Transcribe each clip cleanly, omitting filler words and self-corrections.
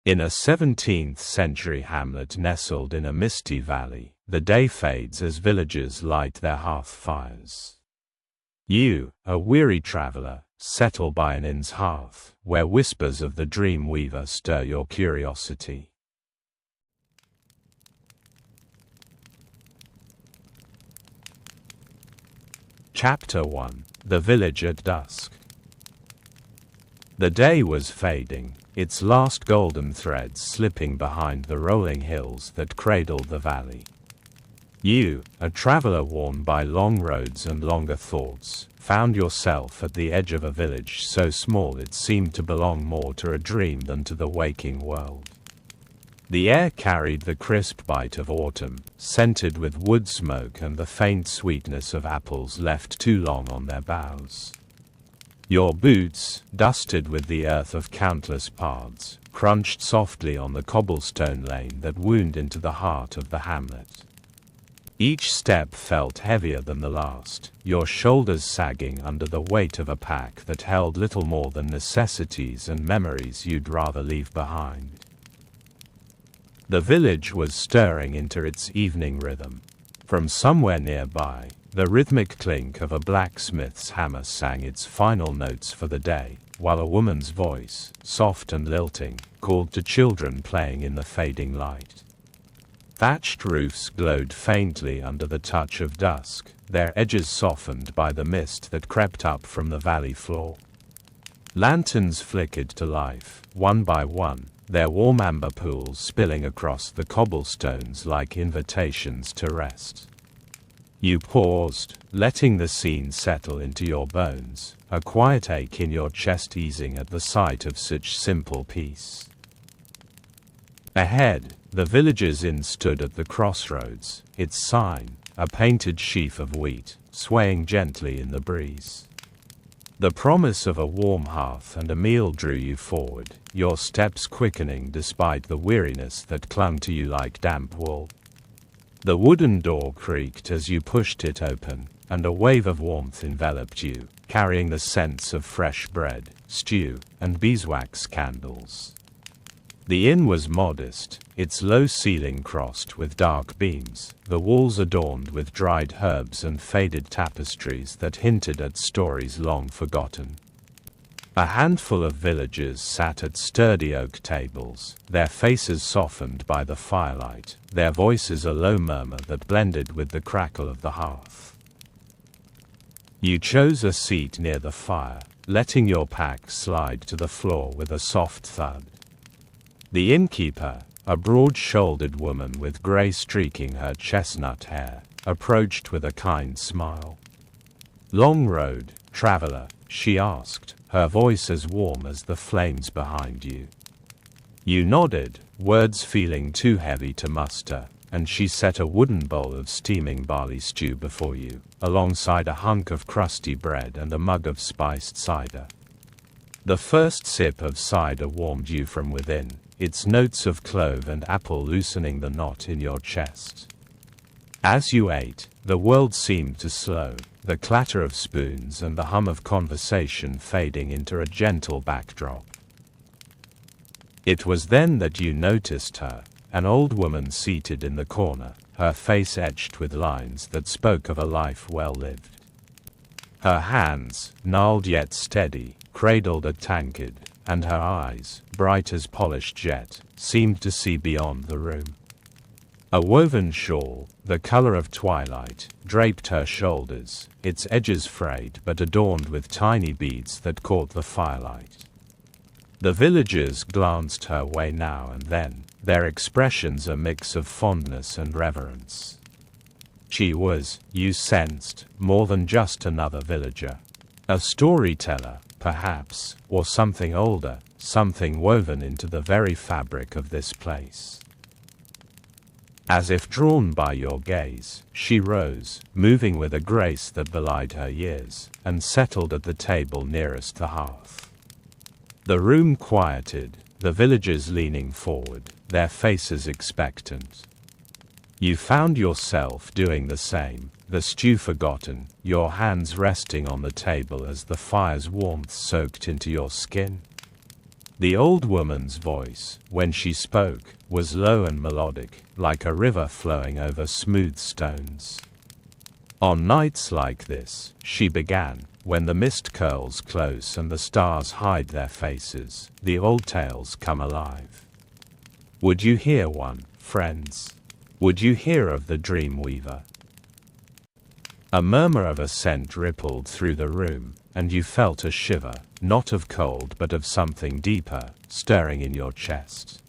In a 17th-century hamlet nestled in a misty valley, the day fades as villagers light their hearth fires. You, a weary traveler, settle by an inn's hearth, where whispers of the dream weaver stir your curiosity. Chapter 1: The Village at Dusk. The day was fading, its last golden threads slipping behind the rolling hills that cradled the valley. You, a traveler worn by long roads and longer thoughts, found yourself at the edge of a village so small it seemed to belong more to a dream than to the waking world. The air carried the crisp bite of autumn, scented with wood smoke and the faint sweetness of apples left too long on their boughs. Your boots, dusted with the earth of countless paths, crunched softly on the cobblestone lane that wound into the heart of the hamlet. Each step felt heavier than the last, your shoulders sagging under the weight of a pack that held little more than necessities and memories you'd rather leave behind. The village was stirring into its evening rhythm. From somewhere nearby, the rhythmic clink of a blacksmith's hammer sang its final notes for the day, while a woman's voice, soft and lilting, called to children playing in the fading light. Thatched roofs glowed faintly under the touch of dusk, their edges softened by the mist that crept up from the valley floor. Lanterns flickered to life, one by one, their warm amber pools spilling across the cobblestones like invitations to rest. You paused, letting the scene settle into your bones, a quiet ache in your chest easing at the sight of such simple peace. Ahead, the village's inn stood at the crossroads, its sign, a painted sheaf of wheat, swaying gently in the breeze. The promise of a warm hearth and a meal drew you forward, your steps quickening despite the weariness that clung to you like damp wool. The wooden door creaked as you pushed it open, and a wave of warmth enveloped you, carrying the scents of fresh bread, stew, and beeswax candles. The inn was modest, its low ceiling crossed with dark beams, the walls adorned with dried herbs and faded tapestries that hinted at stories long forgotten. A handful of villagers sat at sturdy oak tables, their faces softened by the firelight, their voices a low murmur that blended with the crackle of the hearth. You chose a seat near the fire, letting your pack slide to the floor with a soft thud. The innkeeper, a broad-shouldered woman with gray streaking her chestnut hair, approached with a kind smile. "Long road, traveler?" she asked, her voice as warm as the flames behind you. You nodded, words feeling too heavy to muster, and she set a wooden bowl of steaming barley stew before you, alongside a hunk of crusty bread and a mug of spiced cider. The first sip of cider warmed you from within, its notes of clove and apple loosening the knot in your chest. As you ate, the world seemed to slow, the clatter of spoons and the hum of conversation fading into a gentle backdrop. It was then that you noticed her, an old woman seated in the corner, her face etched with lines that spoke of a life well lived. Her hands, gnarled yet steady, cradled a tankard, and her eyes, bright as polished jet, seemed to see beyond the room. A woven shawl, the color of twilight, draped her shoulders, its edges frayed but adorned with tiny beads that caught the firelight. The villagers glanced her way now and then, their expressions a mix of fondness and reverence. She was, you sensed, more than just another villager. A storyteller, perhaps, or something older, something woven into the very fabric of this place. As if drawn by your gaze, she rose, moving with a grace that belied her years, and settled at the table nearest the hearth. The room quieted, the villagers leaning forward, their faces expectant. You found yourself doing the same, the stew forgotten, your hands resting on the table as the fire's warmth soaked into your skin. The old woman's voice, when she spoke, was low and melodic, like a river flowing over smooth stones. On nights like this, she began, when the mist curls close and the stars hide their faces, the old tales come alive. Would you hear one, friends? Would you hear of the dream weaver? A murmur of assent rippled through the room, and you felt a shiver, not of cold but of something deeper, stirring in your chest.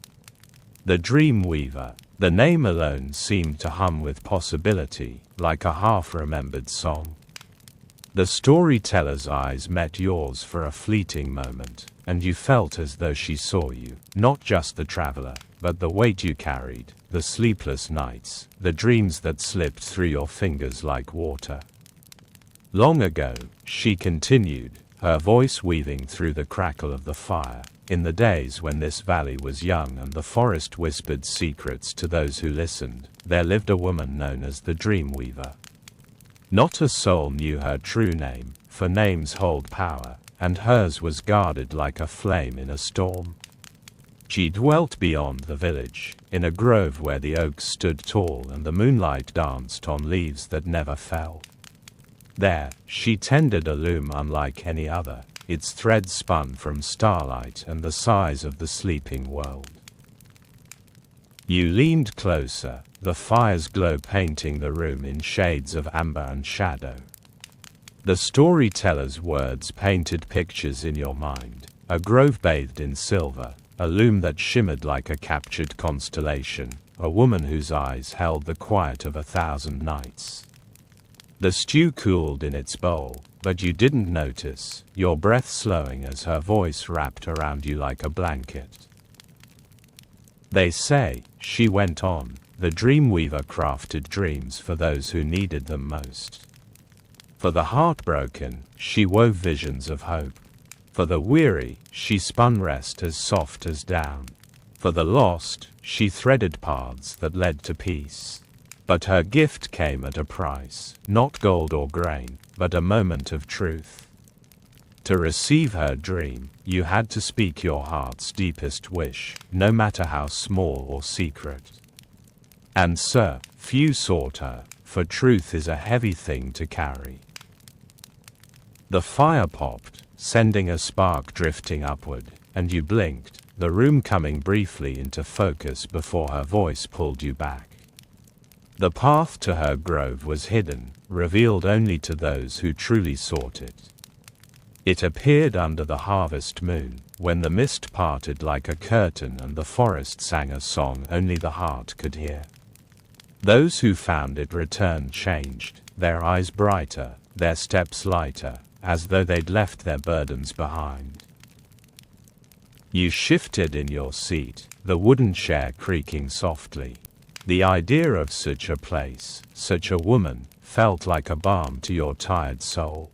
The dream weaver, the name alone seemed to hum with possibility, like a half-remembered song. The storyteller's eyes met yours for a fleeting moment, and you felt as though she saw you, not just the traveler, but the weight you carried, the sleepless nights, the dreams that slipped through your fingers like water. Long ago, she continued, her voice weaving through the crackle of the fire, in the days when this valley was young and the forest whispered secrets to those who listened, there lived a woman known as the Dream Weaver. Not a soul knew her true name, for names hold power, and hers was guarded like a flame in a storm. She dwelt beyond the village, in a grove where the oaks stood tall and the moonlight danced on leaves that never fell. There, she tended a loom unlike any other, its threads spun from starlight and the sighs of the sleeping world. You leaned closer, the fire's glow painting the room in shades of amber and shadow. The storyteller's words painted pictures in your mind, a grove bathed in silver, a loom that shimmered like a captured constellation, a woman whose eyes held the quiet of 1,000 nights. The stew cooled in its bowl, but you didn't notice, your breath slowing as her voice wrapped around you like a blanket. They say, she went on, the dream weaver crafted dreams for those who needed them most. For the heartbroken, she wove visions of hope. For the weary, she spun rest as soft as down. For the lost, she threaded paths that led to peace. But her gift came at a price, not gold or grain, but a moment of truth. To receive her dream, you had to speak your heart's deepest wish, no matter how small or secret. And sir, few sought her, for truth is a heavy thing to carry. The fire popped, sending a spark drifting upward, and you blinked, the room coming briefly into focus before her voice pulled you back. The path to her grove was hidden, revealed only to those who truly sought it. It appeared under the harvest moon, when the mist parted like a curtain and the forest sang a song only the heart could hear. Those who found it returned changed, their eyes brighter, their steps lighter, as though they'd left their burdens behind. You shifted in your seat, the wooden chair creaking softly. The idea of such a place, such a woman, felt like a balm to your tired soul.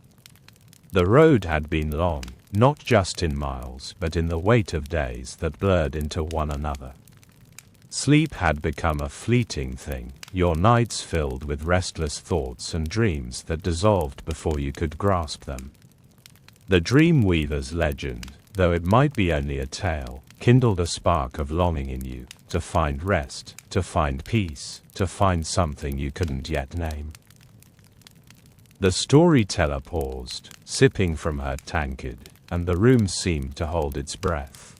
The road had been long, not just in miles but in the weight of days that blurred into one another. Sleep had become a fleeting thing, your nights filled with restless thoughts and dreams that dissolved before you could grasp them. The dream weaver's legend, though it might be only a tale, kindled a spark of longing in you, to find rest, to find peace, to find something you couldn't yet name. The storyteller paused, sipping from her tankard, and the room seemed to hold its breath.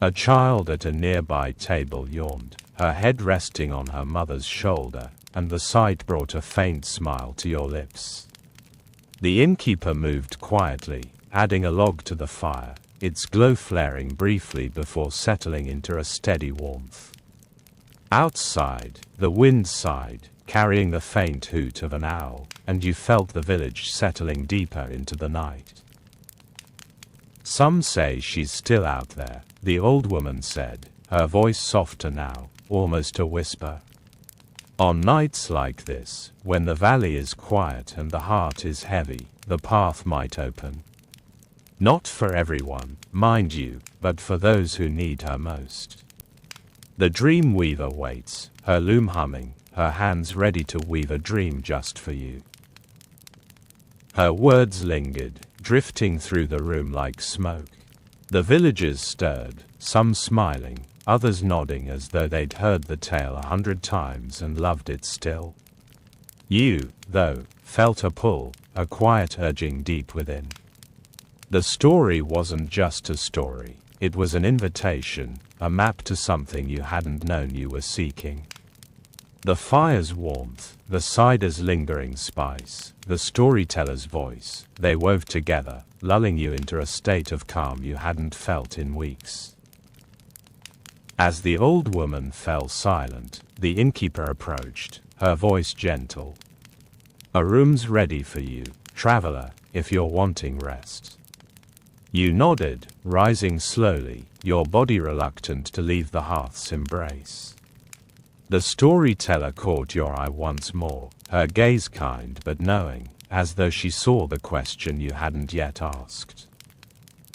A child at a nearby table yawned, her head resting on her mother's shoulder, and the sight brought a faint smile to your lips. The innkeeper moved quietly, adding a log to the fire, its glow flaring briefly before settling into a steady warmth. Outside, the wind sighed, carrying the faint hoot of an owl, and you felt the village settling deeper into the night. Some say she's still out there, the old woman said, her voice softer now, almost a whisper. On nights like this, when the valley is quiet and the heart is heavy, the path might open. Not for everyone, mind you, but for those who need her most. The dream weaver waits, her loom humming, her hands ready to weave a dream just for you. Her words lingered, drifting through the room like smoke. The villagers stirred, some smiling, others nodding as though they'd heard the tale 100 times and loved it still. You, though, felt a pull, a quiet urging deep within. The story wasn't just a story, it was an invitation, a map to something you hadn't known you were seeking. The fire's warmth, the cider's lingering spice, the storyteller's voice, they wove together, lulling you into a state of calm you hadn't felt in weeks. As the old woman fell silent, the innkeeper approached, her voice gentle. "A room's ready for you, traveler, if you're wanting rest." You nodded, rising slowly, your body reluctant to leave the hearth's embrace. The storyteller caught your eye once more, her gaze kind but knowing, as though she saw the question you hadn't yet asked.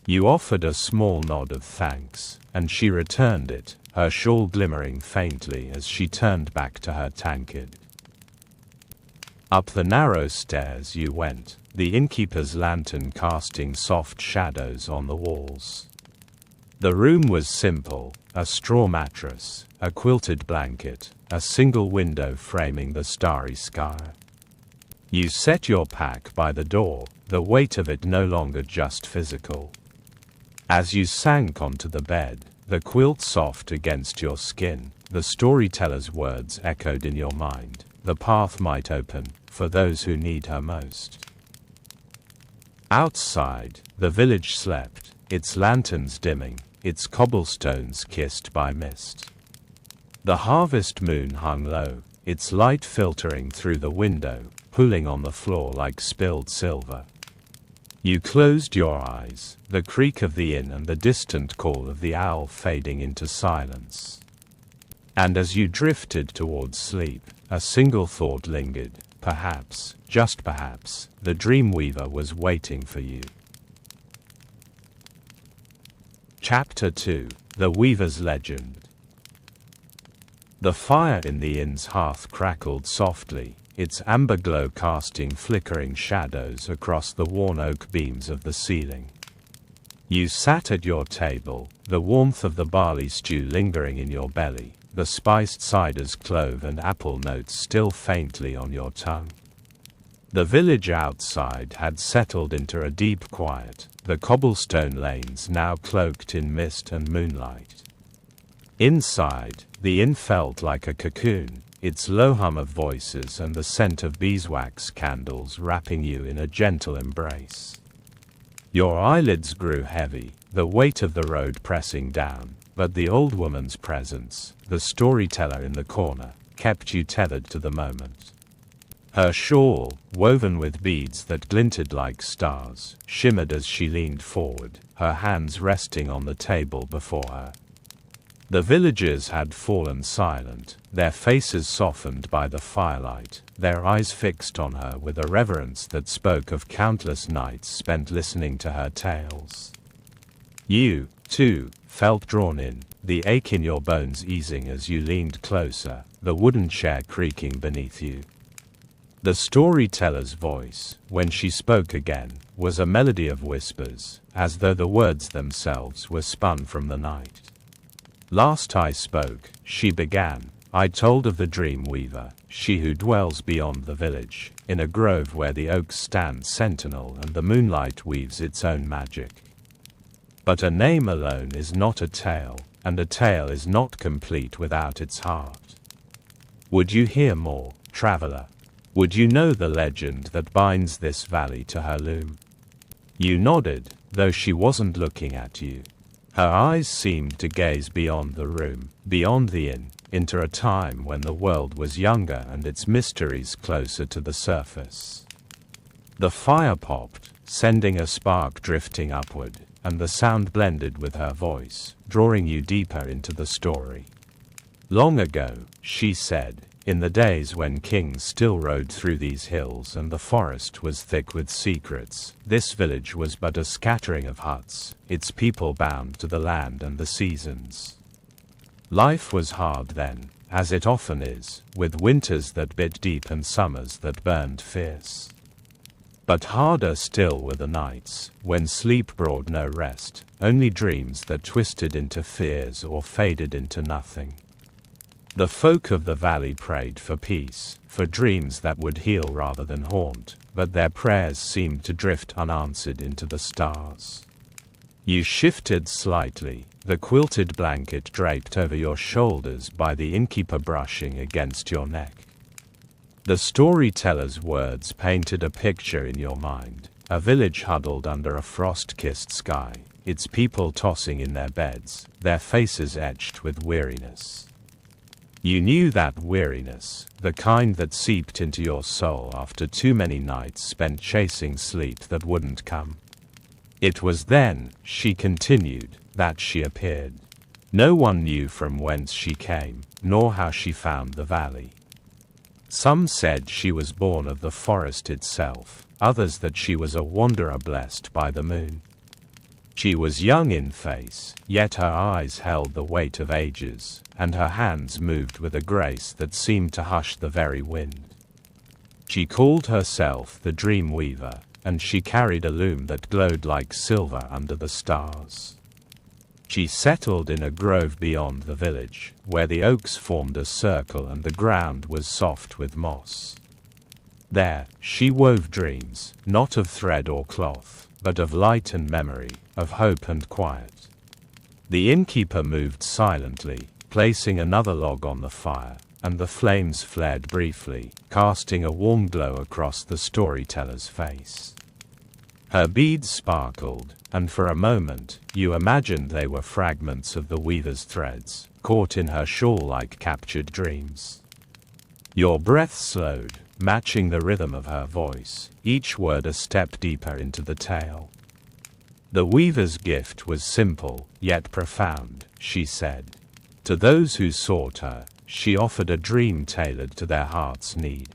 You offered a small nod of thanks, and she returned it, her shawl glimmering faintly as she turned back to her tankard. Up the narrow stairs you went, the innkeeper's lantern casting soft shadows on the walls. The room was simple, a straw mattress, a quilted blanket, a single window framing the starry sky. You set your pack by the door, the weight of it no longer just physical. As you sank onto the bed, the quilt soft against your skin, the storyteller's words echoed in your mind, the path might open, for those who need her most. Outside, the village slept, its lanterns dimming, its cobblestones kissed by mist. The harvest moon hung low, its light filtering through the window, pooling on the floor like spilled silver. You closed your eyes, the creak of the inn and the distant call of the owl fading into silence. And as you drifted towards sleep, a single thought lingered, perhaps, just perhaps, the Dreamweaver was waiting for you. Chapter 2: The Weaver's Legend. The fire in the inn's hearth crackled softly, its amber glow casting flickering shadows across the worn oak beams of the ceiling. You sat at your table, the warmth of the barley stew lingering in your belly, the spiced ciders, clove and apple notes still faintly on your tongue. The village outside had settled into a deep quiet, the cobblestone lanes now cloaked in mist and moonlight. Inside, the inn felt like a cocoon, its low hum of voices and the scent of beeswax candles wrapping you in a gentle embrace. Your eyelids grew heavy, the weight of the road pressing down, but the old woman's presence, the storyteller in the corner, kept you tethered to the moment. Her shawl, woven with beads that glinted like stars, shimmered as she leaned forward, her hands resting on the table before her. The villagers had fallen silent, their faces softened by the firelight, their eyes fixed on her with a reverence that spoke of countless nights spent listening to her tales. You, too, felt drawn in, the ache in your bones easing as you leaned closer, the wooden chair creaking beneath you. The storyteller's voice, when she spoke again, was a melody of whispers, as though the words themselves were spun from the night. "Last I spoke," she began, "I told of the Dreamweaver, she who dwells beyond the village, in a grove where the oaks stand sentinel and the moonlight weaves its own magic. But a name alone is not a tale, and a tale is not complete without its heart. Would you hear more, traveler? Would you know the legend that binds this valley to her loom?" You nodded, though she wasn't looking at you. Her eyes seemed to gaze beyond the room, beyond the inn, into a time when the world was younger and its mysteries closer to the surface. The fire popped, sending a spark drifting upward, and the sound blended with her voice, drawing you deeper into the story. "Long ago," she said, "in the days when kings still rode through these hills and the forest was thick with secrets, this village was but a scattering of huts, its people bound to the land and the seasons. Life was hard then, as it often is, with winters that bit deep and summers that burned fierce. But harder still were the nights, when sleep brought no rest, only dreams that twisted into fears or faded into nothing. The folk of the valley prayed for peace, for dreams that would heal rather than haunt, but their prayers seemed to drift unanswered into the stars. You shifted slightly, the quilted blanket draped over your shoulders by the innkeeper brushing against your neck. The storyteller's words painted a picture in your mind, a village huddled under a frost-kissed sky, its people tossing in their beds, their faces etched with weariness. You knew that weariness, the kind that seeped into your soul after too many nights spent chasing sleep that wouldn't come. It was then, she continued, that she appeared. No one knew from whence she came, nor how she found the valley. Some said she was born of the forest itself, others that she was a wanderer blessed by the moon. She was young in face, yet her eyes held the weight of ages, and her hands moved with a grace that seemed to hush the very wind. She called herself the Dream Weaver, and she carried a loom that glowed like silver under the stars. She settled in a grove beyond the village, where the oaks formed a circle and the ground was soft with moss. There, she wove dreams, not of thread or cloth, but of light and memory, of hope and quiet. The innkeeper moved silently, placing another log on the fire, and the flames flared briefly, casting a warm glow across the storyteller's face. Her beads sparkled, and for a moment, you imagined they were fragments of the weaver's threads, caught in her shawl like captured dreams. Your breath slowed, matching the rhythm of her voice, each word a step deeper into the tale. The weaver's gift was simple, yet profound, she said. To those who sought her, she offered a dream tailored to their heart's need.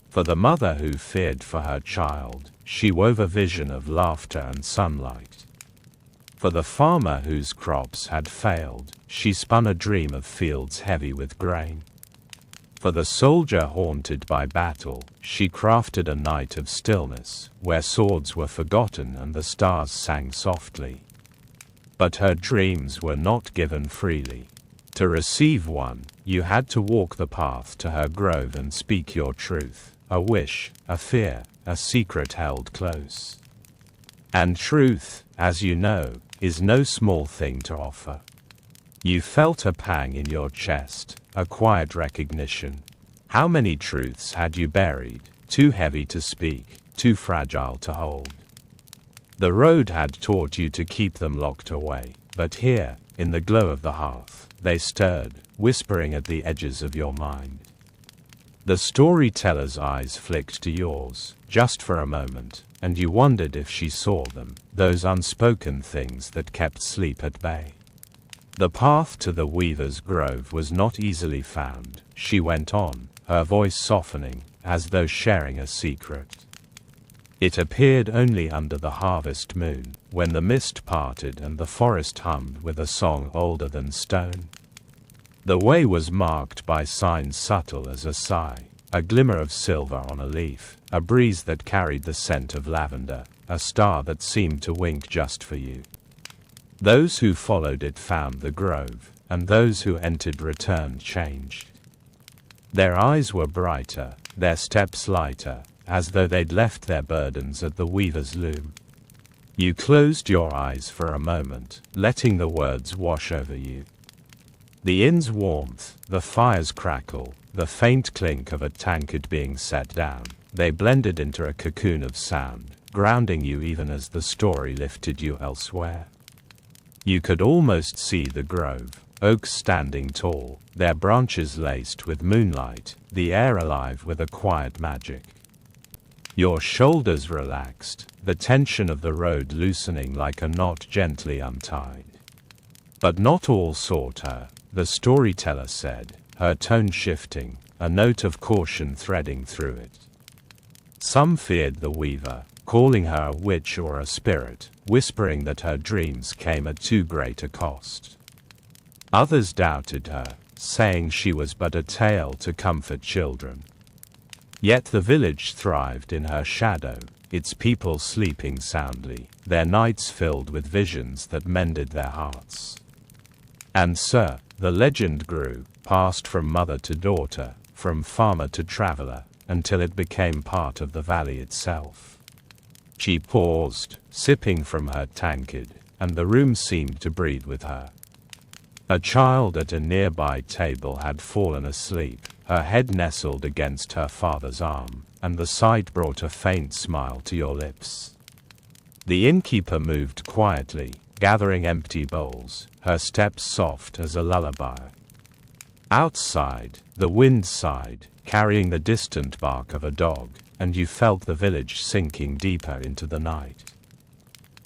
For the mother who feared for her child, she wove a vision of laughter and sunlight. For the farmer whose crops had failed, she spun a dream of fields heavy with grain. For the soldier haunted by battle, she crafted a night of stillness, where swords were forgotten and the stars sang softly. But her dreams were not given freely. To receive one, you had to walk the path to her grove and speak your truth, a wish, a fear, a secret held close. And truth, as you know, is no small thing to offer. You felt a pang in your chest, a quiet recognition. How many truths had you buried, too heavy to speak, too fragile to hold? The road had taught you to keep them locked away, but here, in the glow of the hearth, they stirred, whispering at the edges of your mind. The storyteller's eyes flicked to yours, just for a moment, and you wondered if she saw them, those unspoken things that kept sleep at bay. The path to the weaver's grove was not easily found, she went on, her voice softening, as though sharing a secret. It appeared only under the harvest moon, when the mist parted and the forest hummed with a song older than stone. The way was marked by signs subtle as a sigh, a glimmer of silver on a leaf, a breeze that carried the scent of lavender, a star that seemed to wink just for you. Those who followed it found the grove, and those who entered returned changed. Their eyes were brighter, their steps lighter, as though they'd left their burdens at the weaver's loom. You closed your eyes for a moment, letting the words wash over you. The inn's warmth, the fire's crackle, the faint clink of a tankard being set down, they blended into a cocoon of sound, grounding you even as the story lifted you elsewhere. You could almost see the grove, oaks standing tall, their branches laced with moonlight, the air alive with a quiet magic. Your shoulders relaxed, the tension of the road loosening like a knot gently untied. But not all sought her, the storyteller said, her tone shifting, a note of caution threading through it. Some feared the weaver, calling her a witch or a spirit, whispering that her dreams came at too great a cost. Others doubted her, saying she was but a tale to comfort children. Yet the village thrived in her shadow, its people sleeping soundly, their nights filled with visions that mended their hearts. And so, the legend grew, passed from mother to daughter, from farmer to traveler, until it became part of the valley itself. She paused, sipping from her tankard, and the room seemed to breathe with her. A child at a nearby table had fallen asleep, her head nestled against her father's arm, and the sight brought a faint smile to your lips. The innkeeper moved quietly, gathering empty bowls, her steps soft as a lullaby. Outside, the wind sighed, carrying the distant bark of a dog, and you felt the village sinking deeper into the night.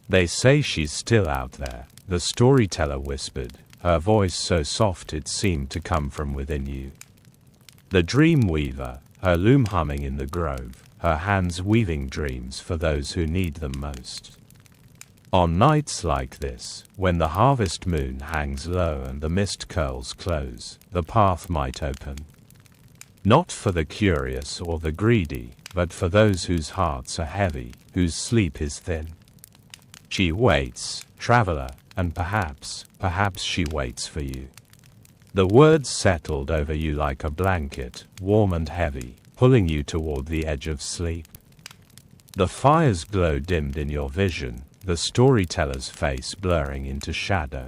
"They say she's still out there," the storyteller whispered, her voice so soft it seemed to come from within you. The dream weaver, her loom humming in the grove, her hands weaving dreams for those who need them most. On nights like this, when the harvest moon hangs low and the mist curls close, the path might open. Not for the curious or the greedy, but for those whose hearts are heavy, whose sleep is thin. She waits, traveler, and perhaps she waits for you. The words settled over you like a blanket, warm and heavy, pulling you toward the edge of sleep. The fire's glow dimmed in your vision, the storyteller's face blurring into shadow.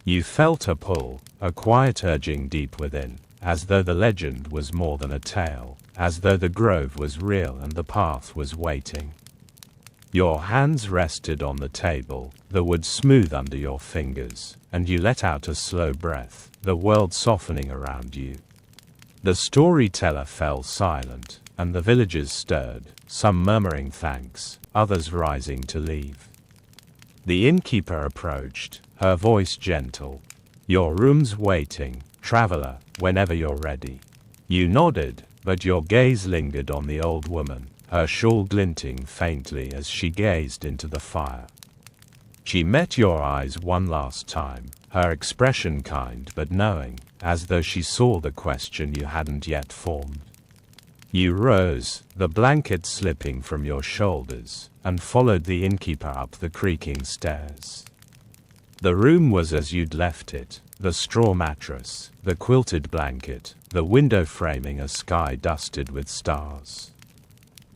You felt a pull, a quiet urging deep within, as though the legend was more than a tale, as though the grove was real and the path was waiting. Your hands rested on the table, the wood smooth under your fingers, and you let out a slow breath, the world softening around you. The storyteller fell silent, and the villagers stirred, some murmuring thanks, others rising to leave. The innkeeper approached, her voice gentle. "Your room's waiting, traveler, whenever you're ready." You nodded, but your gaze lingered on the old woman, her shawl glinting faintly as she gazed into the fire. She met your eyes one last time, her expression kind but knowing, as though she saw the question you hadn't yet formed. You rose, the blanket slipping from your shoulders, and followed the innkeeper up the creaking stairs. The room was as you'd left it, the straw mattress, the quilted blanket, the window framing a sky dusted with stars.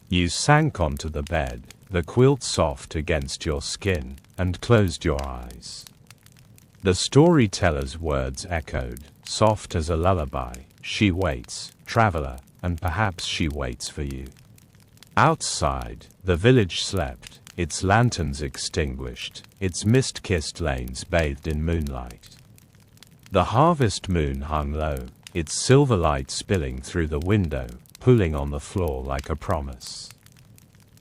You sank onto the bed, the quilt soft against your skin, and closed your eyes. The storyteller's words echoed, soft as a lullaby. "She waits, traveler, and perhaps she waits for you." Outside, the village slept, its lanterns extinguished, its mist-kissed lanes bathed in moonlight. The harvest moon hung low, its silver light spilling through the window, pulling on the floor like a promise.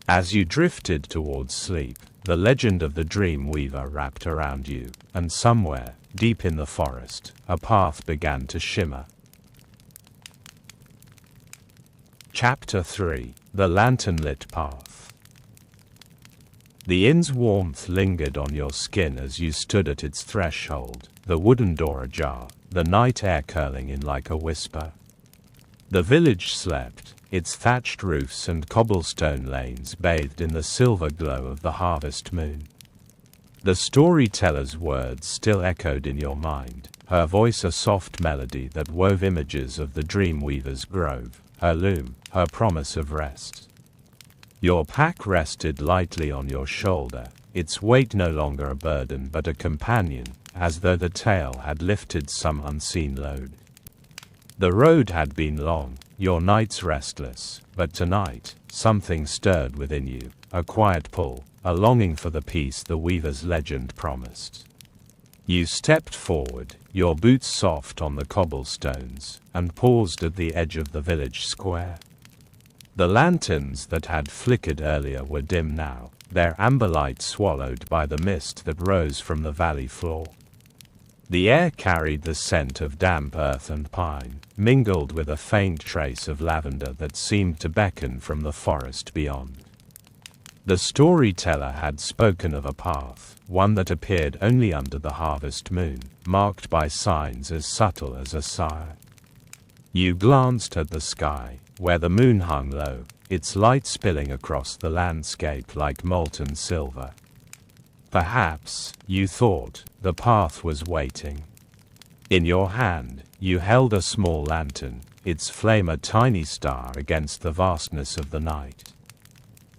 As you drifted towards sleep, the legend of the dream weaver wrapped around you, and somewhere, deep in the forest, a path began to shimmer. Chapter 3: The Lantern-Lit Path. The inn's warmth lingered on your skin as you stood at its threshold, the wooden door ajar, the night air curling in like a whisper. The village slept, its thatched roofs and cobblestone lanes bathed in the silver glow of the harvest moon. The storyteller's words still echoed in your mind, her voice a soft melody that wove images of the dream weaver's grove, her loom, her promise of rest. Your pack rested lightly on your shoulder, its weight no longer a burden but a companion, as though the tale had lifted some unseen load. The road had been long, your nights restless, but tonight, something stirred within you, a quiet pull, a longing for the peace the weaver's legend promised. You stepped forward, your boots soft on the cobblestones, and paused at the edge of the village square. The lanterns that had flickered earlier were dim now, their amber light swallowed by the mist that rose from the valley floor. The air carried the scent of damp earth and pine, mingled with a faint trace of lavender that seemed to beckon from the forest beyond. The storyteller had spoken of a path, one that appeared only under the harvest moon, marked by signs as subtle as a sigh. You glanced at the sky, where the moon hung low, its light spilling across the landscape like molten silver. Perhaps, you thought, the path was waiting. In your hand, you held a small lantern, its flame a tiny star against the vastness of the night.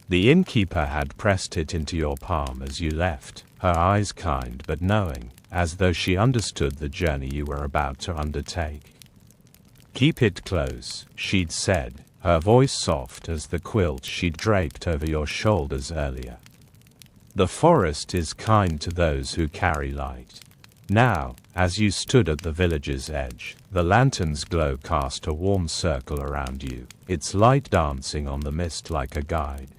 The innkeeper had pressed it into your palm as you left, her eyes kind but knowing, as though she understood the journey you were about to undertake. "Keep it close," she'd said, her voice soft as the quilt she'd draped over your shoulders earlier. "The forest is kind to those who carry light." Now, as you stood at the village's edge, the lantern's glow cast a warm circle around you, its light dancing on the mist like a guide.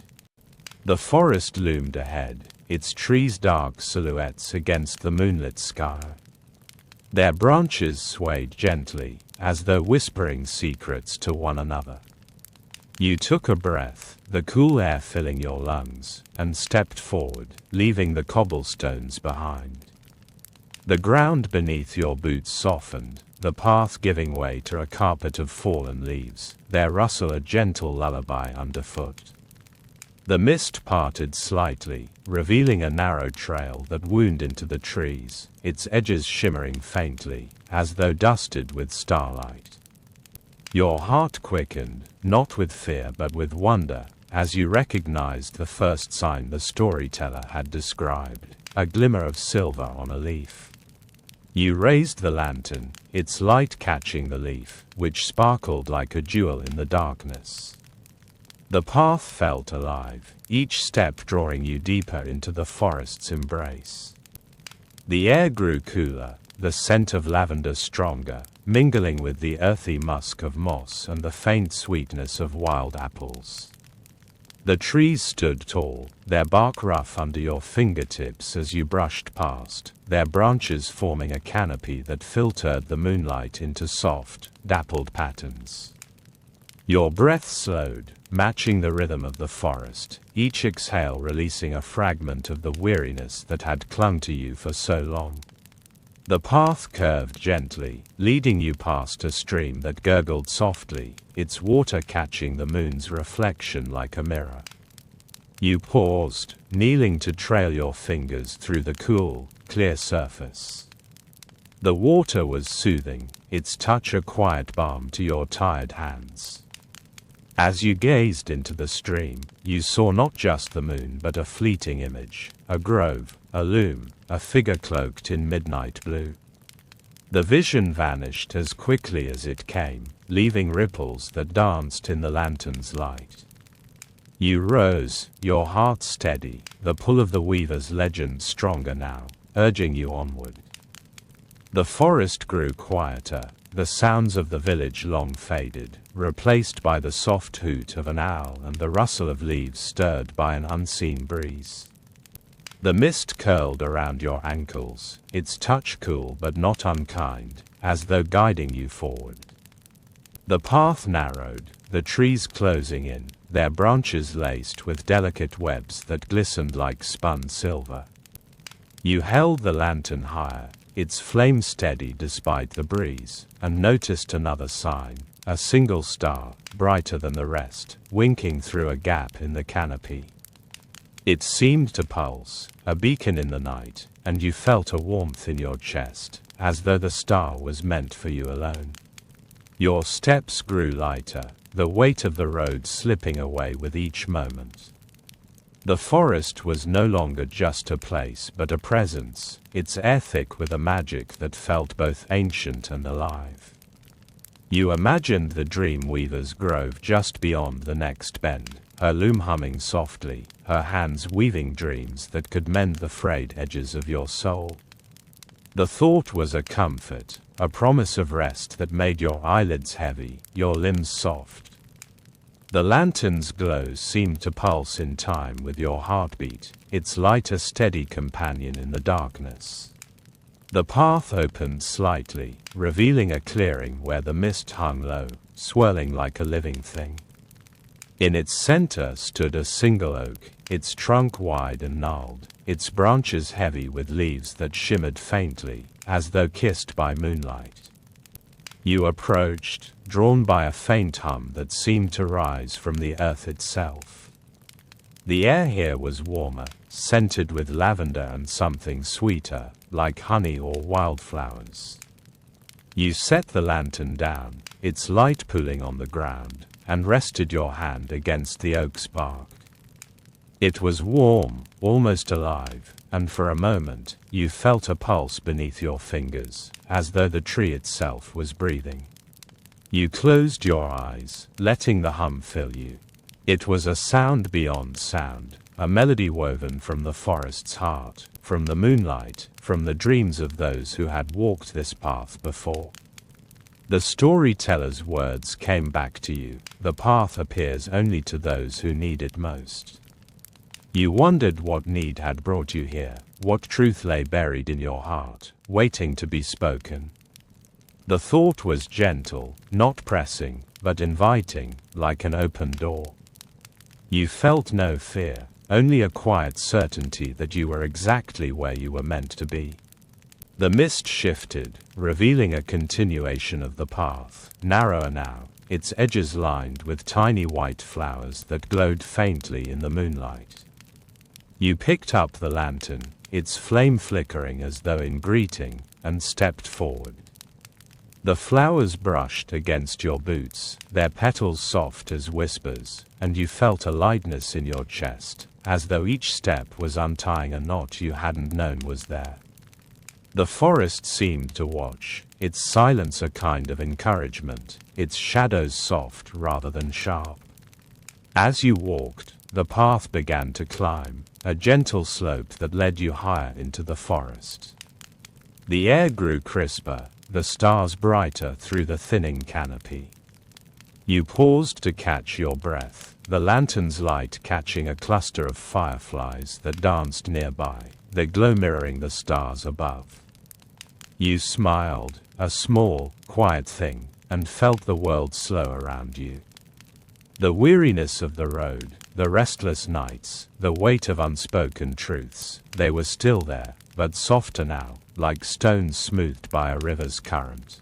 The forest loomed ahead, its trees dark silhouettes against the moonlit sky. Their branches swayed gently, as though whispering secrets to one another. You took a breath, the cool air filling your lungs, and stepped forward, leaving the cobblestones behind. The ground beneath your boots softened, the path giving way to a carpet of fallen leaves, their rustle a gentle lullaby underfoot. The mist parted slightly, revealing a narrow trail that wound into the trees, its edges shimmering faintly, as though dusted with starlight. Your heart quickened, not with fear but with wonder, as you recognized the first sign the storyteller had described, a glimmer of silver on a leaf. You raised the lantern, its light catching the leaf, which sparkled like a jewel in the darkness. The path felt alive, each step drawing you deeper into the forest's embrace. The air grew cooler, the scent of lavender stronger, mingling with the earthy musk of moss and the faint sweetness of wild apples. The trees stood tall, their bark rough under your fingertips as you brushed past, their branches forming a canopy that filtered the moonlight into soft, dappled patterns. Your breath slowed, matching the rhythm of the forest, each exhale releasing a fragment of the weariness that had clung to you for so long. The path curved gently, leading you past a stream that gurgled softly, its water catching the moon's reflection like a mirror. You paused, kneeling to trail your fingers through the cool, clear surface. The water was soothing, its touch a quiet balm to your tired hands. As you gazed into the stream, you saw not just the moon but a fleeting image, a grove, a loom, a figure cloaked in midnight blue. The vision vanished as quickly as it came, leaving ripples that danced in the lantern's light. You rose, your heart steady, the pull of the weaver's legend stronger now, urging you onward. The forest grew quieter, the sounds of the village long faded, replaced by the soft hoot of an owl and the rustle of leaves stirred by an unseen breeze. The mist curled around your ankles, its touch cool but not unkind, as though guiding you forward. The path narrowed, the trees closing in, their branches laced with delicate webs that glistened like spun silver. You held the lantern higher, its flame steady despite the breeze, and noticed another sign, a single star, brighter than the rest, winking through a gap in the canopy. It seemed to pulse, a beacon in the night, and you felt a warmth in your chest, as though the star was meant for you alone. Your steps grew lighter, the weight of the road slipping away with each moment. The forest was no longer just a place but a presence, its air thick with a magic that felt both ancient and alive. You imagined the dream weaver's grove just beyond the next bend, her loom humming softly, her hands weaving dreams that could mend the frayed edges of your soul. The thought was a comfort, a promise of rest that made your eyelids heavy, your limbs soft. The lantern's glow seemed to pulse in time with your heartbeat, its light a steady companion in the darkness. The path opened slightly, revealing a clearing where the mist hung low, swirling like a living thing. In its center stood a single oak, its trunk wide and gnarled, its branches heavy with leaves that shimmered faintly, as though kissed by moonlight. You approached, drawn by a faint hum that seemed to rise from the earth itself. The air here was warmer, scented with lavender and something sweeter, like honey or wildflowers. You set the lantern down, its light pooling on the ground, and rested your hand against the oak's bark. It was warm, almost alive, and for a moment, you felt a pulse beneath your fingers, as though the tree itself was breathing. You closed your eyes, letting the hum fill you. It was a sound beyond sound, a melody woven from the forest's heart, from the moonlight, from the dreams of those who had walked this path before. The storyteller's words came back to you. The path appears only to those who need it most. You wondered what need had brought you here, what truth lay buried in your heart, waiting to be spoken. The thought was gentle, not pressing, but inviting, like an open door. You felt no fear, only a quiet certainty that you were exactly where you were meant to be. The mist shifted, revealing a continuation of the path, narrower now, its edges lined with tiny white flowers that glowed faintly in the moonlight. You picked up the lantern, its flame flickering as though in greeting, and stepped forward. The flowers brushed against your boots, their petals soft as whispers, and you felt a lightness in your chest, as though each step was untying a knot you hadn't known was there. The forest seemed to watch, its silence a kind of encouragement, its shadows soft rather than sharp. As you walked, the path began to climb, a gentle slope that led you higher into the forest. The air grew crisper, the stars brighter through the thinning canopy. You paused to catch your breath, the lantern's light catching a cluster of fireflies that danced nearby, their glow mirroring the stars above. You smiled, a small, quiet thing, and felt the world slow around you. The weariness of the road, the restless nights, the weight of unspoken truths, they were still there, but softer now, like stones smoothed by a river's current.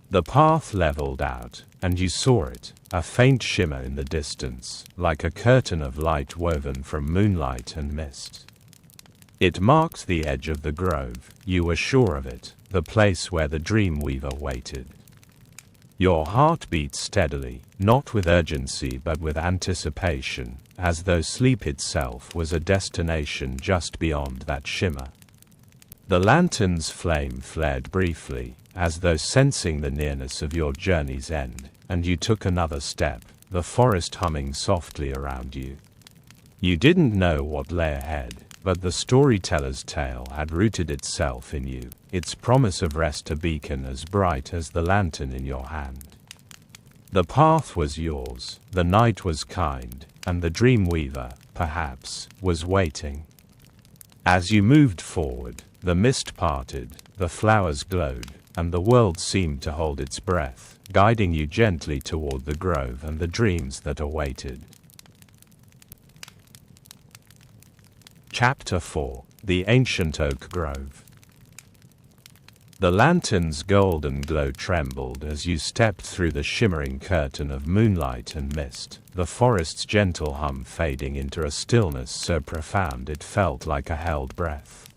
The path leveled out, and you saw it, a faint shimmer in the distance, like a curtain of light woven from moonlight and mist. It marked the edge of the grove, you were sure of it, the place where the dream weaver waited. Your heart beat steadily, not with urgency but with anticipation, as though sleep itself was a destination just beyond that shimmer. The lantern's flame flared briefly, as though sensing the nearness of your journey's end, and you took another step, the forest humming softly around you. You didn't know what lay ahead, but the storyteller's tale had rooted itself in you, its promise of rest a beacon as bright as the lantern in your hand. The path was yours, the night was kind, and the dream weaver, perhaps, was waiting. As you moved forward, the mist parted, the flowers glowed, and the world seemed to hold its breath, guiding you gently toward the grove and the dreams that awaited. Chapter 4: The Ancient Oak Grove. The lantern's golden glow trembled as you stepped through the shimmering curtain of moonlight and mist, the forest's gentle hum fading into a stillness so profound it felt like a held breath.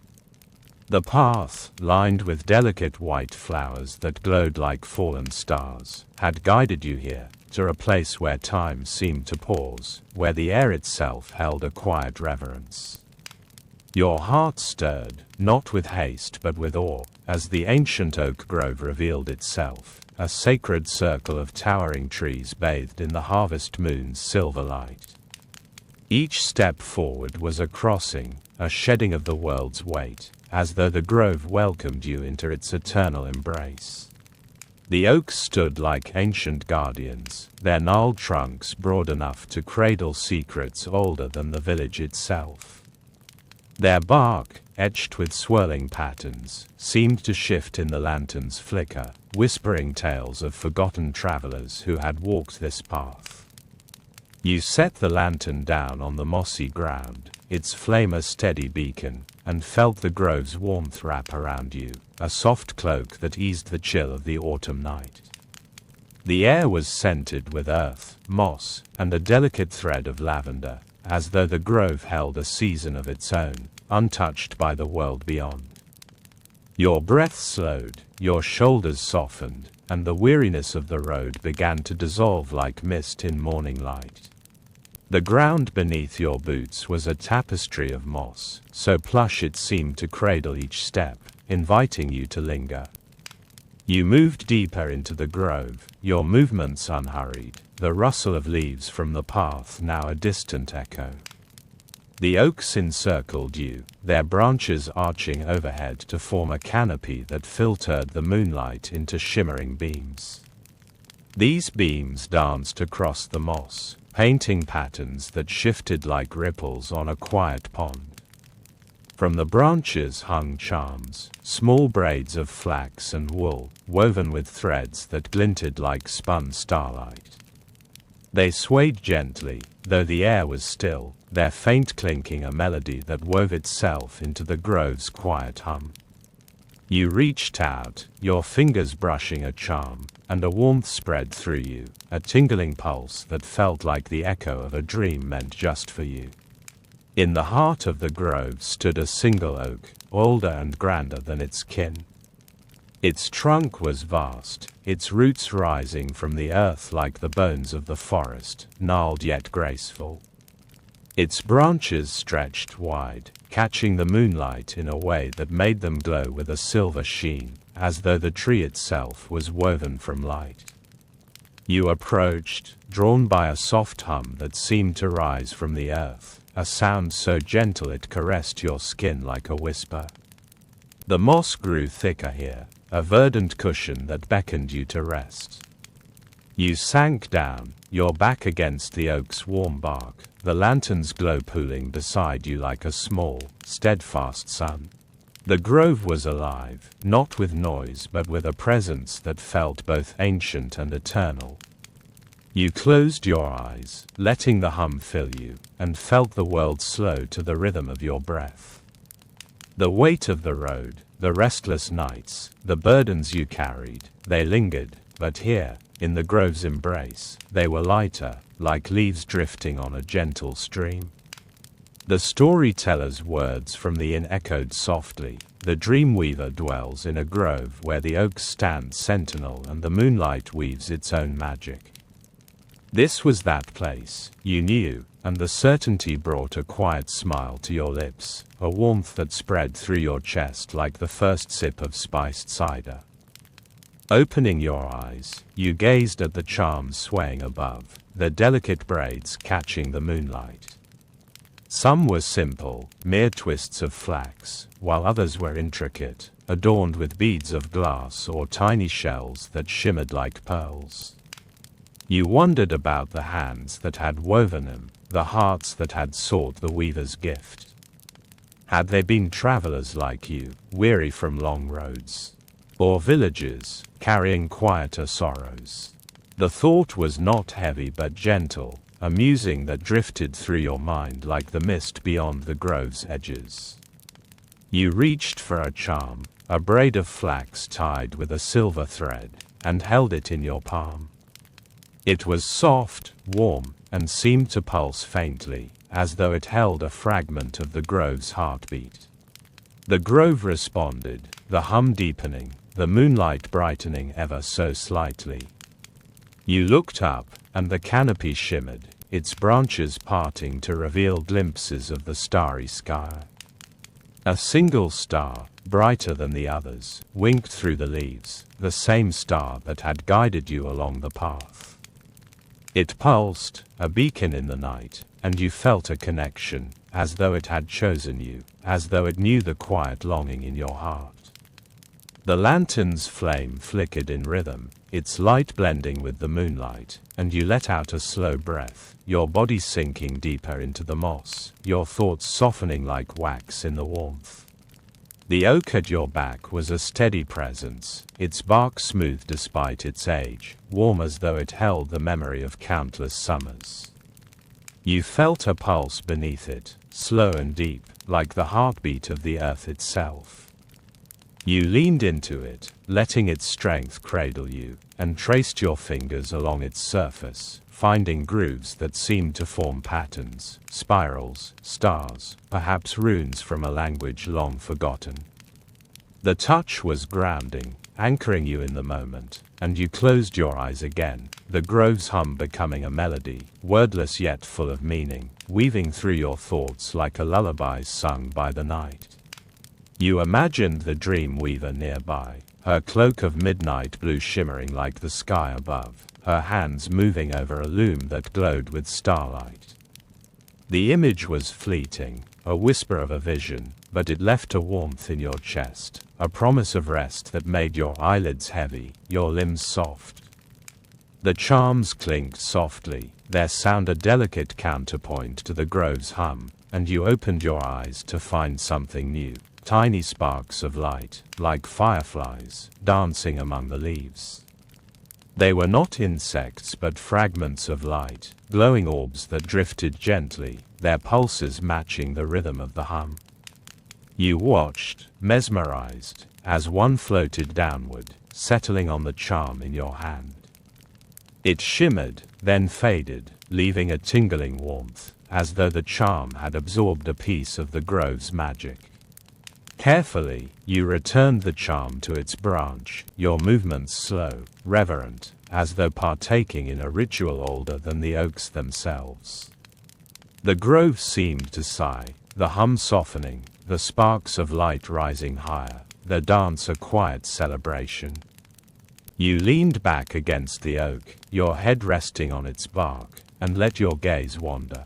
The path, lined with delicate white flowers that glowed like fallen stars, had guided you here, to a place where time seemed to pause, where the air itself held a quiet reverence. Your heart stirred, not with haste but with awe, as the ancient oak grove revealed itself, a sacred circle of towering trees bathed in the harvest moon's silver light. Each step forward was a crossing, a shedding of the world's weight, as though the grove welcomed you into its eternal embrace. The oaks stood like ancient guardians, their gnarled trunks broad enough to cradle secrets older than the village itself. Their bark, etched with swirling patterns, seemed to shift in the lantern's flicker, whispering tales of forgotten travelers who had walked this path. You set the lantern down on the mossy ground, its flame a steady beacon, and felt the grove's warmth wrap around you, a soft cloak that eased the chill of the autumn night. The air was scented with earth, moss, and a delicate thread of lavender, as though the grove held a season of its own, untouched by the world beyond. Your breath slowed, your shoulders softened, and the weariness of the road began to dissolve like mist in morning light. The ground beneath your boots was a tapestry of moss, so plush it seemed to cradle each step, inviting you to linger. You moved deeper into the grove, your movements unhurried, the rustle of leaves from the path now a distant echo. The oaks encircled you, their branches arching overhead to form a canopy that filtered the moonlight into shimmering beams. These beams danced across the moss, painting patterns that shifted like ripples on a quiet pond. From the branches hung charms, small braids of flax and wool, woven with threads that glinted like spun starlight. They swayed gently, though the air was still, their faint clinking a melody that wove itself into the grove's quiet hum. You reached out, your fingers brushing a charm, and a warmth spread through you, a tingling pulse that felt like the echo of a dream meant just for you. In the heart of the grove stood a single oak, older and grander than its kin. Its trunk was vast, its roots rising from the earth like the bones of the forest, gnarled yet graceful. Its branches stretched wide, catching the moonlight in a way that made them glow with a silver sheen, as though the tree itself was woven from light. You approached, drawn by a soft hum that seemed to rise from the earth, a sound so gentle it caressed your skin like a whisper. The moss grew thicker here, a verdant cushion that beckoned you to rest. You sank down, your back against the oak's warm bark, the lantern's glow pooling beside you like a small, steadfast sun. The grove was alive, not with noise but with a presence that felt both ancient and eternal. You closed your eyes, letting the hum fill you, and felt the world slow to the rhythm of your breath. The weight of the road, the restless nights, the burdens you carried, they lingered, but here, in the grove's embrace, they were lighter, like leaves drifting on a gentle stream. The storyteller's words from the inn echoed softly. The dream weaver dwells in a grove where the oaks stand sentinel and the moonlight weaves its own magic. This was that place, you knew, and the certainty brought a quiet smile to your lips, a warmth that spread through your chest like the first sip of spiced cider. Opening your eyes, you gazed at the charms swaying above, their delicate braids catching the moonlight. Some were simple, mere twists of flax, while others were intricate, adorned with beads of glass or tiny shells that shimmered like pearls. You wondered about the hands that had woven them, the hearts that had sought the weaver's gift. Had they been travelers like you, weary from long roads? Or villagers, carrying quieter sorrows? The thought was not heavy but gentle, a musing that drifted through your mind like the mist beyond the grove's edges. You reached for a charm, a braid of flax tied with a silver thread, and held it in your palm. It was soft, warm, and seemed to pulse faintly, as though it held a fragment of the grove's heartbeat. The grove responded, the hum deepening, the moonlight brightening ever so slightly. You looked up, and the canopy shimmered, its branches parting to reveal glimpses of the starry sky. A single star, brighter than the others, winked through the leaves, the same star that had guided you along the path. It pulsed, a beacon in the night, and you felt a connection, as though it had chosen you, as though it knew the quiet longing in your heart. The lantern's flame flickered in rhythm, its light blending with the moonlight, and you let out a slow breath, your body sinking deeper into the moss, your thoughts softening like wax in the warmth. The oak at your back was a steady presence, its bark smooth despite its age, warm as though it held the memory of countless summers. You felt a pulse beneath it, slow and deep, like the heartbeat of the earth itself. You leaned into it, letting its strength cradle you, and traced your fingers along its surface, finding grooves that seemed to form patterns, spirals, stars, perhaps runes from a language long forgotten. The touch was grounding, anchoring you in the moment, and you closed your eyes again, the grove's hum becoming a melody, wordless yet full of meaning, weaving through your thoughts like a lullaby sung by the night. You imagined the dream weaver nearby, her cloak of midnight blue shimmering like the sky above, her hands moving over a loom that glowed with starlight. The image was fleeting, a whisper of a vision, but it left a warmth in your chest, a promise of rest that made your eyelids heavy, your limbs soft. The charms clinked softly, their sound a delicate counterpoint to the grove's hum, and you opened your eyes to find something new. Tiny sparks of light, like fireflies, dancing among the leaves. They were not insects but fragments of light, glowing orbs that drifted gently, their pulses matching the rhythm of the hum. You watched, mesmerized, as one floated downward, settling on the charm in your hand. It shimmered, then faded, leaving a tingling warmth, as though the charm had absorbed a piece of the grove's magic. Carefully, you returned the charm to its branch, your movements slow, reverent, as though partaking in a ritual older than the oaks themselves. The grove seemed to sigh, the hum softening, the sparks of light rising higher, the dance a quiet celebration. You leaned back against the oak, your head resting on its bark, and let your gaze wander.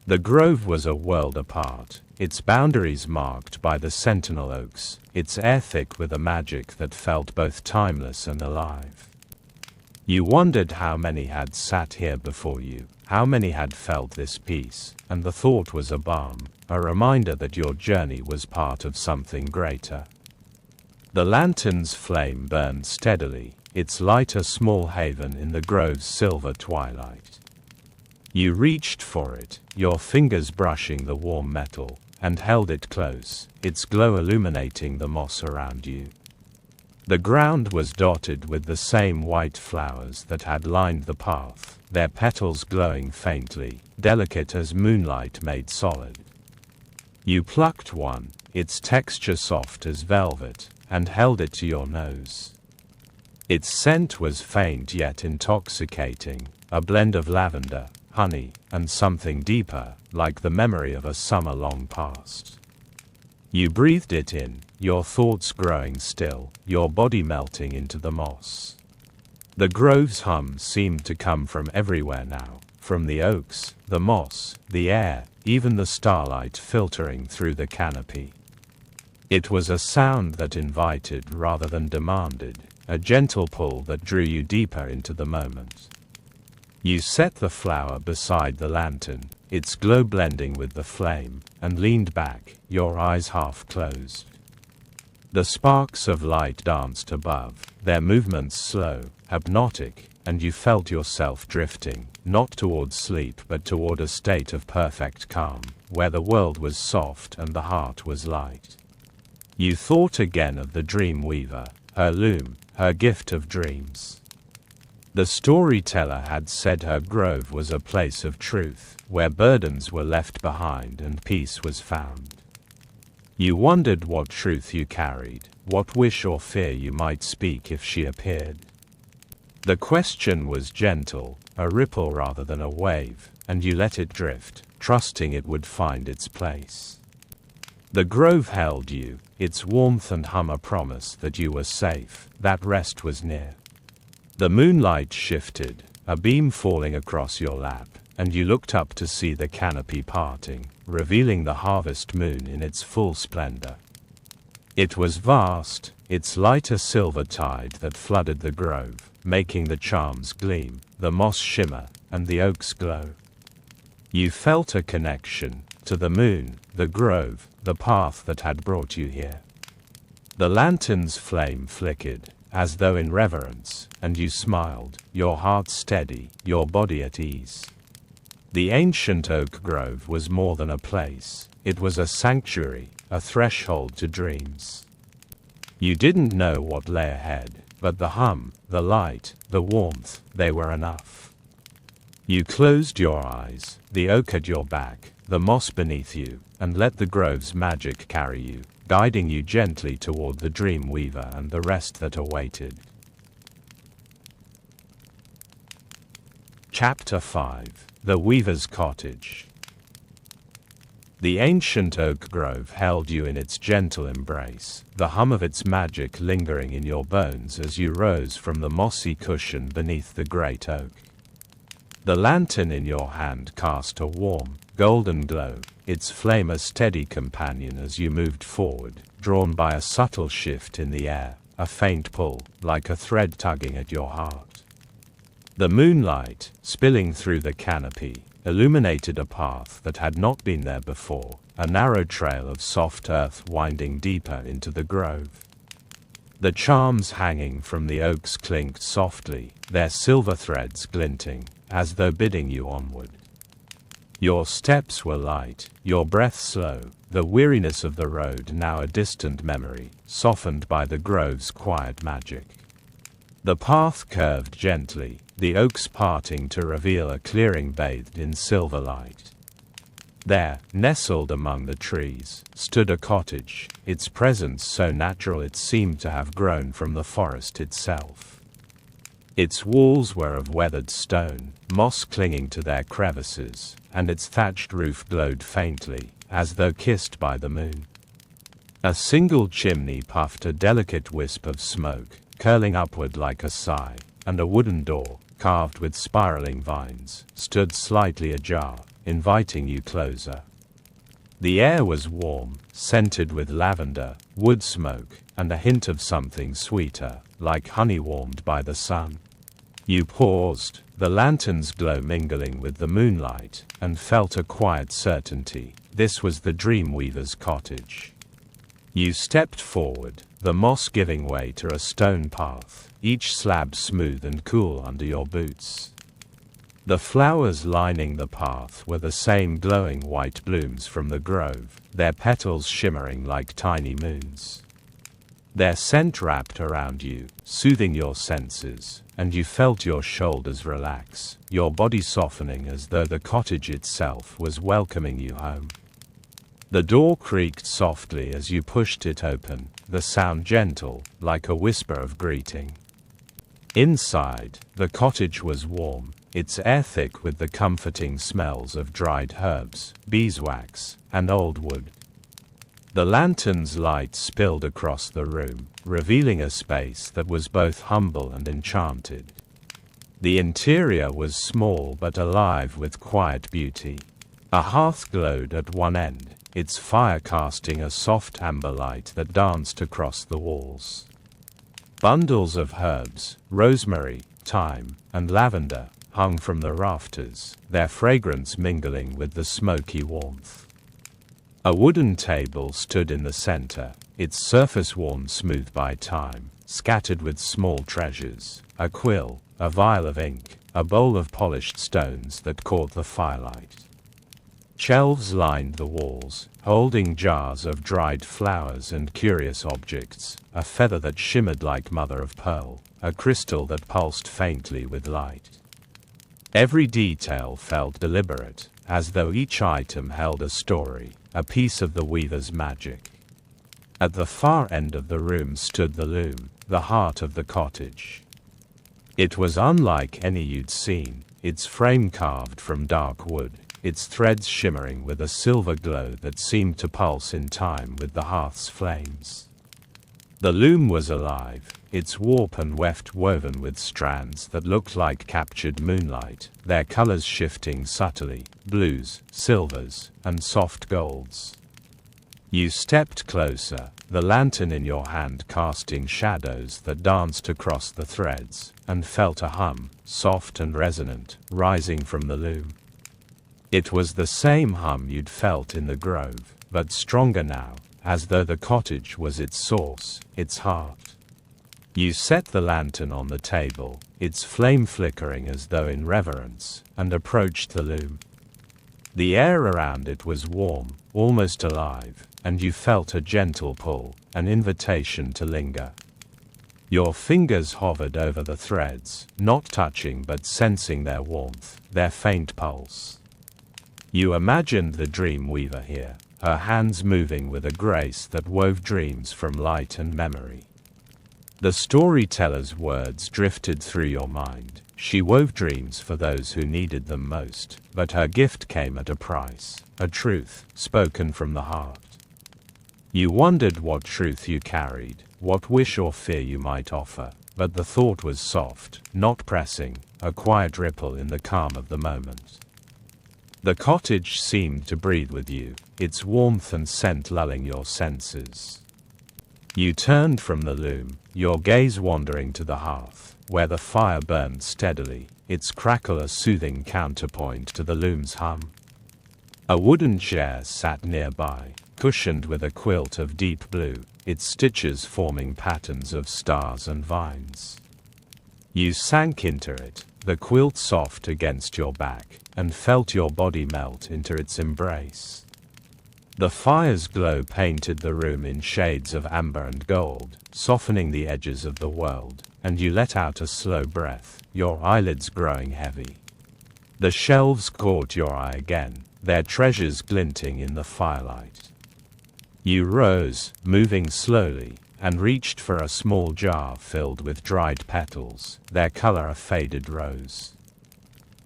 The grove was a world apart, its boundaries marked by the sentinel oaks, its air thick with a magic that felt both timeless and alive. You wondered how many had sat here before you, how many had felt this peace, and the thought was a balm, a reminder that your journey was part of something greater. The lantern's flame burned steadily, its light a small haven in the grove's silver twilight. You reached for it, your fingers brushing the warm metal, and held it close, its glow illuminating the moss around you. The ground was dotted with the same white flowers that had lined the path, their petals glowing faintly, delicate as moonlight made solid. You plucked one, its texture soft as velvet, and held it to your nose. Its scent was faint yet intoxicating, a blend of lavender, honey, and something deeper, like the memory of a summer long past. You breathed it in, your thoughts growing still, your body melting into the moss. The grove's hum seemed to come from everywhere now, from the oaks, the moss, the air, even the starlight filtering through the canopy. It was a sound that invited rather than demanded, a gentle pull that drew you deeper into the moment. You set the flower beside the lantern, its glow blending with the flame, and leaned back, your eyes half closed. The sparks of light danced above, their movements slow, hypnotic, and you felt yourself drifting, not towards sleep but toward a state of perfect calm, where the world was soft and the heart was light. You thought again of the dream weaver, her loom, her gift of dreams. The storyteller had said her grove was a place of truth, where burdens were left behind and peace was found. You wondered what truth you carried, what wish or fear you might speak if she appeared. The question was gentle, a ripple rather than a wave, and you let it drift, trusting it would find its place. The grove held you, its warmth and hum a promise that you were safe, that rest was near. The moonlight shifted, a beam falling across your lap, and you looked up to see the canopy parting, revealing the harvest moon in its full splendor. It was vast, its light a silver tide that flooded the grove, making the charms gleam, the moss shimmer, and the oaks glow. You felt a connection, to the moon, the grove, the path that had brought you here. The lantern's flame flickered, as though in reverence, and you smiled, your heart steady, your body at ease. The ancient oak grove was more than a place, it was a sanctuary, a threshold to dreams. You didn't know what lay ahead, but the hum, the light, the warmth, they were enough. You closed your eyes, the oak at your back, the moss beneath you, and let the grove's magic carry you, guiding you gently toward the dream weaver and the rest that awaited. Chapter 5: The Weaver's Cottage. The ancient oak grove held you in its gentle embrace, the hum of its magic lingering in your bones as you rose from the mossy cushion beneath the great oak. The lantern in your hand cast a warm, golden glow, its flame a steady companion as you moved forward, drawn by a subtle shift in the air, a faint pull, like a thread tugging at your heart. The moonlight, spilling through the canopy, illuminated a path that had not been there before, a narrow trail of soft earth winding deeper into the grove. The charms hanging from the oaks clinked softly, their silver threads glinting, as though bidding you onward. Your steps were light, your breath slow, the weariness of the road now a distant memory, softened by the grove's quiet magic. The path curved gently, the oaks parting to reveal a clearing bathed in silver light. There, nestled among the trees, stood a cottage, its presence so natural it seemed to have grown from the forest itself. Its walls were of weathered stone, moss clinging to their crevices, and its thatched roof glowed faintly, as though kissed by the moon. A single chimney puffed a delicate wisp of smoke, curling upward like a sigh, and a wooden door, carved with spiraling vines, stood slightly ajar, inviting you closer. The air was warm, scented with lavender, wood smoke, and a hint of something sweeter, like honey warmed by the sun. You paused, the lantern's glow mingling with the moonlight, and felt a quiet certainty. This was the dream weaver's cottage. You stepped forward, the moss giving way to a stone path, each slab smooth and cool under your boots. The flowers lining the path were the same glowing white blooms from the grove, their petals shimmering like tiny moons. Their scent wrapped around you, soothing your senses, and you felt your shoulders relax, your body softening as though the cottage itself was welcoming you home. The door creaked softly as you pushed it open, the sound gentle, like a whisper of greeting. Inside, the cottage was warm, its air thick with the comforting smells of dried herbs, beeswax, and old wood. The lantern's light spilled across the room, revealing a space that was both humble and enchanted. The interior was small but alive with quiet beauty. A hearth glowed at one end, its fire casting a soft amber light that danced across the walls. Bundles of herbs, rosemary, thyme, and lavender, hung from the rafters, their fragrance mingling with the smoky warmth. A wooden table stood in the center, its surface worn smooth by time, scattered with small treasures, a quill, a vial of ink, a bowl of polished stones that caught the firelight. Shelves lined the walls, holding jars of dried flowers and curious objects, a feather that shimmered like mother of pearl, a crystal that pulsed faintly with light. Every detail felt deliberate, as though each item held a story, a piece of the weaver's magic. At the far end of the room stood the loom, the heart of the cottage. It was unlike any you'd seen, its frame carved from dark wood, its threads shimmering with a silver glow that seemed to pulse in time with the hearth's flames. The loom was alive, its warp and weft woven with strands that looked like captured moonlight, their colors shifting subtly, blues, silvers, and soft golds. You stepped closer, the lantern in your hand casting shadows that danced across the threads, and felt a hum, soft and resonant, rising from the loom. It was the same hum you'd felt in the grove, but stronger now, as though the cottage was its source, its heart. You set the lantern on the table, its flame flickering as though in reverence, and approached the loom. The air around it was warm, almost alive, and you felt a gentle pull, an invitation to linger. Your fingers hovered over the threads, not touching but sensing their warmth, their faint pulse. You imagined the dream weaver here, her hands moving with a grace that wove dreams from light and memory. The storyteller's words drifted through your mind. She wove dreams for those who needed them most, but her gift came at a price, a truth, spoken from the heart. You wondered what truth you carried, what wish or fear you might offer, but the thought was soft, not pressing, a quiet ripple in the calm of the moment. The cottage seemed to breathe with you, its warmth and scent lulling your senses. You turned from the loom, your gaze wandering to the hearth, where the fire burned steadily, its crackle a soothing counterpoint to the loom's hum. A wooden chair sat nearby, cushioned with a quilt of deep blue, its stitches forming patterns of stars and vines. You sank into it, the quilt soft against your back, and felt your body melt into its embrace. The fire's glow painted the room in shades of amber and gold, softening the edges of the world, and you let out a slow breath, your eyelids growing heavy. The shelves caught your eye again, their treasures glinting in the firelight. You rose, moving slowly, and reached for a small jar filled with dried petals, their color a faded rose.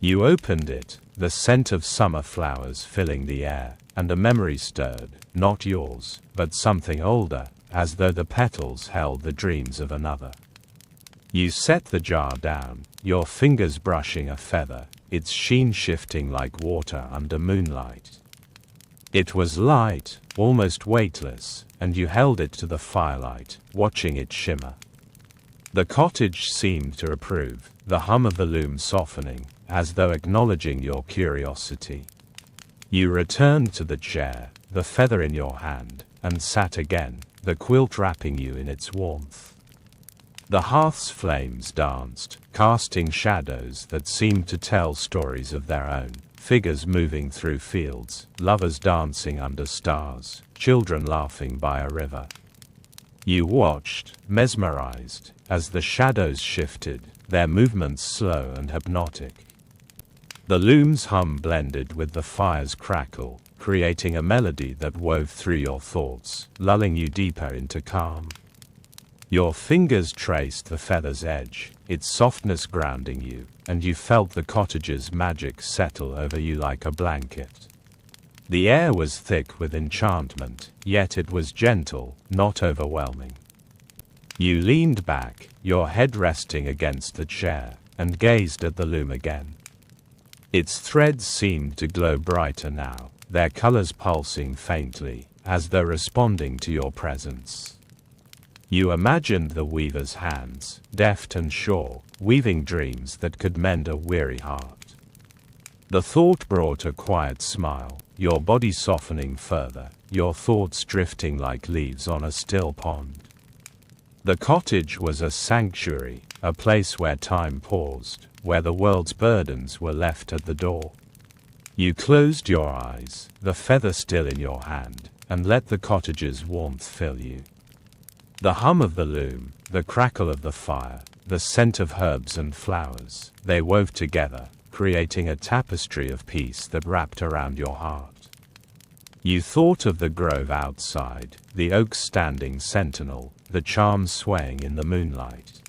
You opened it, the scent of summer flowers filling the air, and a memory stirred, not yours, but something older, as though the petals held the dreams of another. You set the jar down, your fingers brushing a feather, its sheen shifting like water under moonlight. It was light, almost weightless, and you held it to the firelight, watching it shimmer. The cottage seemed to approve, the hum of the loom softening, as though acknowledging your curiosity. You returned to the chair, the feather in your hand, and sat again, the quilt wrapping you in its warmth. The hearth's flames danced, casting shadows that seemed to tell stories of their own, figures moving through fields, lovers dancing under stars, children laughing by a river. You watched, mesmerized, as the shadows shifted, their movements slow and hypnotic. The loom's hum blended with the fire's crackle, creating a melody that wove through your thoughts, lulling you deeper into calm. Your fingers traced the feather's edge, its softness grounding you, and you felt the cottage's magic settle over you like a blanket. The air was thick with enchantment, yet it was gentle, not overwhelming. You leaned back, your head resting against the chair, and gazed at the loom again. Its threads seemed to glow brighter now, their colors pulsing faintly, as though responding to your presence. You imagined the weaver's hands, deft and sure, weaving dreams that could mend a weary heart. The thought brought a quiet smile, your body softening further, your thoughts drifting like leaves on a still pond. The cottage was a sanctuary, a place where time paused, where the world's burdens were left at the door. You closed your eyes, the feather still in your hand, and let the cottage's warmth fill you. The hum of the loom, the crackle of the fire, the scent of herbs and flowers, they wove together, creating a tapestry of peace that wrapped around your heart. You thought of the grove outside, the oaks standing sentinel, the charms swaying in the moonlight.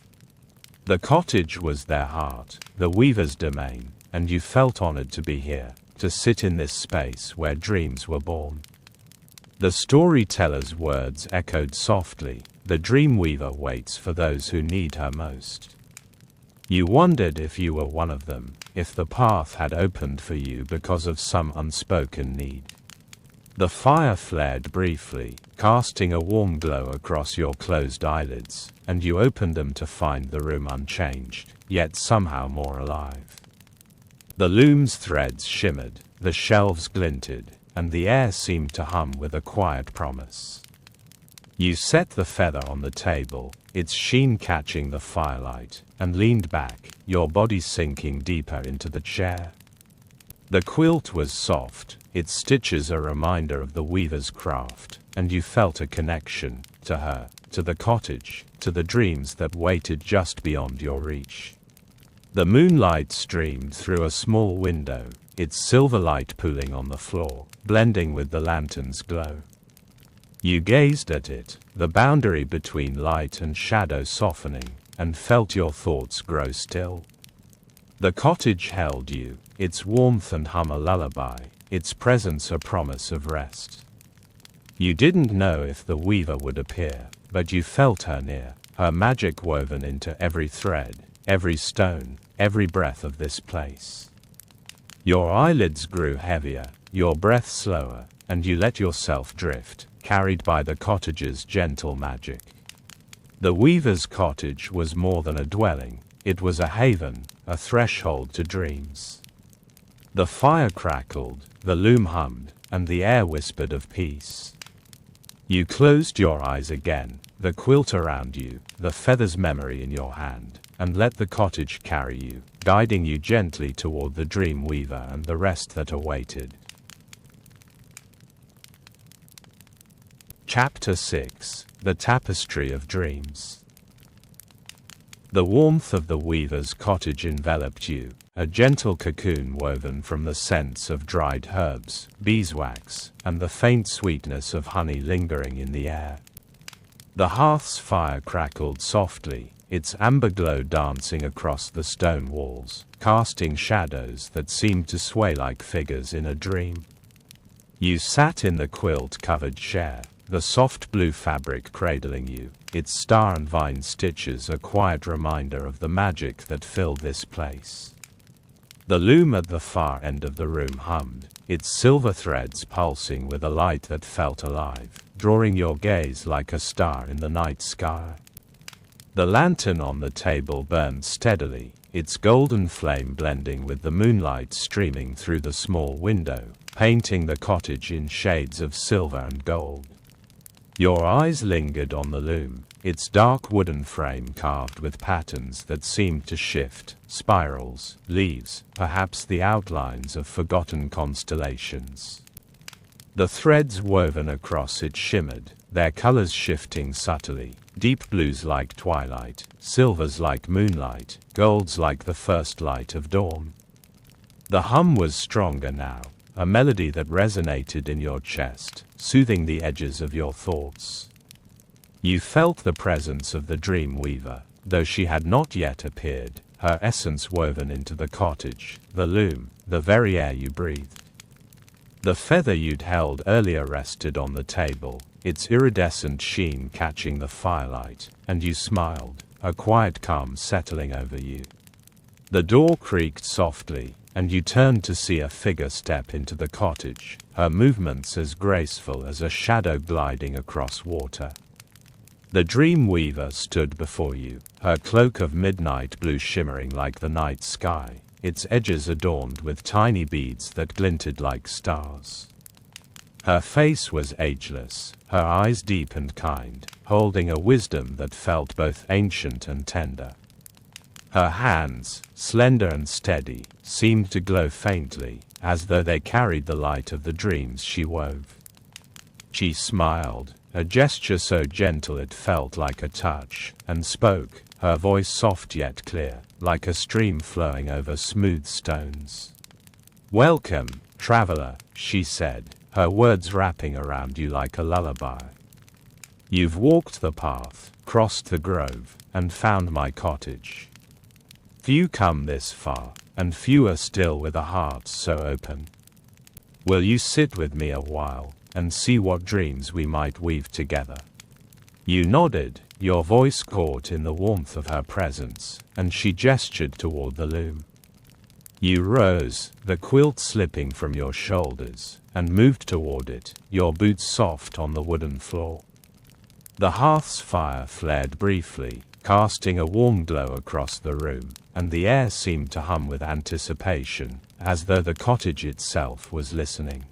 The cottage was their heart, the weaver's domain, and you felt honored to be here, to sit in this space where dreams were born. The storyteller's words echoed softly, the dream weaver waits for those who need her most. You wondered if you were one of them, if the path had opened for you because of some unspoken need. The fire flared briefly, casting a warm glow across your closed eyelids, and you opened them to find the room unchanged, yet somehow more alive. The loom's threads shimmered, the shelves glinted, and the air seemed to hum with a quiet promise. You set the feather on the table, its sheen catching the firelight, and leaned back, your body sinking deeper into the chair. The quilt was soft, its stitches a reminder of the weaver's craft, and you felt a connection to her, to the cottage, to the dreams that waited just beyond your reach. The moonlight streamed through a small window, its silver light pooling on the floor, blending with the lantern's glow. You gazed at it, the boundary between light and shadow softening, and felt your thoughts grow still. The cottage held you, its warmth and hum a lullaby, its presence a promise of rest. You didn't know if the weaver would appear, but you felt her near, her magic woven into every thread, every stone, every breath of this place. Your eyelids grew heavier, your breath slower, and you let yourself drift, carried by the cottage's gentle magic. The weaver's cottage was more than a dwelling, it was a haven, a threshold to dreams. The fire crackled, the loom hummed, and the air whispered of peace. You closed your eyes again, the quilt around you, the feather's memory in your hand, and let the cottage carry you, guiding you gently toward the dream weaver and the rest that awaited. Chapter 6: The Tapestry of Dreams. The warmth of the weaver's cottage enveloped you, a gentle cocoon woven from the scents of dried herbs, beeswax, and the faint sweetness of honey lingering in the air. The hearth's fire crackled softly, its amber glow dancing across the stone walls, casting shadows that seemed to sway like figures in a dream. You sat in the quilt-covered chair, the soft blue fabric cradling you, its star and vine stitches a quiet reminder of the magic that filled this place. The loom at the far end of the room hummed, its silver threads pulsing with a light that felt alive, drawing your gaze like a star in the night sky. The lantern on the table burned steadily, its golden flame blending with the moonlight streaming through the small window, painting the cottage in shades of silver and gold. Your eyes lingered on the loom, its dark wooden frame carved with patterns that seemed to shift, spirals, leaves, perhaps the outlines of forgotten constellations. The threads woven across it shimmered, their colors shifting subtly, deep blues like twilight, silvers like moonlight, golds like the first light of dawn. The hum was stronger now, a melody that resonated in your chest, soothing the edges of your thoughts. You felt the presence of the dream weaver, though she had not yet appeared, her essence woven into the cottage, the loom, the very air you breathed. The feather you'd held earlier rested on the table, its iridescent sheen catching the firelight, and you smiled, a quiet calm settling over you. The door creaked softly, and you turned to see a figure step into the cottage, her movements as graceful as a shadow gliding across water. The dream weaver stood before you, her cloak of midnight blue shimmering like the night sky, its edges adorned with tiny beads that glinted like stars. Her face was ageless, her eyes deep and kind, holding a wisdom that felt both ancient and tender. Her hands, slender and steady, seemed to glow faintly, as though they carried the light of the dreams she wove. She smiled, a gesture so gentle it felt like a touch, and spoke, her voice soft yet clear, like a stream flowing over smooth stones. "Welcome, traveler," she said, her words wrapping around you like a lullaby. "You've walked the path, crossed the grove, and found my cottage. Few come this far, and fewer still with a heart so open. Will you sit with me a while, and see what dreams we might weave together?" You nodded, your voice caught in the warmth of her presence, and she gestured toward the loom. You rose, the quilt slipping from your shoulders, and moved toward it, your boots soft on the wooden floor. The hearth's fire flared briefly, casting a warm glow across the room, and the air seemed to hum with anticipation, as though the cottage itself was listening.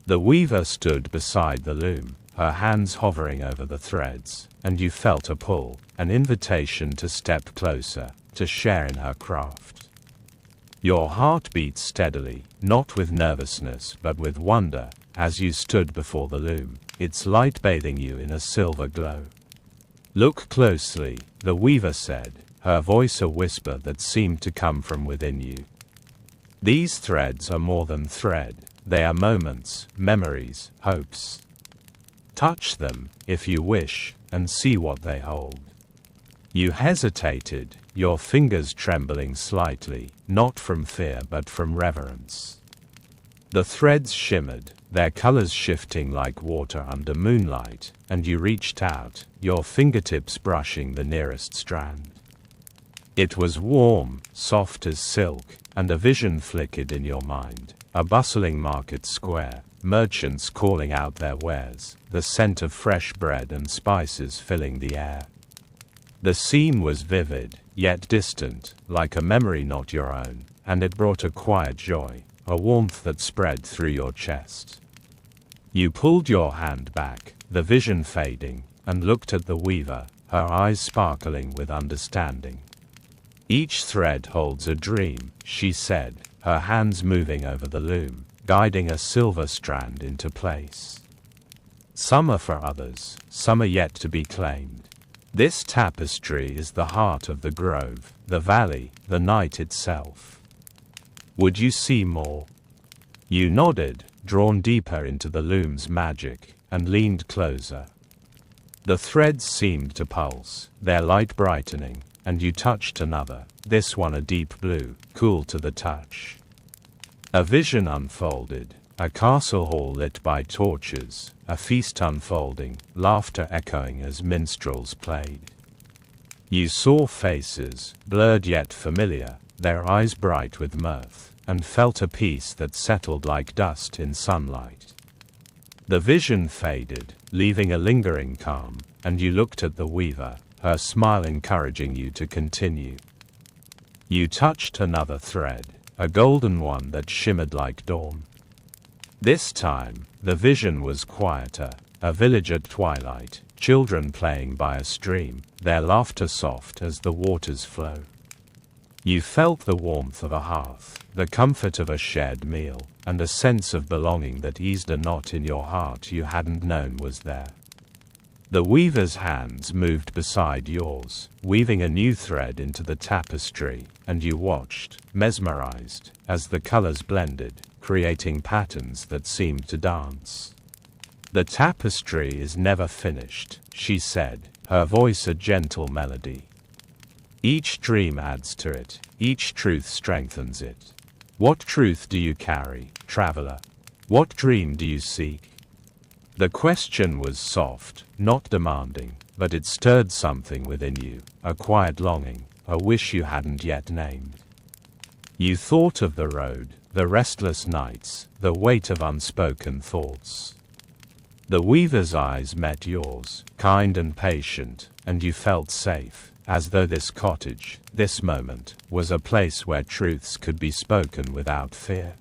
The weaver stood beside the loom, her hands hovering over the threads, and you felt a pull, an invitation to step closer, to share in her craft. Your heart beat steadily, not with nervousness but with wonder, as you stood before the loom, its light bathing you in a silver glow. "Look closely," the weaver said, her voice a whisper that seemed to come from within you. "These threads are more than thread, they are moments, memories, hopes. Touch them, if you wish, and see what they hold." You hesitated, your fingers trembling slightly, not from fear but from reverence. The threads shimmered, their colors shifting like water under moonlight, and you reached out, your fingertips brushing the nearest strand. It was warm, soft as silk, and a vision flickered in your mind. A bustling market square, merchants calling out their wares, the scent of fresh bread and spices filling the air. The scene was vivid, yet distant, like a memory not your own, and it brought a quiet joy, a warmth that spread through your chest. You pulled your hand back, the vision fading, and looked at the weaver, her eyes sparkling with understanding. "Each thread holds a dream," she said, her hands moving over the loom, guiding a silver strand into place. "Some are for others, some are yet to be claimed. This tapestry is the heart of the grove, the valley, the night itself. Would you see more?" You nodded, drawn deeper into the loom's magic, and leaned closer. The threads seemed to pulse, their light brightening, and you touched another, this one a deep blue, cool to the touch. A vision unfolded, a castle hall lit by torches, a feast unfolding, laughter echoing as minstrels played. You saw faces, blurred yet familiar, their eyes bright with mirth, and felt a peace that settled like dust in sunlight. The vision faded, leaving a lingering calm, and you looked at the weaver, her smile encouraging you to continue. You touched another thread, a golden one that shimmered like dawn. This time, the vision was quieter, a village at twilight, children playing by a stream, their laughter soft as the waters flow. You felt the warmth of a hearth, the comfort of a shared meal, and a sense of belonging that eased a knot in your heart you hadn't known was there. The weaver's hands moved beside yours, weaving a new thread into the tapestry, and you watched, mesmerized, as the colors blended, creating patterns that seemed to dance. "The tapestry is never finished," she said, her voice a gentle melody. "Each dream adds to it, each truth strengthens it. What truth do you carry, traveler? What dream do you seek?" The question was soft, not demanding, but it stirred something within you, a quiet longing, a wish you hadn't yet named. You thought of the road, the restless nights, the weight of unspoken thoughts. The weaver's eyes met yours, kind and patient, and you felt safe, as though this cottage, this moment, was a place where truths could be spoken without fear.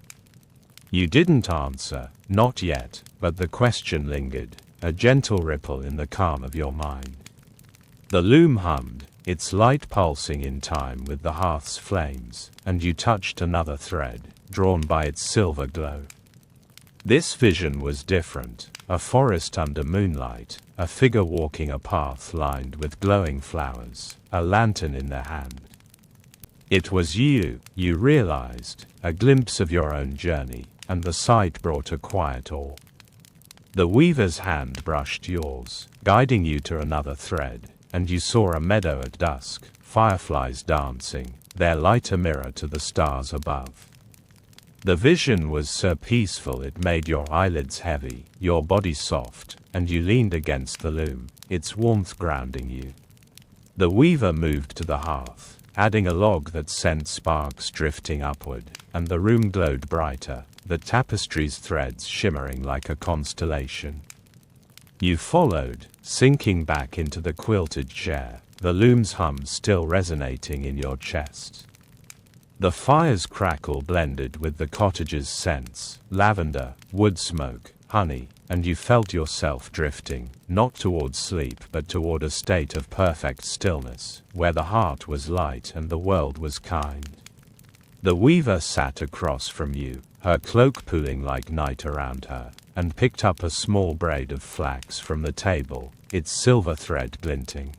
You didn't answer, not yet, but the question lingered, a gentle ripple in the calm of your mind. The loom hummed, its light pulsing in time with the hearth's flames, and you touched another thread, drawn by its silver glow. This vision was different, a forest under moonlight, a figure walking a path lined with glowing flowers, a lantern in their hand. It was you realized, a glimpse of your own journey, and the sight brought a quiet awe. The weaver's hand brushed yours, guiding you to another thread, and you saw a meadow at dusk, fireflies dancing, their light a mirror to the stars above. The vision was so peaceful it made your eyelids heavy, your body soft, and you leaned against the loom, its warmth grounding you. The weaver moved to the hearth, adding a log that sent sparks drifting upward, and the room glowed brighter, the tapestry's threads shimmering like a constellation. You followed, sinking back into the quilted chair, the loom's hum still resonating in your chest. The fire's crackle blended with the cottage's scents, lavender, wood smoke, honey, and you felt yourself drifting, not toward sleep but toward a state of perfect stillness, where the heart was light and the world was kind. The weaver sat across from you, her cloak pooling like night around her, and picked up a small braid of flax from the table, its silver thread glinting.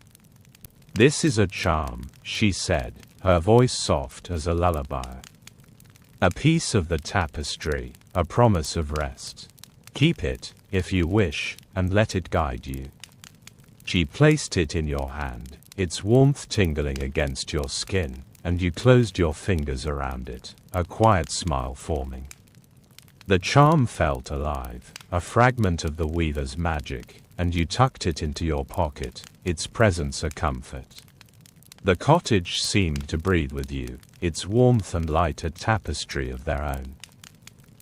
"This is a charm," she said, her voice soft as a lullaby. "A piece of the tapestry, a promise of rest. Keep it, if you wish, and let it guide you." She placed it in your hand, its warmth tingling against your skin, and you closed your fingers around it, a quiet smile forming. The charm felt alive, a fragment of the weaver's magic, and you tucked it into your pocket, its presence a comfort. The cottage seemed to breathe with you, its warmth and light a tapestry of their own.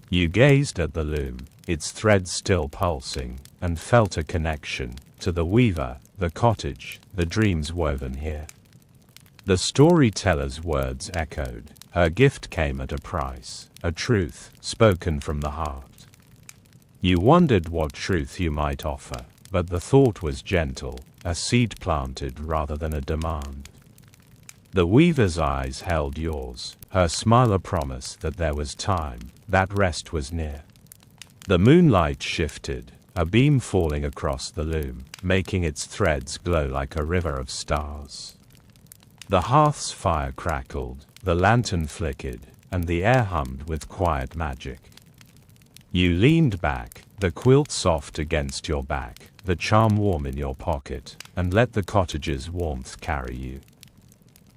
You gazed at the loom, its threads still pulsing, and felt a connection to the weaver, the cottage, the dreams woven here. The storyteller's words echoed. Her gift came at a price, a truth spoken from the heart. You wondered what truth you might offer, but the thought was gentle, a seed planted rather than a demand. The weaver's eyes held yours, her smile a promise that there was time, that rest was near. The moonlight shifted, a beam falling across the loom, making its threads glow like a river of stars. The hearth's fire crackled, the lantern flickered, and the air hummed with quiet magic. You leaned back, the quilt soft against your back, the charm warm in your pocket, and let the cottage's warmth carry you.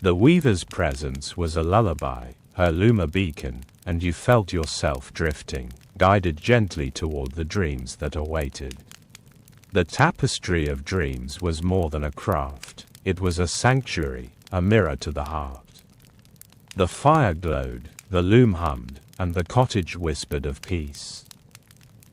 The weaver's presence was a lullaby, her loom a beacon, and you felt yourself drifting, guided gently toward the dreams that awaited. The tapestry of dreams was more than a craft, it was a sanctuary, a mirror to the heart. The fire glowed, the loom hummed, and the cottage whispered of peace.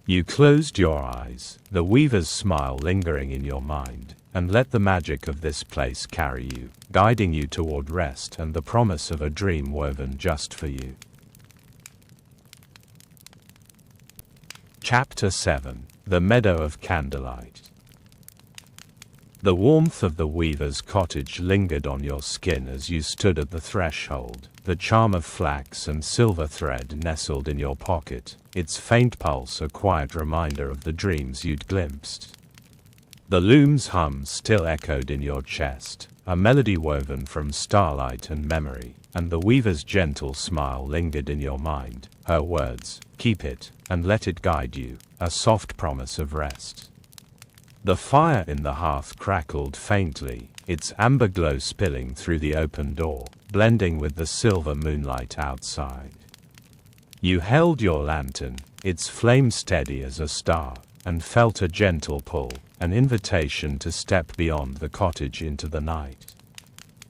You closed your eyes, the weaver's smile lingering in your mind, and let the magic of this place carry you, guiding you toward rest and the promise of a dream woven just for you. Chapter 7: The Meadow of Candlelight. The warmth of the weaver's cottage lingered on your skin as you stood at the threshold, the charm of flax and silver thread nestled in your pocket, its faint pulse a quiet reminder of the dreams you'd glimpsed. The loom's hum still echoed in your chest, a melody woven from starlight and memory, and the weaver's gentle smile lingered in your mind, her words, "Keep it, and let it guide you," a soft promise of rest. The fire in the hearth crackled faintly, its amber glow spilling through the open door, blending with the silver moonlight outside. You held your lantern, its flame steady as a star, and felt a gentle pull, an invitation to step beyond the cottage into the night.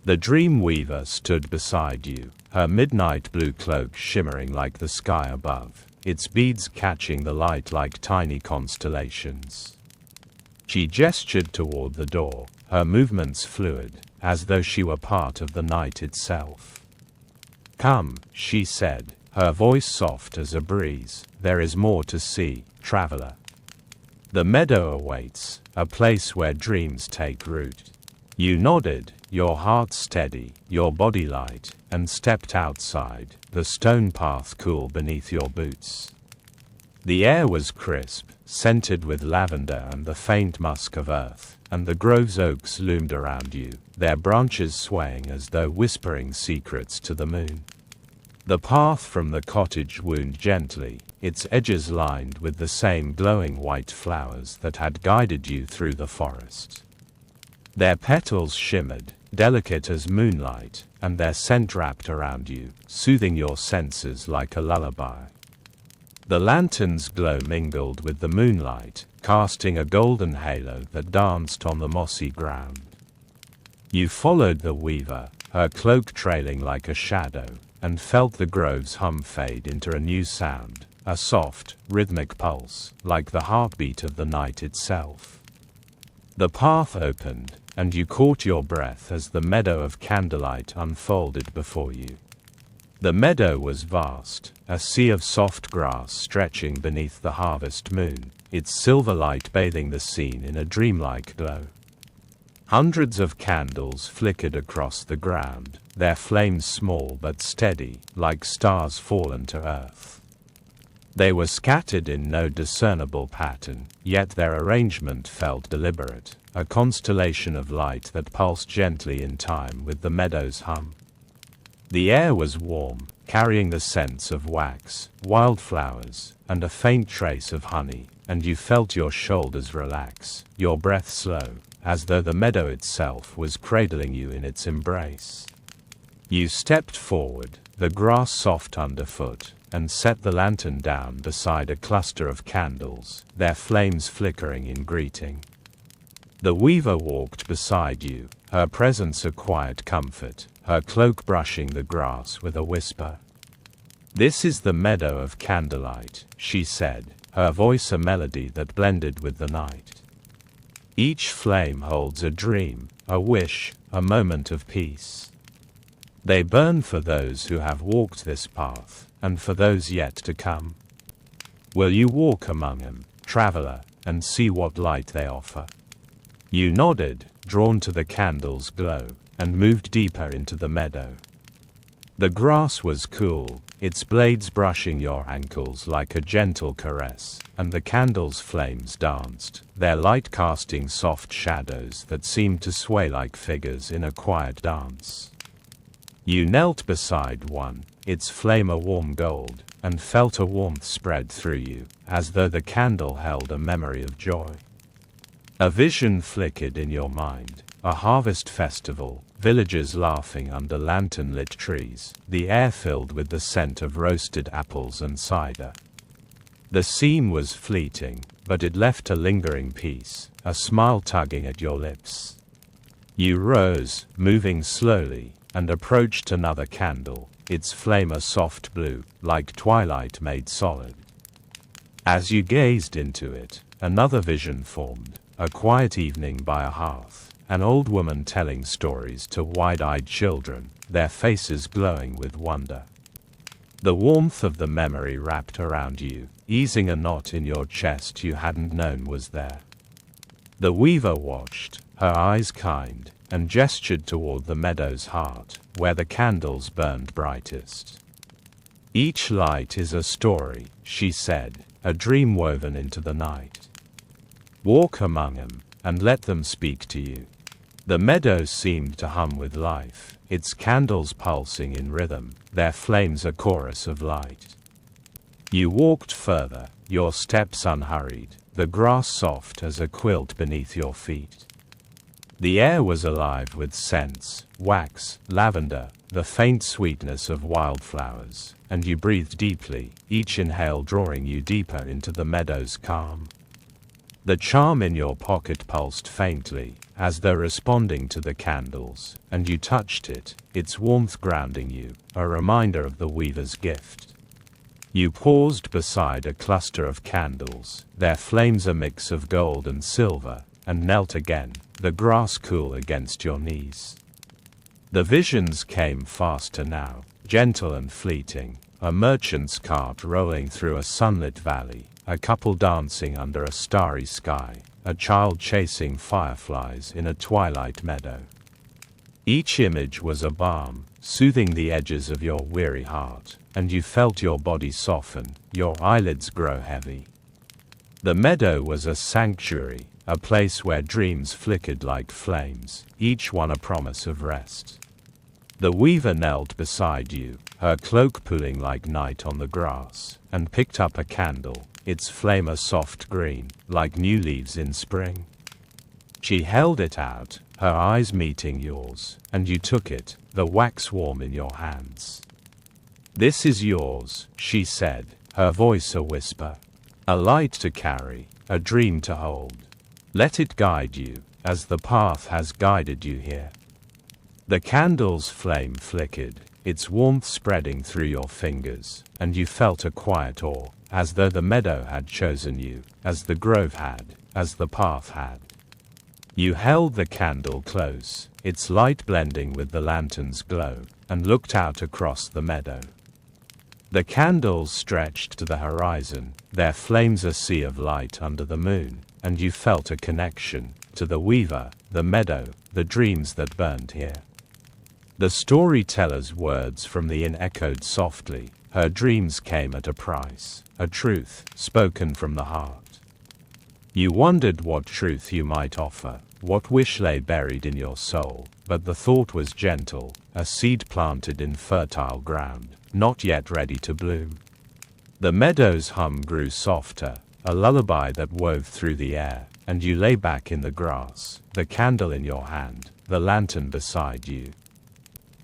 The dream weaver stood beside you, her midnight blue cloak shimmering like the sky above, its beads catching the light like tiny constellations. She gestured toward the door, her movements fluid, as though she were part of the night itself. "Come," she said, her voice soft as a breeze, "there is more to see, traveler. The meadow awaits, a place where dreams take root." You nodded, your heart steady, your body light, and stepped outside, the stone path cool beneath your boots. The air was crisp, scented with lavender and the faint musk of earth, and the grove's oaks loomed around you, their branches swaying as though whispering secrets to the moon. The path from the cottage wound gently, its edges lined with the same glowing white flowers that had guided you through the forest. Their petals shimmered, delicate as moonlight, and their scent wrapped around you, soothing your senses like a lullaby. The lantern's glow mingled with the moonlight, casting a golden halo that danced on the mossy ground. You followed the weaver, her cloak trailing like a shadow, and felt the grove's hum fade into a new sound, a soft, rhythmic pulse, like the heartbeat of the night itself. The path opened, and you caught your breath as the meadow of candlelight unfolded before you. The meadow was vast, a sea of soft grass stretching beneath the harvest moon, its silver light bathing the scene in a dreamlike glow. Hundreds of candles flickered across the ground, their flames small but steady, like stars fallen to earth. They were scattered in no discernible pattern, yet their arrangement felt deliberate, a constellation of light that pulsed gently in time with the meadow's hum. The air was warm, carrying the scents of wax, wildflowers, and a faint trace of honey, and you felt your shoulders relax, your breath slow, as though the meadow itself was cradling you in its embrace. You stepped forward, the grass soft underfoot, and set the lantern down beside a cluster of candles, their flames flickering in greeting. The weaver walked beside you, her presence a quiet comfort, her cloak brushing the grass with a whisper. "This is the meadow of candlelight," she said, her voice a melody that blended with the night. "Each flame holds a dream, a wish, a moment of peace. They burn for those who have walked this path, and for those yet to come. Will you walk among them, traveler, and see what light they offer?" You nodded, drawn to the candle's glow, and moved deeper into the meadow. The grass was cool, its blades brushing your ankles like a gentle caress, and the candle's flames danced, their light casting soft shadows that seemed to sway like figures in a quiet dance. You knelt beside one, its flame a warm gold, and felt a warmth spread through you, as though the candle held a memory of joy. A vision flickered in your mind, a harvest festival, villagers laughing under lantern-lit trees, the air filled with the scent of roasted apples and cider. The scene was fleeting, but it left a lingering peace, a smile tugging at your lips. You rose, moving slowly, and approached another candle, its flame a soft blue, like twilight made solid. As you gazed into it, another vision formed, a quiet evening by a hearth, an old woman telling stories to wide-eyed children, their faces glowing with wonder. The warmth of the memory wrapped around you, easing a knot in your chest you hadn't known was there. The weaver watched, her eyes kind, and gestured toward the meadow's heart, where the candles burned brightest. "Each light is a story," she said, "a dream woven into the night. Walk among them, and let them speak to you." The meadow seemed to hum with life, its candles pulsing in rhythm, their flames a chorus of light. You walked further, your steps unhurried, the grass soft as a quilt beneath your feet. The air was alive with scents, wax, lavender, the faint sweetness of wildflowers, and you breathed deeply, each inhale drawing you deeper into the meadow's calm. The charm in your pocket pulsed faintly, as though responding to the candles, and you touched it, its warmth grounding you, a reminder of the weaver's gift. You paused beside a cluster of candles, their flames a mix of gold and silver, and knelt again, the grass cool against your knees. The visions came faster now, gentle and fleeting, a merchant's cart rolling through a sunlit valley, a couple dancing under a starry sky, a child chasing fireflies in a twilight meadow. Each image was a balm, soothing the edges of your weary heart, and you felt your body soften, your eyelids grow heavy. The meadow was a sanctuary, a place where dreams flickered like flames, each one a promise of rest. The weaver knelt beside you, her cloak pooling like night on the grass, and picked up a candle, its flame a soft green, like new leaves in spring. She held it out, her eyes meeting yours, and you took it, the wax warm in your hands. "This is yours," she said, her voice a whisper. "A light to carry, a dream to hold. Let it guide you, as the path has guided you here." The candle's flame flickered, its warmth spreading through your fingers, and you felt a quiet awe, as though the meadow had chosen you, as the grove had, as the path had. You held the candle close, its light blending with the lantern's glow, and looked out across the meadow. The candles stretched to the horizon, their flames a sea of light under the moon, and you felt a connection to the weaver, the meadow, the dreams that burned here. The storyteller's words from the inn echoed softly. Her dreams came at a price, a truth spoken from the heart. You wondered what truth you might offer, what wish lay buried in your soul, but the thought was gentle, a seed planted in fertile ground, not yet ready to bloom. The meadow's hum grew softer, a lullaby that wove through the air, and you lay back in the grass, the candle in your hand, the lantern beside you.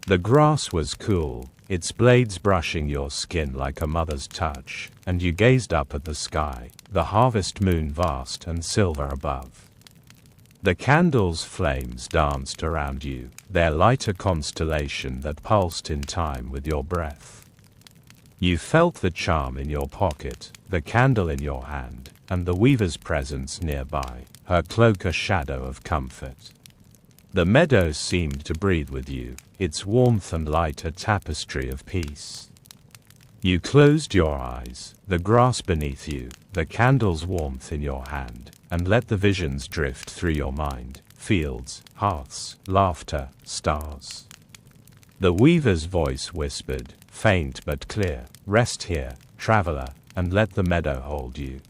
The grass was cool, its blades brushing your skin like a mother's touch, and you gazed up at the sky, the harvest moon vast and silver above. The candle's flames danced around you, their light a constellation that pulsed in time with your breath. You felt the charm in your pocket, the candle in your hand, and the weaver's presence nearby, her cloak a shadow of comfort. The meadow seemed to breathe with you, its warmth and light a tapestry of peace. You closed your eyes, the grass beneath you, the candle's warmth in your hand, and let the visions drift through your mind, fields, hearths, laughter, stars. The weaver's voice whispered, faint but clear, rest here, traveler, and let the meadow hold you.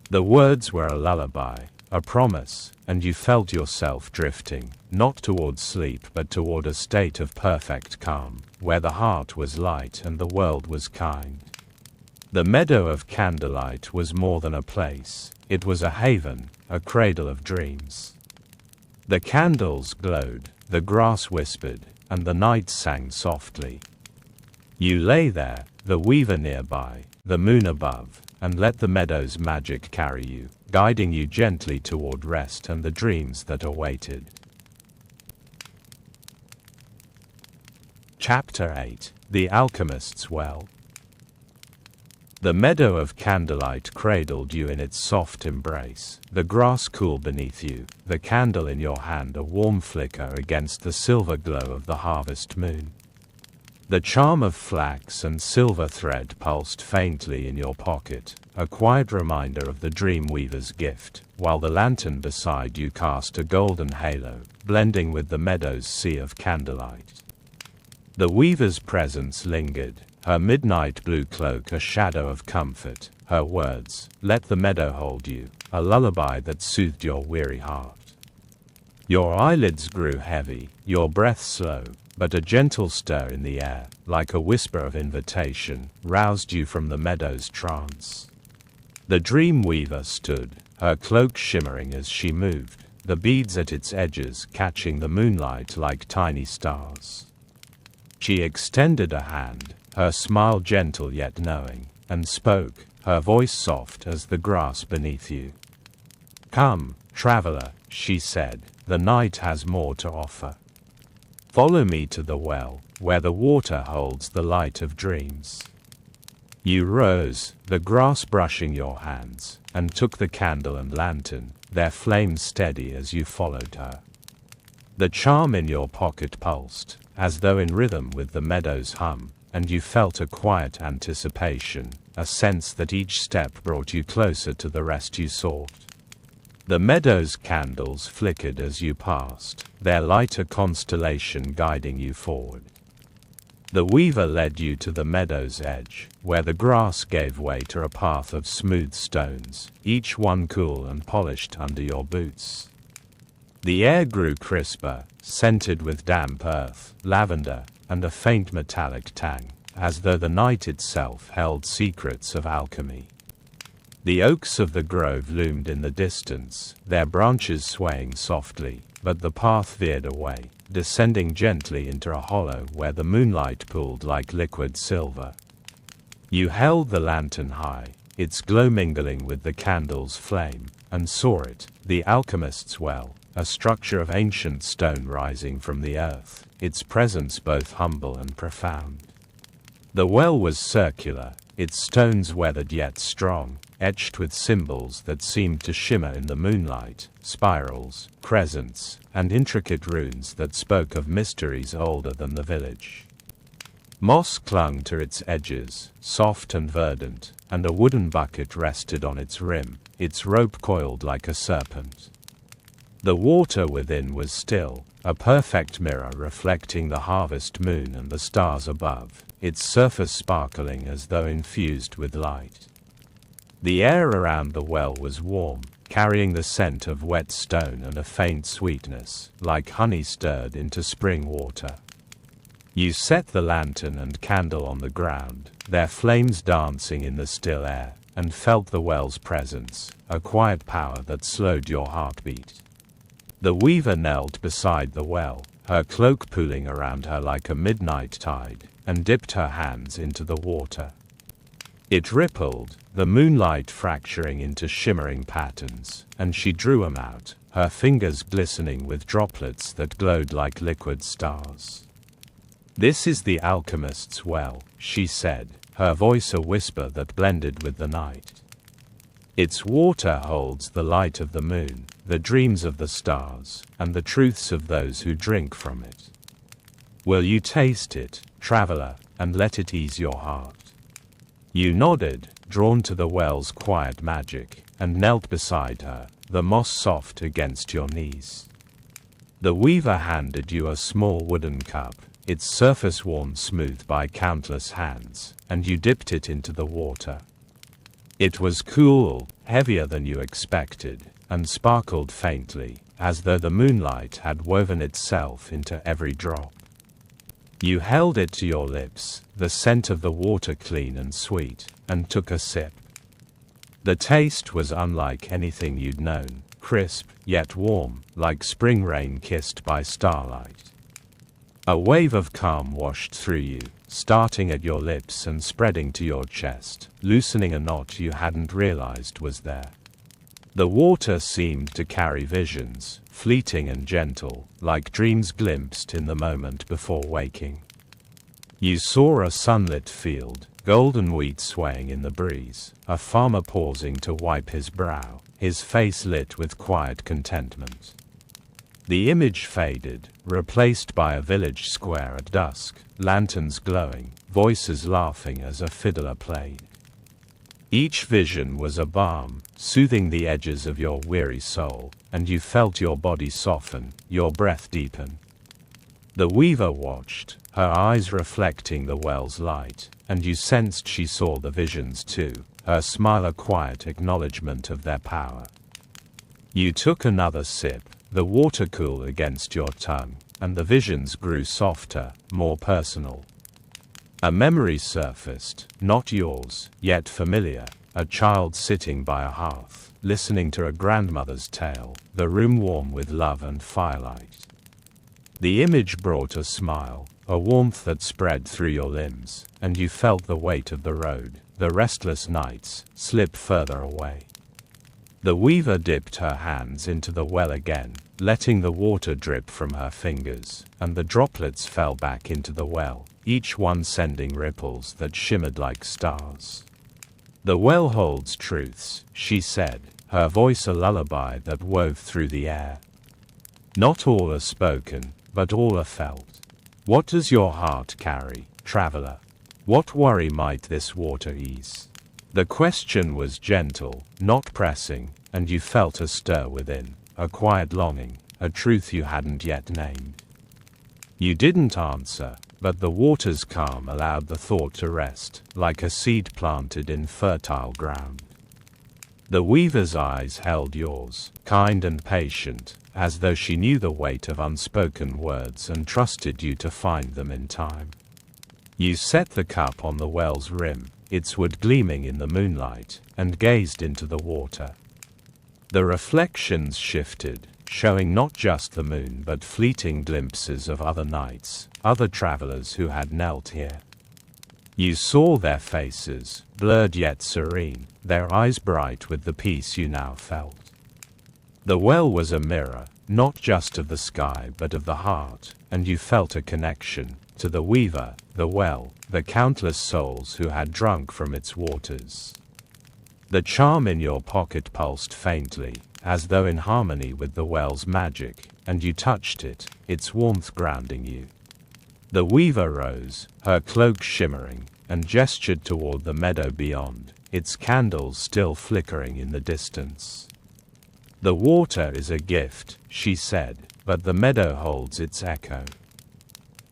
The words were a lullaby, a promise, and you felt yourself drifting, not toward sleep but toward a state of perfect calm, where the heart was light and the world was kind. The meadow of candlelight was more than a place, it was a haven, a cradle of dreams. The candles glowed, the grass whispered, and the night sang softly. You lay there, the weaver nearby, the moon above, and let the meadow's magic carry you, guiding you gently toward rest and the dreams that awaited. Chapter 8: The Alchemist's Well. The meadow of candlelight cradled you in its soft embrace, the grass cool beneath you, the candle in your hand a warm flicker against the silver glow of the harvest moon. The charm of flax and silver thread pulsed faintly in your pocket, a quiet reminder of the dream weaver's gift, while the lantern beside you cast a golden halo, blending with the meadow's sea of candlelight. The weaver's presence lingered, her midnight blue cloak a shadow of comfort, her words, let the meadow hold you, a lullaby that soothed your weary heart. Your eyelids grew heavy, your breath slow, but a gentle stir in the air, like a whisper of invitation, roused you from the meadow's trance. The dream weaver stood, her cloak shimmering as she moved, the beads at its edges catching the moonlight like tiny stars. She extended a hand, her smile gentle yet knowing, and spoke, her voice soft as the grass beneath you. Come, traveler, she said, the night has more to offer. Follow me to the well, where the water holds the light of dreams. You rose, the grass brushing your hands, and took the candle and lantern, their flames steady as you followed her. The charm in your pocket pulsed, as though in rhythm with the meadow's hum, and you felt a quiet anticipation, a sense that each step brought you closer to the rest you sought. The meadow's candles flickered as you passed, their light a constellation guiding you forward. The weaver led you to the meadow's edge, where the grass gave way to a path of smooth stones, each one cool and polished under your boots. The air grew crisper, scented with damp earth, lavender, and a faint metallic tang, as though the night itself held secrets of alchemy. The oaks of the grove loomed in the distance, their branches swaying softly, but the path veered away, descending gently into a hollow where the moonlight pooled like liquid silver. You held the lantern high, its glow mingling with the candle's flame, and saw it, the alchemist's well, a structure of ancient stone rising from the earth, its presence both humble and profound. The well was circular, its stones weathered yet strong, etched with symbols that seemed to shimmer in the moonlight, spirals, crescents, and intricate runes that spoke of mysteries older than the village. Moss clung to its edges, soft and verdant, and a wooden bucket rested on its rim, its rope coiled like a serpent. The water within was still, a perfect mirror reflecting the harvest moon and the stars above, its surface sparkling as though infused with light. The air around the well was warm, carrying the scent of wet stone and a faint sweetness, like honey stirred into spring water. You set the lantern and candle on the ground, their flames dancing in the still air, and felt the well's presence, a quiet power that slowed your heartbeat. The weaver knelt beside the well, her cloak pooling around her like a midnight tide, and dipped her hands into the water. It rippled, the moonlight fracturing into shimmering patterns, and she drew them out, her fingers glistening with droplets that glowed like liquid stars. "This is the alchemist's well," she said, her voice a whisper that blended with the night. "Its water holds the light of the moon, the dreams of the stars, and the truths of those who drink from it. Will you taste it, traveler, and let it ease your heart?" You nodded, drawn to the well's quiet magic, and knelt beside her, the moss soft against your knees. The weaver handed you a small wooden cup, its surface worn smooth by countless hands, and you dipped it into the water. It was cool, heavier than you expected, and sparkled faintly, as though the moonlight had woven itself into every drop. You held it to your lips, the scent of the water clean and sweet, and took a sip. The taste was unlike anything you'd known, crisp, yet warm, like spring rain kissed by starlight. A wave of calm washed through you, starting at your lips and spreading to your chest, loosening a knot you hadn't realized was there. The water seemed to carry visions, fleeting and gentle, like dreams glimpsed in the moment before waking. You saw a sunlit field, golden wheat swaying in the breeze, a farmer pausing to wipe his brow, his face lit with quiet contentment. The image faded, replaced by a village square at dusk, lanterns glowing, voices laughing as a fiddler played. Each vision was a balm, soothing the edges of your weary soul, and you felt your body soften, your breath deepen. The weaver watched, her eyes reflecting the well's light, and you sensed she saw the visions too, her smile a quiet acknowledgement of their power. You took another sip, the water cool against your tongue, and the visions grew softer, more personal. A memory surfaced, not yours, yet familiar, a child sitting by a hearth, listening to a grandmother's tale, the room warm with love and firelight. The image brought a smile, a warmth that spread through your limbs, and you felt the weight of the road, the restless nights, slip further away. The weaver dipped her hands into the well again, letting the water drip from her fingers, and the droplets fell back into the well, each one sending ripples that shimmered like stars. "The well holds truths," she said, her voice a lullaby that wove through the air. "Not all are spoken, but all are felt. What does your heart carry, traveler? What worry might this water ease?" The question was gentle, not pressing, and you felt a stir within, a quiet longing, a truth you hadn't yet named. You didn't answer, but the water's calm allowed the thought to rest, like a seed planted in fertile ground. The weaver's eyes held yours, kind and patient, as though she knew the weight of unspoken words and trusted you to find them in time. You set the cup on the well's rim, its wood gleaming in the moonlight, and gazed into the water. The reflections shifted, showing not just the moon but fleeting glimpses of other nights, other travelers who had knelt here. You saw their faces, blurred yet serene, their eyes bright with the peace you now felt. The well was a mirror, not just of the sky but of the heart, and you felt a connection to the weaver, the well, the countless souls who had drunk from its waters. The charm in your pocket pulsed faintly, as though in harmony with the well's magic, and you touched it, its warmth grounding you. The weaver rose, her cloak shimmering, and gestured toward the meadow beyond, its candles still flickering in the distance. "The water is a gift," she said, "but the meadow holds its echo.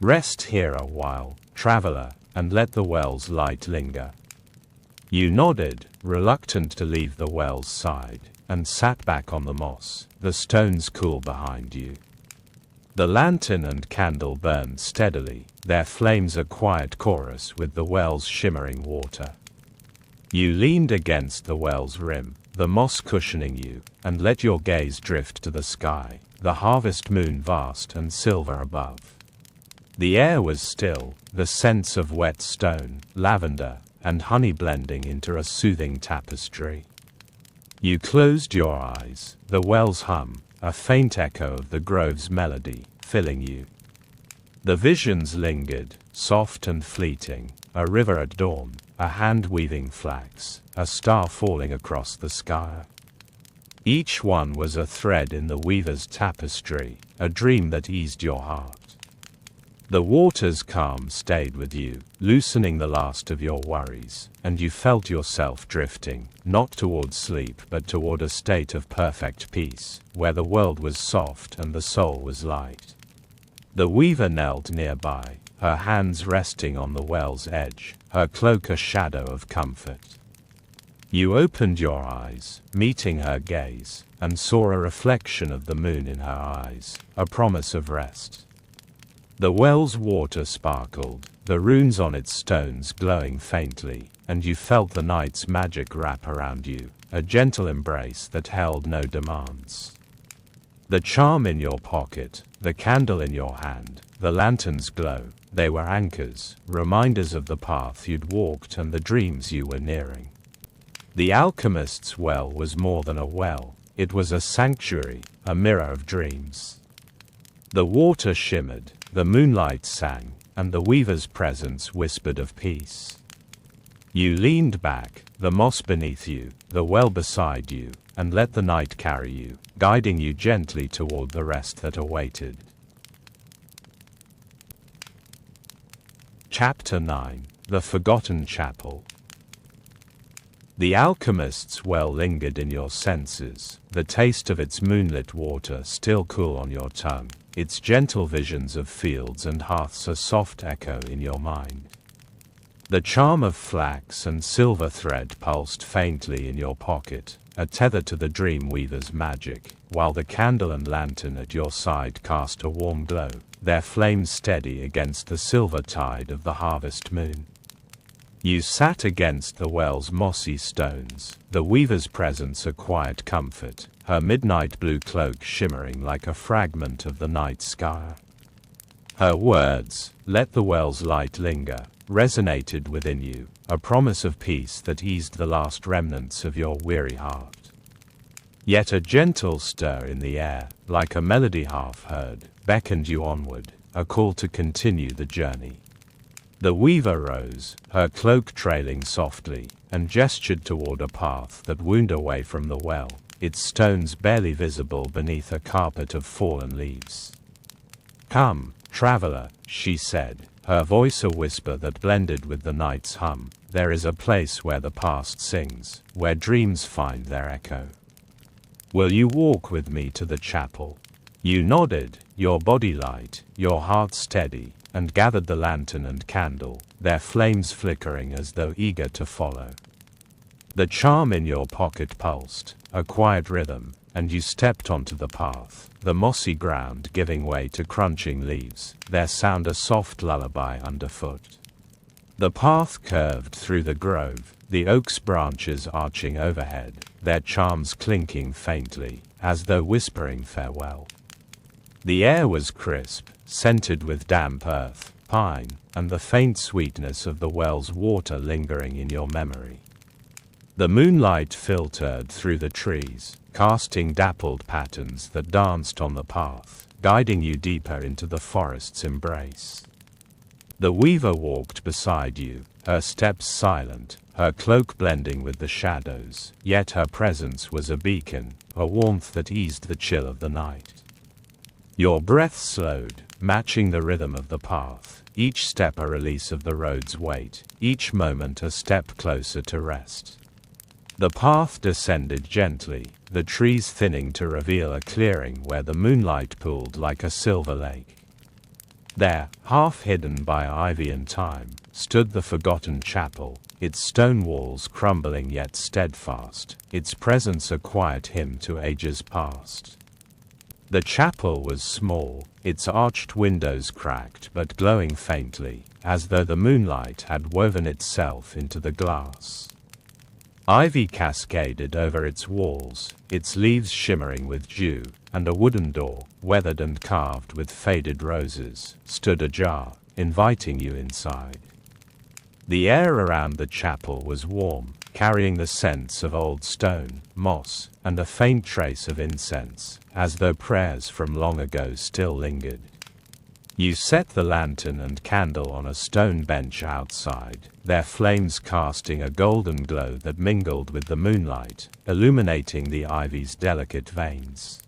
Rest here a while, traveler, and let the well's light linger." You nodded, reluctant to leave the well's side, and sat back on the moss, the stones cool behind you. The lantern and candle burned steadily, their flames a quiet chorus with the well's shimmering water. You leaned against the well's rim, the moss cushioning you, and let your gaze drift to the sky, the harvest moon vast and silver above. The air was still, the scents of wet stone, lavender, and honey blending into a soothing tapestry. You closed your eyes, the well's hum, a faint echo of the grove's melody, filling you. The visions lingered, soft and fleeting, a river at dawn, a hand weaving flax, a star falling across the sky. Each one was a thread in the weaver's tapestry, a dream that eased your heart. The water's calm stayed with you, loosening the last of your worries, and you felt yourself drifting, not toward sleep but toward a state of perfect peace, where the world was soft and the soul was light. The weaver knelt nearby, her hands resting on the well's edge, her cloak a shadow of comfort. You opened your eyes, meeting her gaze, and saw a reflection of the moon in her eyes, a promise of rest. The well's water sparkled, the runes on its stones glowing faintly, and you felt the night's magic wrap around you, a gentle embrace that held no demands. The charm in your pocket, the candle in your hand, the lantern's glow, they were anchors, reminders of the path you'd walked and the dreams you were nearing. The alchemist's well was more than a well, it was a sanctuary, a mirror of dreams. The water shimmered, the moonlight sang, and the weaver's presence whispered of peace. You leaned back, the moss beneath you, the well beside you, and let the night carry you, guiding you gently toward the rest that awaited. Chapter 9: The Forgotten Chapel. The alchemist's well lingered in your senses, the taste of its moonlit water still cool on your tongue, its gentle visions of fields and hearths a soft echo in your mind. The charm of flax and silver thread pulsed faintly in your pocket, a tether to the dream weaver's magic, while the candle and lantern at your side cast a warm glow, their flames steady against the silver tide of the harvest moon. You sat against the well's mossy stones, the weaver's presence a quiet comfort, her midnight blue cloak shimmering like a fragment of the night sky. Her words, "Let the well's light linger," resonated within you, a promise of peace that eased the last remnants of your weary heart. Yet a gentle stir in the air, like a melody half heard, beckoned you onward, a call to continue the journey. The weaver rose, her cloak trailing softly, and gestured toward a path that wound away from the well, its stones barely visible beneath a carpet of fallen leaves. "Come, traveler," she said, her voice a whisper that blended with the night's hum. "There is a place where the past sings, where dreams find their echo. Will you walk with me to the chapel?" You nodded, your body light, your heart steady, and gathered the lantern and candle, their flames flickering as though eager to follow. The charm in your pocket pulsed, a quiet rhythm, and you stepped onto the path, the mossy ground giving way to crunching leaves, their sound a soft lullaby underfoot. The path curved through the grove, the oak's branches arching overhead, their charms clinking faintly, as though whispering farewell. The air was crisp, scented with damp earth, pine, and the faint sweetness of the well's water lingering in your memory. The moonlight filtered through the trees, casting dappled patterns that danced on the path, guiding you deeper into the forest's embrace. The weaver walked beside you, her steps silent, her cloak blending with the shadows, yet her presence was a beacon, a warmth that eased the chill of the night. Your breath slowed, matching the rhythm of the path, each step a release of the road's weight, each moment a step closer to rest. The path descended gently, the trees thinning to reveal a clearing where the moonlight pooled like a silver lake. There, half hidden by ivy and thyme, stood the forgotten chapel, its stone walls crumbling yet steadfast, its presence a quiet hymn to ages past. The chapel was small, its arched windows cracked but glowing faintly, as though the moonlight had woven itself into the glass. Ivy cascaded over its walls, its leaves shimmering with dew, and a wooden door, weathered and carved with faded roses, stood ajar, inviting you inside. The air around the chapel was warm, carrying the scents of old stone, moss, and a faint trace of incense, as though prayers from long ago still lingered. You set the lantern and candle on a stone bench outside, their flames casting a golden glow that mingled with the moonlight, illuminating the ivy's delicate veins.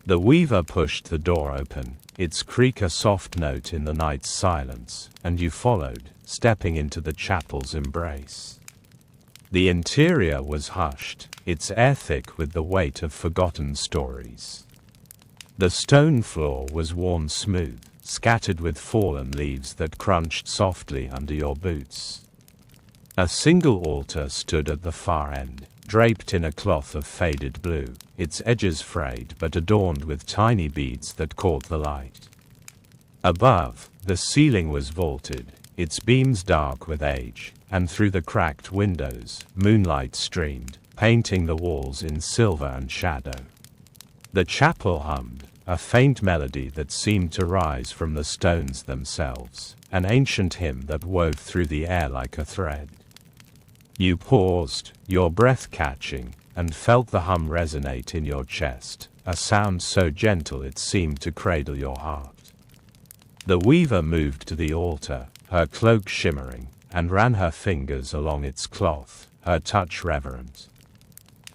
The weaver pushed the door open, its creak a soft note in the night's silence, and you followed, stepping into the chapel's embrace. The interior was hushed, its air thick with the weight of forgotten stories. The stone floor was worn smooth, scattered with fallen leaves that crunched softly under your boots. A single altar stood at the far end, draped in a cloth of faded blue, its edges frayed but adorned with tiny beads that caught the light. Above, the ceiling was vaulted, its beams dark with age, and through the cracked windows, moonlight streamed, painting the walls in silver and shadow. The chapel hummed, a faint melody that seemed to rise from the stones themselves, an ancient hymn that wove through the air like a thread. You paused, your breath catching, and felt the hum resonate in your chest, a sound so gentle it seemed to cradle your heart. The weaver moved to the altar, her cloak shimmering, and ran her fingers along its cloth, her touch reverent.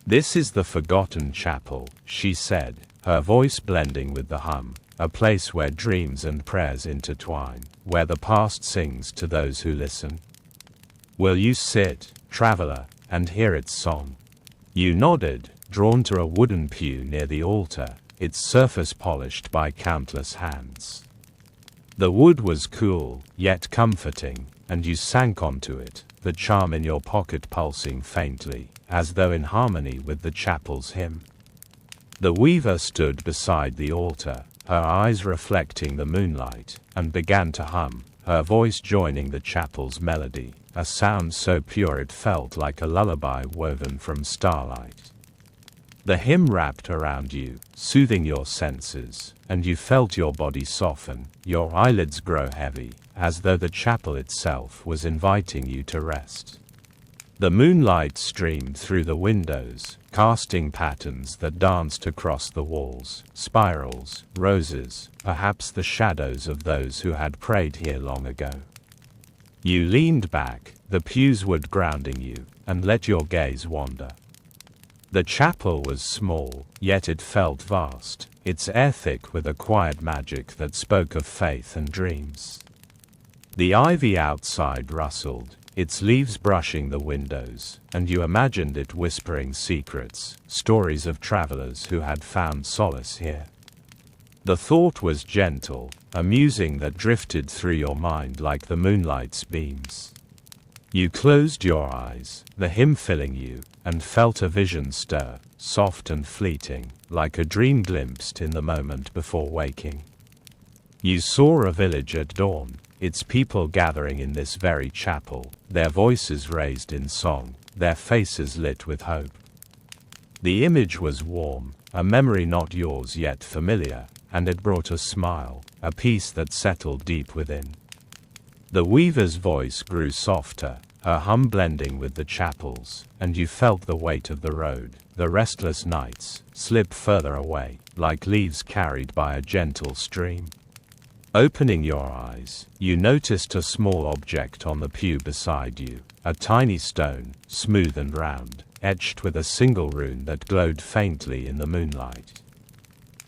"This is the forgotten chapel," she said, her voice blending with the hum, a place where dreams and prayers intertwine, where the past sings to those who listen. "Will you sit, traveler, and hear its song?" You nodded, drawn to a wooden pew near the altar, its surface polished by countless hands. The wood was cool, yet comforting, and you sank onto it, the charm in your pocket pulsing faintly, as though in harmony with the chapel's hymn. The weaver stood beside the altar, her eyes reflecting the moonlight, and began to hum, her voice joining the chapel's melody, a sound so pure it felt like a lullaby woven from starlight. The hymn wrapped around you, soothing your senses, and you felt your body soften, your eyelids grow heavy, as though the chapel itself was inviting you to rest. The moonlight streamed through the windows, casting patterns that danced across the walls, spirals, roses, perhaps the shadows of those who had prayed here long ago. You leaned back, the pew's wood grounding you, and let your gaze wander. The chapel was small, yet it felt vast, its air thick with a quiet magic that spoke of faith and dreams. The ivy outside rustled, its leaves brushing the windows, and you imagined it whispering secrets, stories of travelers who had found solace here. The thought was gentle, a musing that drifted through your mind like the moonlight's beams. You closed your eyes, the hymn filling you, and felt a vision stir, soft and fleeting, like a dream glimpsed in the moment before waking. You saw a village at dawn, its people gathering in this very chapel, their voices raised in song, their faces lit with hope. The image was warm, a memory not yours yet familiar, and it brought a smile, a peace that settled deep within. The weaver's voice grew softer, her hum blending with the chapel's, and you felt the weight of the road, the restless nights, slip further away, like leaves carried by a gentle stream. Opening your eyes, you noticed a small object on the pew beside you, a tiny stone, smooth and round, etched with a single rune that glowed faintly in the moonlight.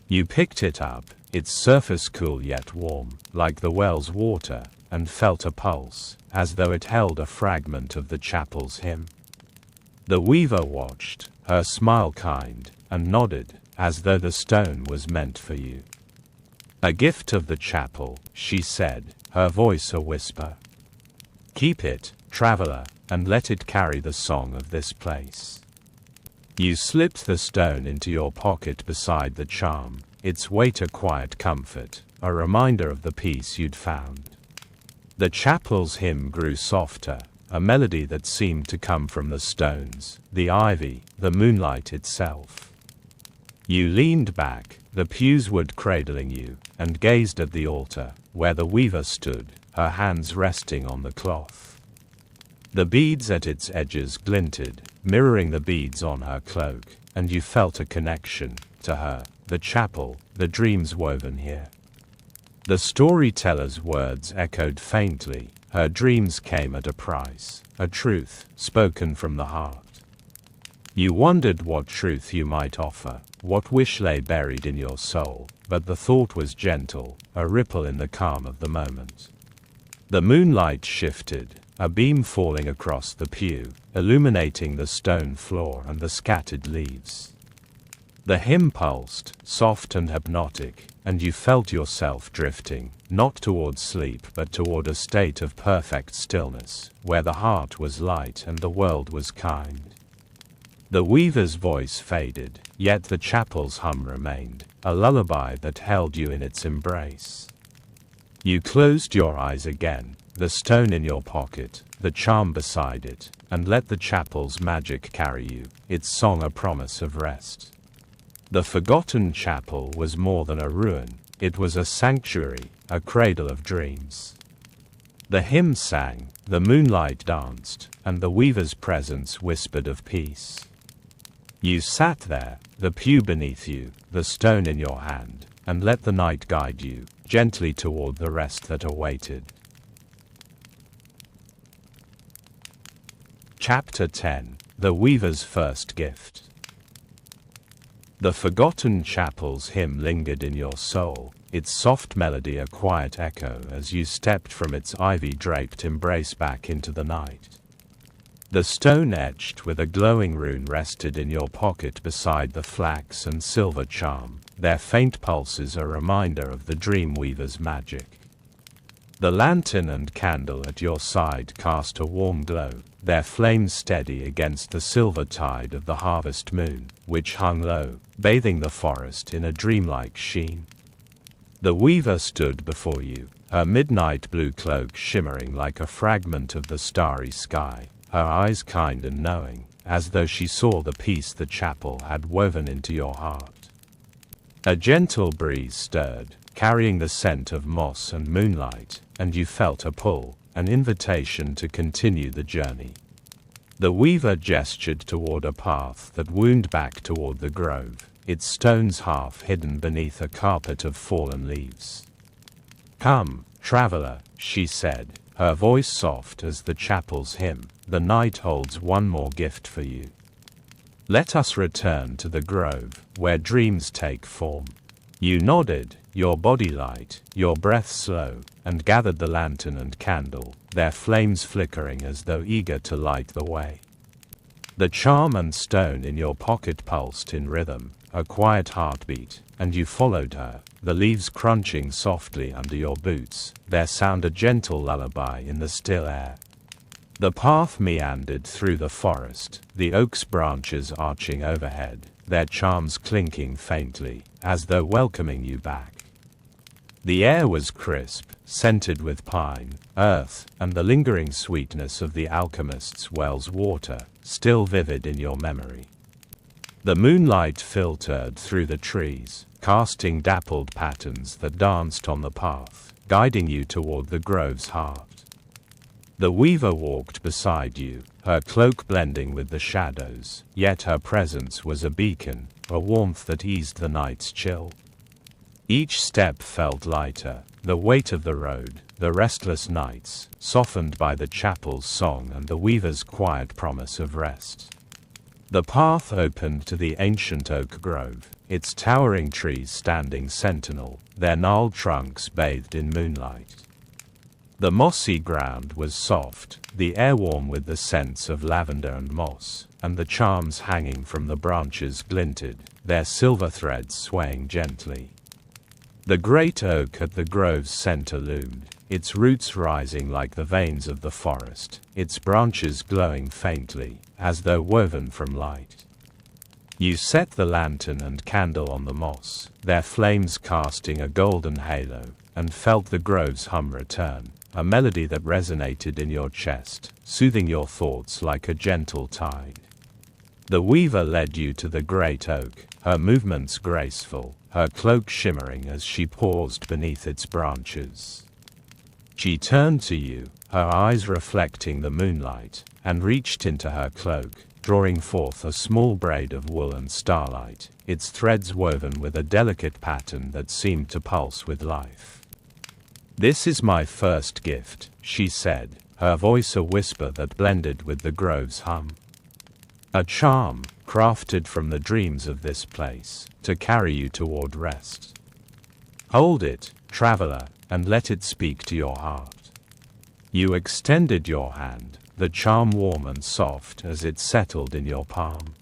You picked it up, its surface cool yet warm, like the well's water, and felt a pulse, as though it held a fragment of the chapel's hymn. The weaver watched, her smile kind, and nodded, as though the stone was meant for you. A gift of the chapel, she said, her voice a whisper. Keep it, traveler, and let it carry the song of this place. You slipped the stone into your pocket beside the charm, its weight a quiet comfort, a reminder of the peace you'd found. The chapel's hymn grew softer, a melody that seemed to come from the stones, the ivy, the moonlight itself. You leaned back, the pew's wood cradling you, and gazed at the altar, where the weaver stood, her hands resting on the cloth. The beads at its edges glinted, mirroring the beads on her cloak, and you felt a connection to her, the chapel, the dreams woven here. The storyteller's words echoed faintly, her dreams came at a price, a truth, spoken from the heart. You wondered what truth you might offer, what wish lay buried in your soul, but the thought was gentle, a ripple in the calm of the moment. The moonlight shifted, a beam falling across the pew, illuminating the stone floor and the scattered leaves. The hymn pulsed, soft and hypnotic, and you felt yourself drifting, not toward sleep but toward a state of perfect stillness, where the heart was light and the world was kind. The weaver's voice faded, yet the chapel's hum remained, a lullaby that held you in its embrace. You closed your eyes again, the stone in your pocket, the charm beside it, and let the chapel's magic carry you, its song a promise of rest. The forgotten chapel was more than a ruin, it was a sanctuary, a cradle of dreams. The hymn sang, the moonlight danced, and the weaver's presence whispered of peace. You sat there, the pew beneath you, the stone in your hand, and let the night guide you, gently toward the rest that awaited. Chapter 10: The Weaver's First Gift. The forgotten chapel's hymn lingered in your soul, its soft melody a quiet echo as you stepped from its ivy-draped embrace back into the night. The stone etched with a glowing rune rested in your pocket beside the flax and silver charm, their faint pulses a reminder of the dream weaver's magic. The lantern and candle at your side cast a warm glow, their flames steady against the silver tide of the harvest moon, which hung low, bathing the forest in a dreamlike sheen. The weaver stood before you, her midnight blue cloak shimmering like a fragment of the starry sky, her eyes kind and knowing, as though she saw the peace the chapel had woven into your heart. A gentle breeze stirred, carrying the scent of moss and moonlight, and you felt a pull, an invitation to continue the journey. The weaver gestured toward a path that wound back toward the grove, its stones half hidden beneath a carpet of fallen leaves. Come, traveler, she said, her voice soft as the chapel's hymn, the night holds one more gift for you. Let us return to the grove, where dreams take form. You nodded, your body light, your breath slow, and gathered the lantern and candle, their flames flickering as though eager to light the way. The charm and stone in your pocket pulsed in rhythm, a quiet heartbeat, and you followed her, the leaves crunching softly under your boots, their sound a gentle lullaby in the still air. The path meandered through the forest, the oak's branches arching overhead, their charms clinking faintly, as though welcoming you back. The air was crisp, scented with pine, earth, and the lingering sweetness of the alchemist's well's water, still vivid in your memory. The moonlight filtered through the trees, casting dappled patterns that danced on the path, guiding you toward the grove's heart. The weaver walked beside you, her cloak blending with the shadows, yet her presence was a beacon, a warmth that eased the night's chill. Each step felt lighter, the weight of the road, the restless nights, softened by the chapel's song and the weaver's quiet promise of rest. The path opened to the ancient oak grove, its towering trees standing sentinel, their gnarled trunks bathed in moonlight. The mossy ground was soft, the air warm with the scents of lavender and moss, and the charms hanging from the branches glinted, their silver threads swaying gently. The great oak at the grove's center loomed, its roots rising like the veins of the forest, its branches glowing faintly, as though woven from light. You set the lantern and candle on the moss, their flames casting a golden halo, and felt the grove's hum return, a melody that resonated in your chest, soothing your thoughts like a gentle tide. The weaver led you to the great oak, her movements graceful, her cloak shimmering as she paused beneath its branches. She turned to you, her eyes reflecting the moonlight, and reached into her cloak, drawing forth a small braid of wool and starlight, its threads woven with a delicate pattern that seemed to pulse with life. "This is my first gift," she said, her voice a whisper that blended with the grove's hum. "A charm, crafted from the dreams of this place, to carry you toward rest. Hold it, traveler, and let it speak to your heart." You extended your hand, the charm warm and soft as it settled in your palm.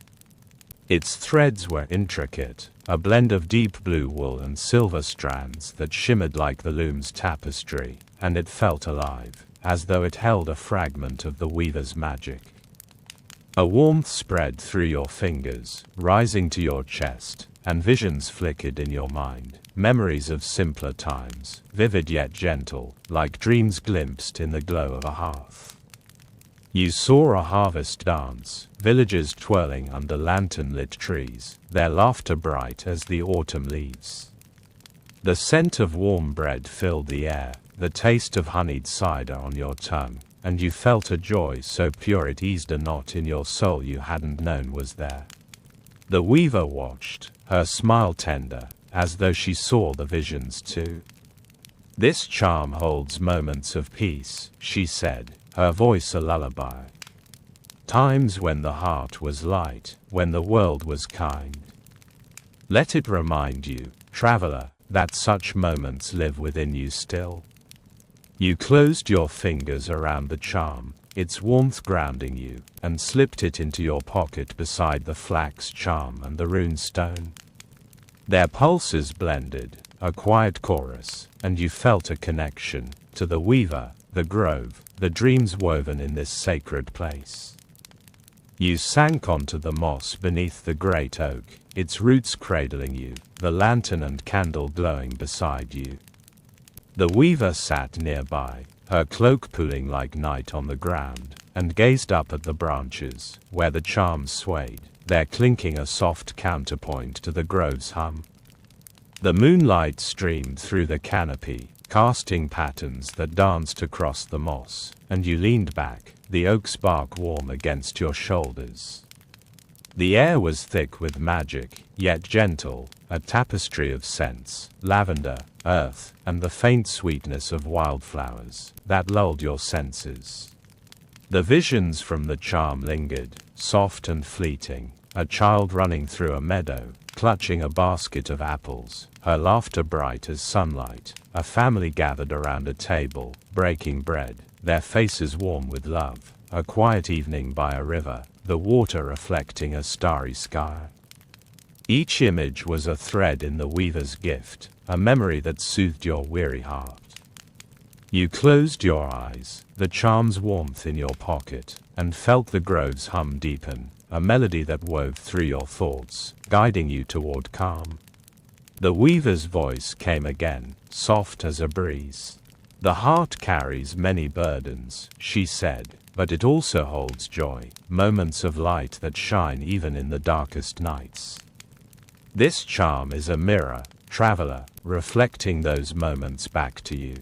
Its threads were intricate, a blend of deep blue wool and silver strands that shimmered like the loom's tapestry, and it felt alive, as though it held a fragment of the weaver's magic. A warmth spread through your fingers, rising to your chest, and visions flickered in your mind, memories of simpler times, vivid yet gentle, like dreams glimpsed in the glow of a hearth. You saw a harvest dance, villagers twirling under lantern-lit trees, their laughter bright as the autumn leaves. The scent of warm bread filled the air, the taste of honeyed cider on your tongue, and you felt a joy so pure it eased a knot in your soul you hadn't known was there. The weaver watched, her smile tender, as though she saw the visions too. "This charm holds moments of peace," she said, her voice a lullaby. "Times when the heart was light, when the world was kind. Let it remind you, traveler, that such moments live within you still." You closed your fingers around the charm, its warmth grounding you, and slipped it into your pocket beside the flax charm and the rune stone. Their pulses blended, a quiet chorus, and you felt a connection to the weaver, the grove, the dreams woven in this sacred place. You sank onto the moss beneath the great oak, its roots cradling you, the lantern and candle glowing beside you. The weaver sat nearby, her cloak pooling like night on the ground, and gazed up at the branches, where the charms swayed, their clinking a soft counterpoint to the grove's hum. The moonlight streamed through the canopy, casting patterns that danced across the moss, and you leaned back, the oak's bark warm against your shoulders. The air was thick with magic, yet gentle, a tapestry of scents, lavender, earth, and the faint sweetness of wildflowers, that lulled your senses. The visions from the charm lingered, soft and fleeting, a child running through a meadow, clutching a basket of apples, her laughter bright as sunlight, a family gathered around a table, breaking bread, their faces warm with love, a quiet evening by a river, the water reflecting a starry sky. Each image was a thread in the weaver's gift, a memory that soothed your weary heart. You closed your eyes, the charm's warmth in your pocket, and felt the grove's hum deepen, a melody that wove through your thoughts, guiding you toward calm. The weaver's voice came again, soft as a breeze. "The heart carries many burdens," she said, "but it also holds joy, moments of light that shine even in the darkest nights. This charm is a mirror, traveler, reflecting those moments back to you."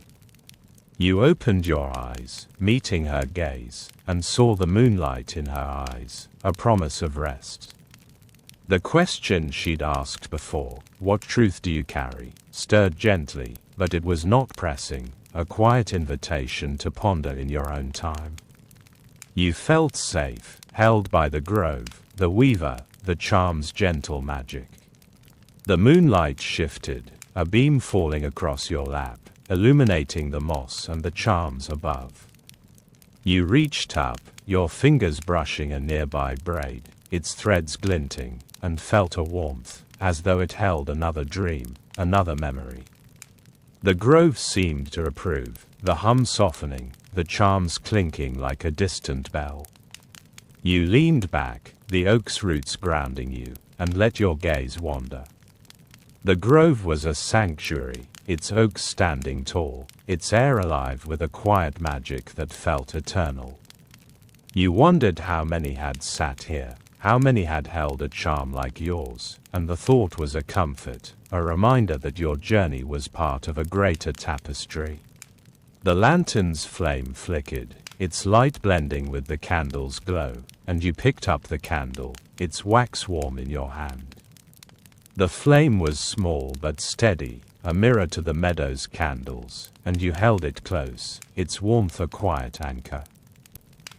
You opened your eyes, meeting her gaze, and saw the moonlight in her eyes, a promise of rest. The question she'd asked before, "What truth do you carry?" stirred gently, but it was not pressing, a quiet invitation to ponder in your own time. You felt safe, held by the grove, the weaver, the charm's gentle magic. The moonlight shifted, a beam falling across your lap, illuminating the moss and the charms above. You reached up, your fingers brushing a nearby braid, its threads glinting, and felt a warmth, as though it held another dream, another memory. The grove seemed to approve, the hum softening, the charms clinking like a distant bell. You leaned back, the oak's roots grounding you, and let your gaze wander. The grove was a sanctuary, its oaks standing tall, its air alive with a quiet magic that felt eternal. You wondered how many had sat here, how many had held a charm like yours, and the thought was a comfort, a reminder that your journey was part of a greater tapestry. The lantern's flame flickered, its light blending with the candle's glow, and you picked up the candle, its wax warm in your hand. The flame was small but steady, a mirror to the meadow's candles, and you held it close, its warmth a quiet anchor.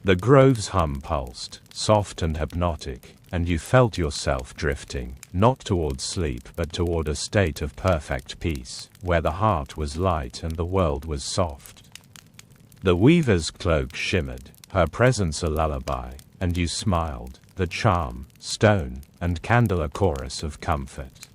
The grove's hum pulsed, soft and hypnotic, and you felt yourself drifting, not toward sleep but toward a state of perfect peace, where the heart was light and the world was soft. The weaver's cloak shimmered, her presence a lullaby, and you smiled, the charm, stone, and candle a chorus of comfort.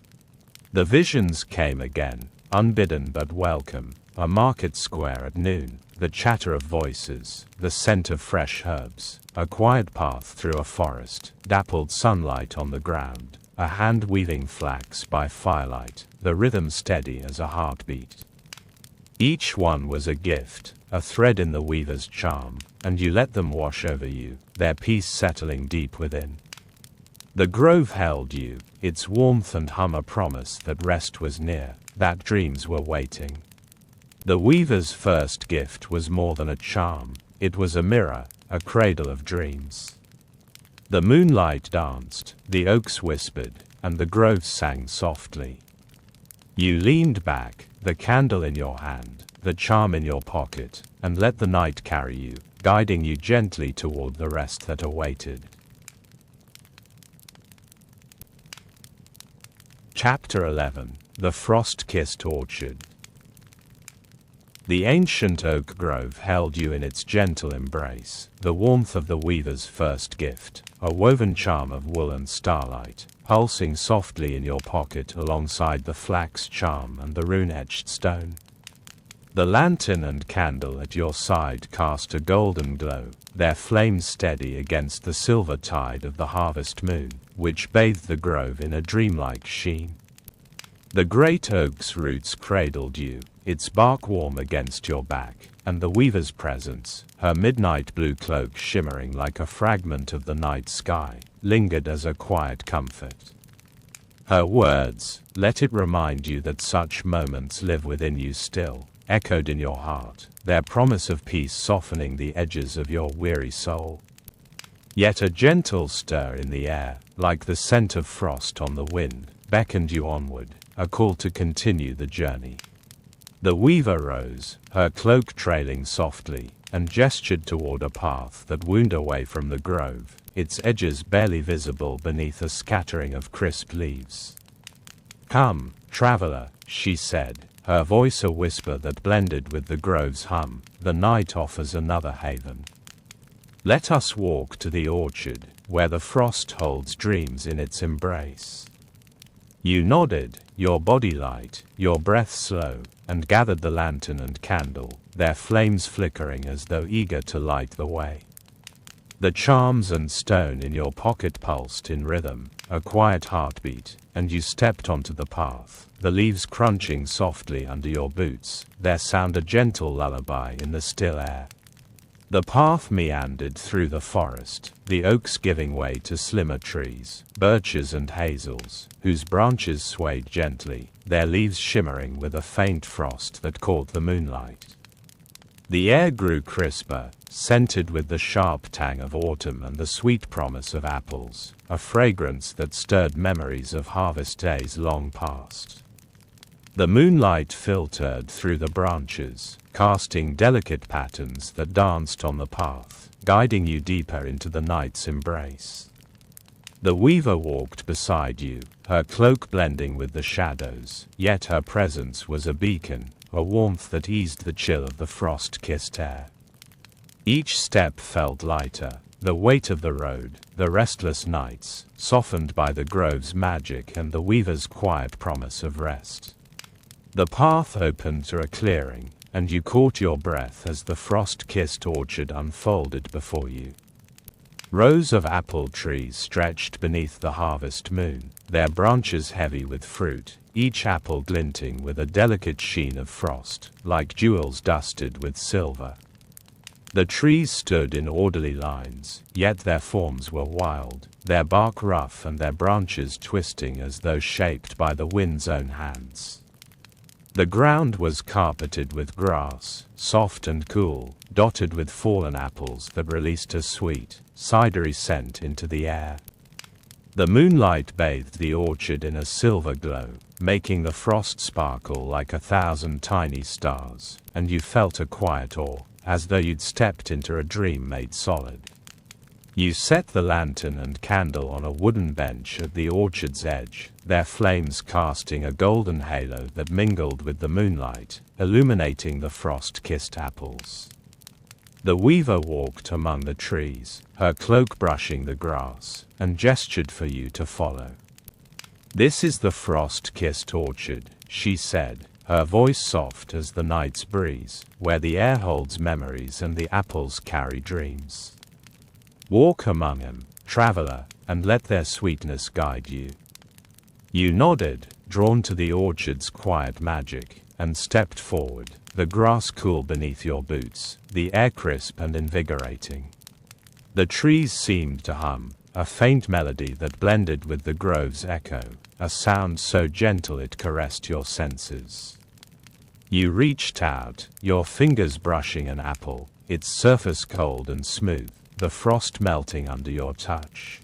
The visions came again, unbidden but welcome, a market square at noon, the chatter of voices, the scent of fresh herbs, a quiet path through a forest, dappled sunlight on the ground, a hand weaving flax by firelight, the rhythm steady as a heartbeat. Each one was a gift, a thread in the weaver's charm, and you let them wash over you, their peace settling deep within. The grove held you, its warmth and hum a promise that rest was near, that dreams were waiting. The weaver's first gift was more than a charm, it was a mirror, a cradle of dreams. The moonlight danced, the oaks whispered, and the grove sang softly. You leaned back, the candle in your hand, the charm in your pocket, and let the night carry you, guiding you gently toward the rest that awaited. Chapter 11. The Frost-Kissed Orchard. The ancient oak grove held you in its gentle embrace, the warmth of the weaver's first gift, a woven charm of wool and starlight, pulsing softly in your pocket alongside the flax charm and the rune-etched stone. The lantern and candle at your side cast a golden glow, their flames steady against the silver tide of the harvest moon, which bathed the grove in a dreamlike sheen. The great oak's roots cradled you, its bark warm against your back, and the weaver's presence, her midnight blue cloak shimmering like a fragment of the night sky, lingered as a quiet comfort. Her words, "Let it remind you that such moments live within you still," echoed in your heart, their promise of peace softening the edges of your weary soul. Yet a gentle stir in the air, like the scent of frost on the wind, beckoned you onward, a call to continue the journey. The weaver rose, her cloak trailing softly, and gestured toward a path that wound away from the grove, its edges barely visible beneath a scattering of crisp leaves. "Come, traveler," she said, her voice a whisper that blended with the grove's hum, "the night offers another haven. Let us walk to the orchard, where the frost holds dreams in its embrace." You nodded, your body light, your breath slow, and gathered the lantern and candle, their flames flickering as though eager to light the way. The charms and stone in your pocket pulsed in rhythm, a quiet heartbeat, and you stepped onto the path, the leaves crunching softly under your boots, their sound a gentle lullaby in the still air. The path meandered through the forest, the oaks giving way to slimmer trees, birches and hazels, whose branches swayed gently, their leaves shimmering with a faint frost that caught the moonlight. The air grew crisper, scented with the sharp tang of autumn and the sweet promise of apples, a fragrance that stirred memories of harvest days long past. The moonlight filtered through the branches, casting delicate patterns that danced on the path, guiding you deeper into the night's embrace. The weaver walked beside you, her cloak blending with the shadows, yet her presence was a beacon, a warmth that eased the chill of the frost-kissed air. Each step felt lighter, the weight of the road, the restless nights, softened by the grove's magic and the weaver's quiet promise of rest. The path opened to a clearing, and you caught your breath as the frost-kissed orchard unfolded before you. Rows of apple trees stretched beneath the harvest moon, their branches heavy with fruit, each apple glinting with a delicate sheen of frost, like jewels dusted with silver. The trees stood in orderly lines, yet their forms were wild, their bark rough and their branches twisting as though shaped by the wind's own hands. The ground was carpeted with grass, soft and cool, dotted with fallen apples that released a sweet, cidery scent into the air. The moonlight bathed the orchard in a silver glow, making the frost sparkle like 1,000 tiny stars, and you felt a quiet awe, as though you'd stepped into a dream made solid. You set the lantern and candle on a wooden bench at the orchard's edge, their flames casting a golden halo that mingled with the moonlight, illuminating the frost-kissed apples. The weaver walked among the trees, her cloak brushing the grass, and gestured for you to follow. "This is the frost-kissed orchard," she said, her voice soft as the night's breeze, "where the air holds memories and the apples carry dreams. Walk among them, traveler, and let their sweetness guide you." You nodded, drawn to the orchard's quiet magic, and stepped forward, the grass cool beneath your boots, the air crisp and invigorating. The trees seemed to hum, a faint melody that blended with the grove's echo, a sound so gentle it caressed your senses. You reached out, your fingers brushing an apple, its surface cold and smooth, the frost melting under your touch.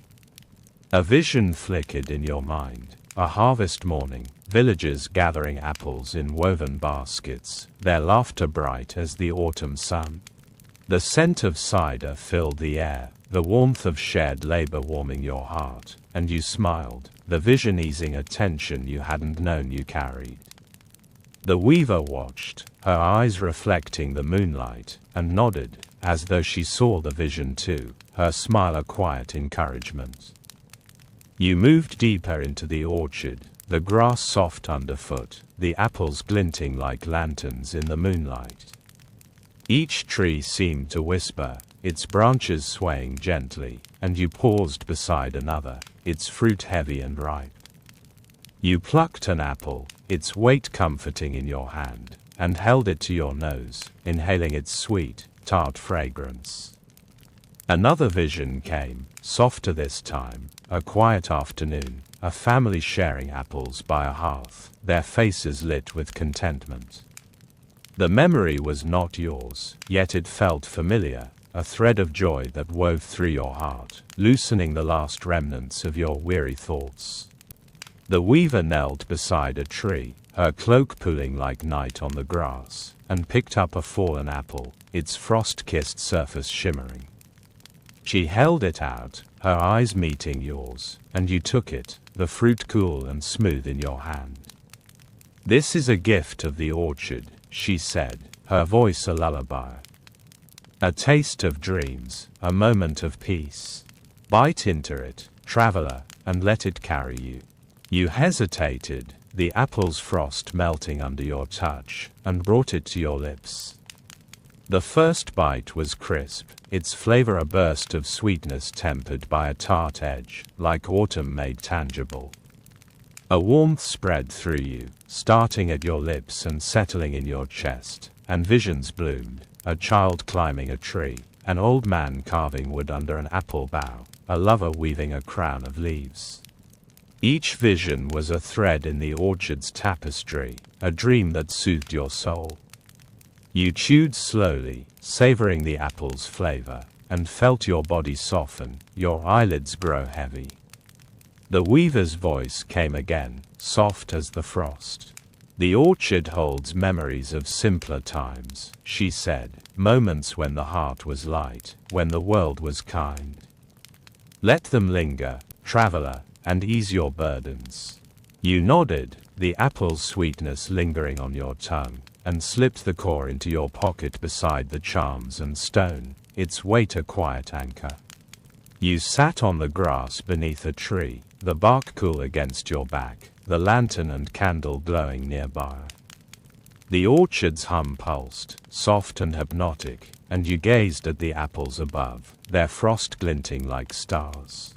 A vision flickered in your mind, a harvest morning, villagers gathering apples in woven baskets, their laughter bright as the autumn sun. The scent of cider filled the air, the warmth of shared labor warming your heart, and you smiled, the vision easing a tension you hadn't known you carried. The weaver watched, her eyes reflecting the moonlight, and nodded, as though she saw the vision too, her smile a quiet encouragement. You moved deeper into the orchard, the grass soft underfoot, the apples glinting like lanterns in the moonlight. Each tree seemed to whisper, its branches swaying gently, and you paused beside another, its fruit heavy and ripe. You plucked an apple, its weight comforting in your hand, and held it to your nose, inhaling its sweet, tart fragrance. Another vision came, softer this time, a quiet afternoon, a family sharing apples by a hearth, their faces lit with contentment. The memory was not yours, yet it felt familiar, a thread of joy that wove through your heart, loosening the last remnants of your weary thoughts. The weaver knelt beside a tree, her cloak pooling like night on the grass, and picked up a fallen apple, its frost-kissed surface shimmering. She held it out, her eyes meeting yours, and you took it, the fruit cool and smooth in your hand. "This is a gift of the orchard," she said, her voice a lullaby. "A taste of dreams, a moment of peace. Bite into it, traveler, and let it carry you." You hesitated, the apple's frost melting under your touch, and brought it to your lips. The first bite was crisp, its flavor a burst of sweetness tempered by a tart edge, like autumn made tangible. A warmth spread through you, starting at your lips and settling in your chest, and visions bloomed, a child climbing a tree, an old man carving wood under an apple bough, a lover weaving a crown of leaves. Each vision was a thread in the orchard's tapestry, a dream that soothed your soul. You chewed slowly, savoring the apple's flavor, and felt your body soften, your eyelids grow heavy. The weaver's voice came again, soft as the frost. "The orchard holds memories of simpler times," she said, "moments when the heart was light, when the world was kind. Let them linger, traveler, and ease your burdens." You nodded, the apple's sweetness lingering on your tongue, and slipped the core into your pocket beside the charms and stone, its weight a quiet anchor. You sat on the grass beneath a tree, the bark cool against your back, the lantern and candle glowing nearby. The orchard's hum pulsed, soft and hypnotic, and you gazed at the apples above, their frost glinting like stars.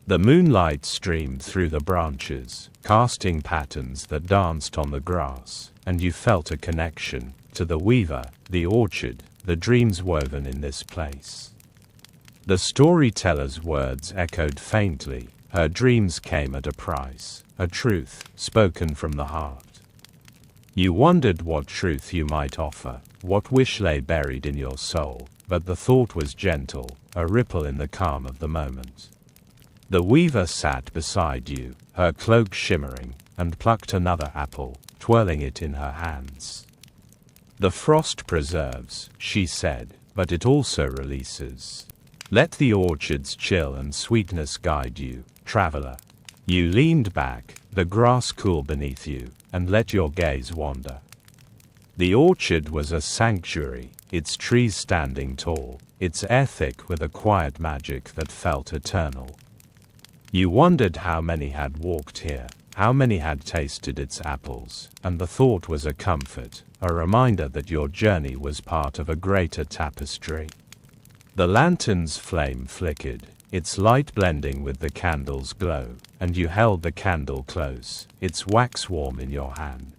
The moonlight streamed through the branches, casting patterns that danced on the grass, and you felt a connection to the weaver, the orchard, the dreams woven in this place. The storyteller's words echoed faintly. Her dreams came at a price, a truth spoken from the heart. You wondered what truth you might offer, what wish lay buried in your soul, but the thought was gentle, a ripple in the calm of the moment. The weaver sat beside you, her cloak shimmering, and plucked another apple, twirling it in her hands. The frost preserves, she said, but it also releases. Let the orchard's chill and sweetness guide you, traveler. You leaned back, the grass cool beneath you, and let your gaze wander. The orchard was a sanctuary, its trees standing tall, its air thick with a quiet magic that felt eternal. You wondered how many had walked here, how many had tasted its apples, and the thought was a comfort, a reminder that your journey was part of a greater tapestry. The lantern's flame flickered, its light blending with the candle's glow, and you held the candle close, its wax warm in your hand.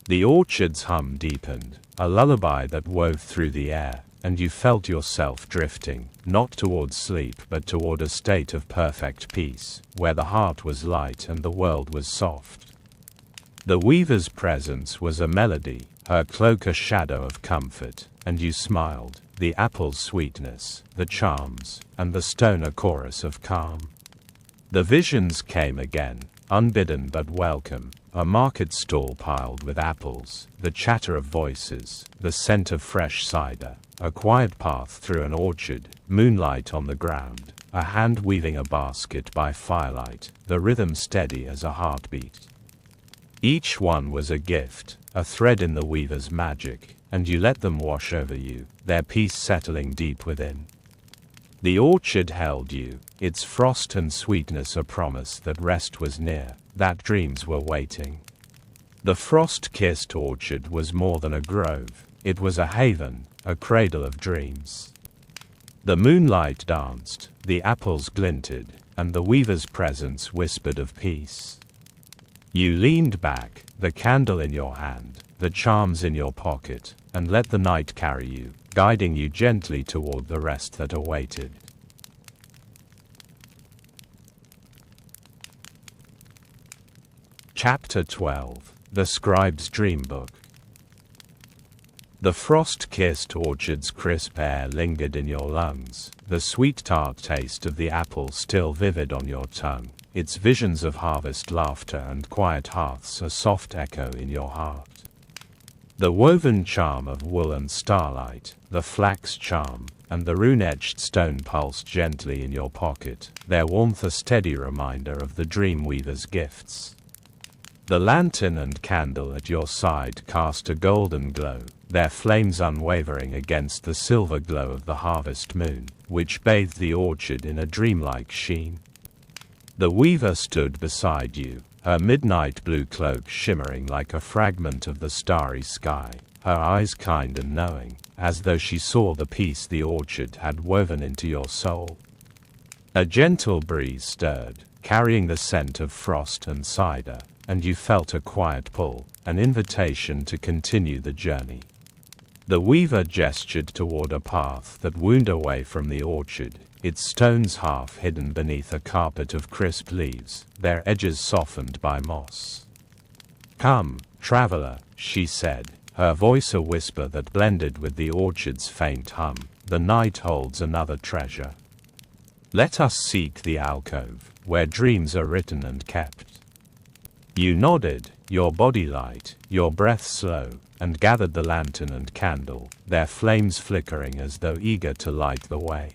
The orchard's hum deepened, a lullaby that wove through the air, and you felt yourself drifting, not toward sleep but toward a state of perfect peace, where the heart was light and the world was soft. The weaver's presence was a melody, her cloak a shadow of comfort, and you smiled, the apple's sweetness, the charms, and the stone a chorus of calm. The visions came again, unbidden but welcome, a market stall piled with apples, the chatter of voices, the scent of fresh cider, a quiet path through an orchard, moonlight on the ground, a hand weaving a basket by firelight, the rhythm steady as a heartbeat. Each one was a gift, a thread in the weaver's magic, and you let them wash over you, their peace settling deep within. The orchard held you, its frost and sweetness a promise that rest was near, that dreams were waiting. The frost-kissed orchard was more than a grove, it was a haven, a cradle of dreams. The moonlight danced, the apples glinted, and the weaver's presence whispered of peace. You leaned back, the candle in your hand, the charms in your pocket, and let the night carry you, guiding you gently toward the rest that awaited. Chapter 12: The Scribe's Dream Book. The frost-kissed orchard's crisp air lingered in your lungs, the sweet tart taste of the apple still vivid on your tongue, its visions of harvest laughter and quiet hearths a soft echo in your heart. The woven charm of wool and starlight, the flax charm, and the rune-etched stone pulsed gently in your pocket, their warmth a steady reminder of the dream weaver's gifts. The lantern and candle at your side cast a golden glow, their flames unwavering against the silver glow of the harvest moon, which bathed the orchard in a dreamlike sheen. The weaver stood beside you, her midnight blue cloak shimmering like a fragment of the starry sky, her eyes kind and knowing, as though she saw the peace the orchard had woven into your soul. A gentle breeze stirred, carrying the scent of frost and cider, and you felt a quiet pull, an invitation to continue the journey. The weaver gestured toward a path that wound away from the orchard, its stones half hidden beneath a carpet of crisp leaves, their edges softened by moss. "Come, traveler," she said, her voice a whisper that blended with the orchard's faint hum, "the night holds another treasure. Let us seek the alcove, where dreams are written and kept." You nodded, your body light, your breath slow, and gathered the lantern and candle, their flames flickering as though eager to light the way.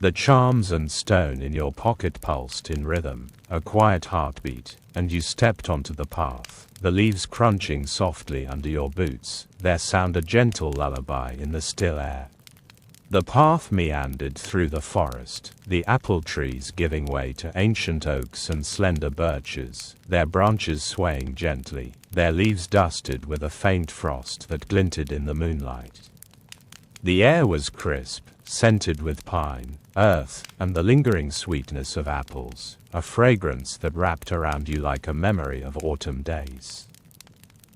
The charms and stone in your pocket pulsed in rhythm, a quiet heartbeat, and you stepped onto the path, the leaves crunching softly under your boots, their sound a gentle lullaby in the still air. The path meandered through the forest, the apple trees giving way to ancient oaks and slender birches, their branches swaying gently, their leaves dusted with a faint frost that glinted in the moonlight. The air was crisp, scented with pine, earth, and the lingering sweetness of apples, a fragrance that wrapped around you like a memory of autumn days.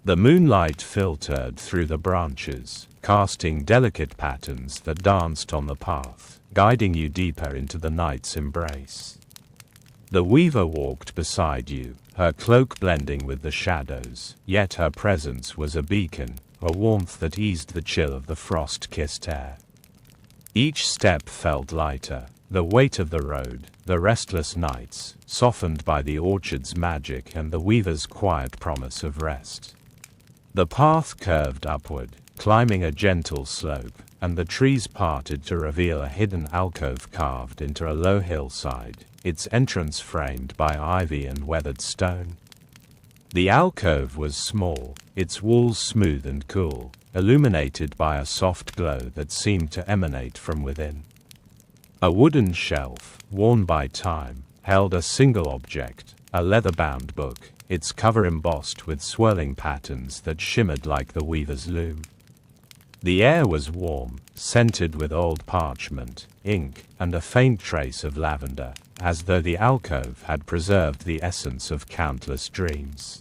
The moonlight filtered through the branches, casting delicate patterns that danced on the path, guiding you deeper into the night's embrace. The weaver walked beside you, her cloak blending with the shadows, yet her presence was a beacon, a warmth that eased the chill of the frost-kissed air. Each step felt lighter, the weight of the road, the restless nights, softened by the orchard's magic and the weaver's quiet promise of rest. The path curved upward, climbing a gentle slope, and the trees parted to reveal a hidden alcove carved into a low hillside, its entrance framed by ivy and weathered stone. The alcove was small, its walls smooth and cool, illuminated by a soft glow that seemed to emanate from within. A wooden shelf, worn by time, held a single object, a leather-bound book, its cover embossed with swirling patterns that shimmered like the weaver's loom. The air was warm, scented with old parchment, ink, and a faint trace of lavender, as though the alcove had preserved the essence of countless dreams.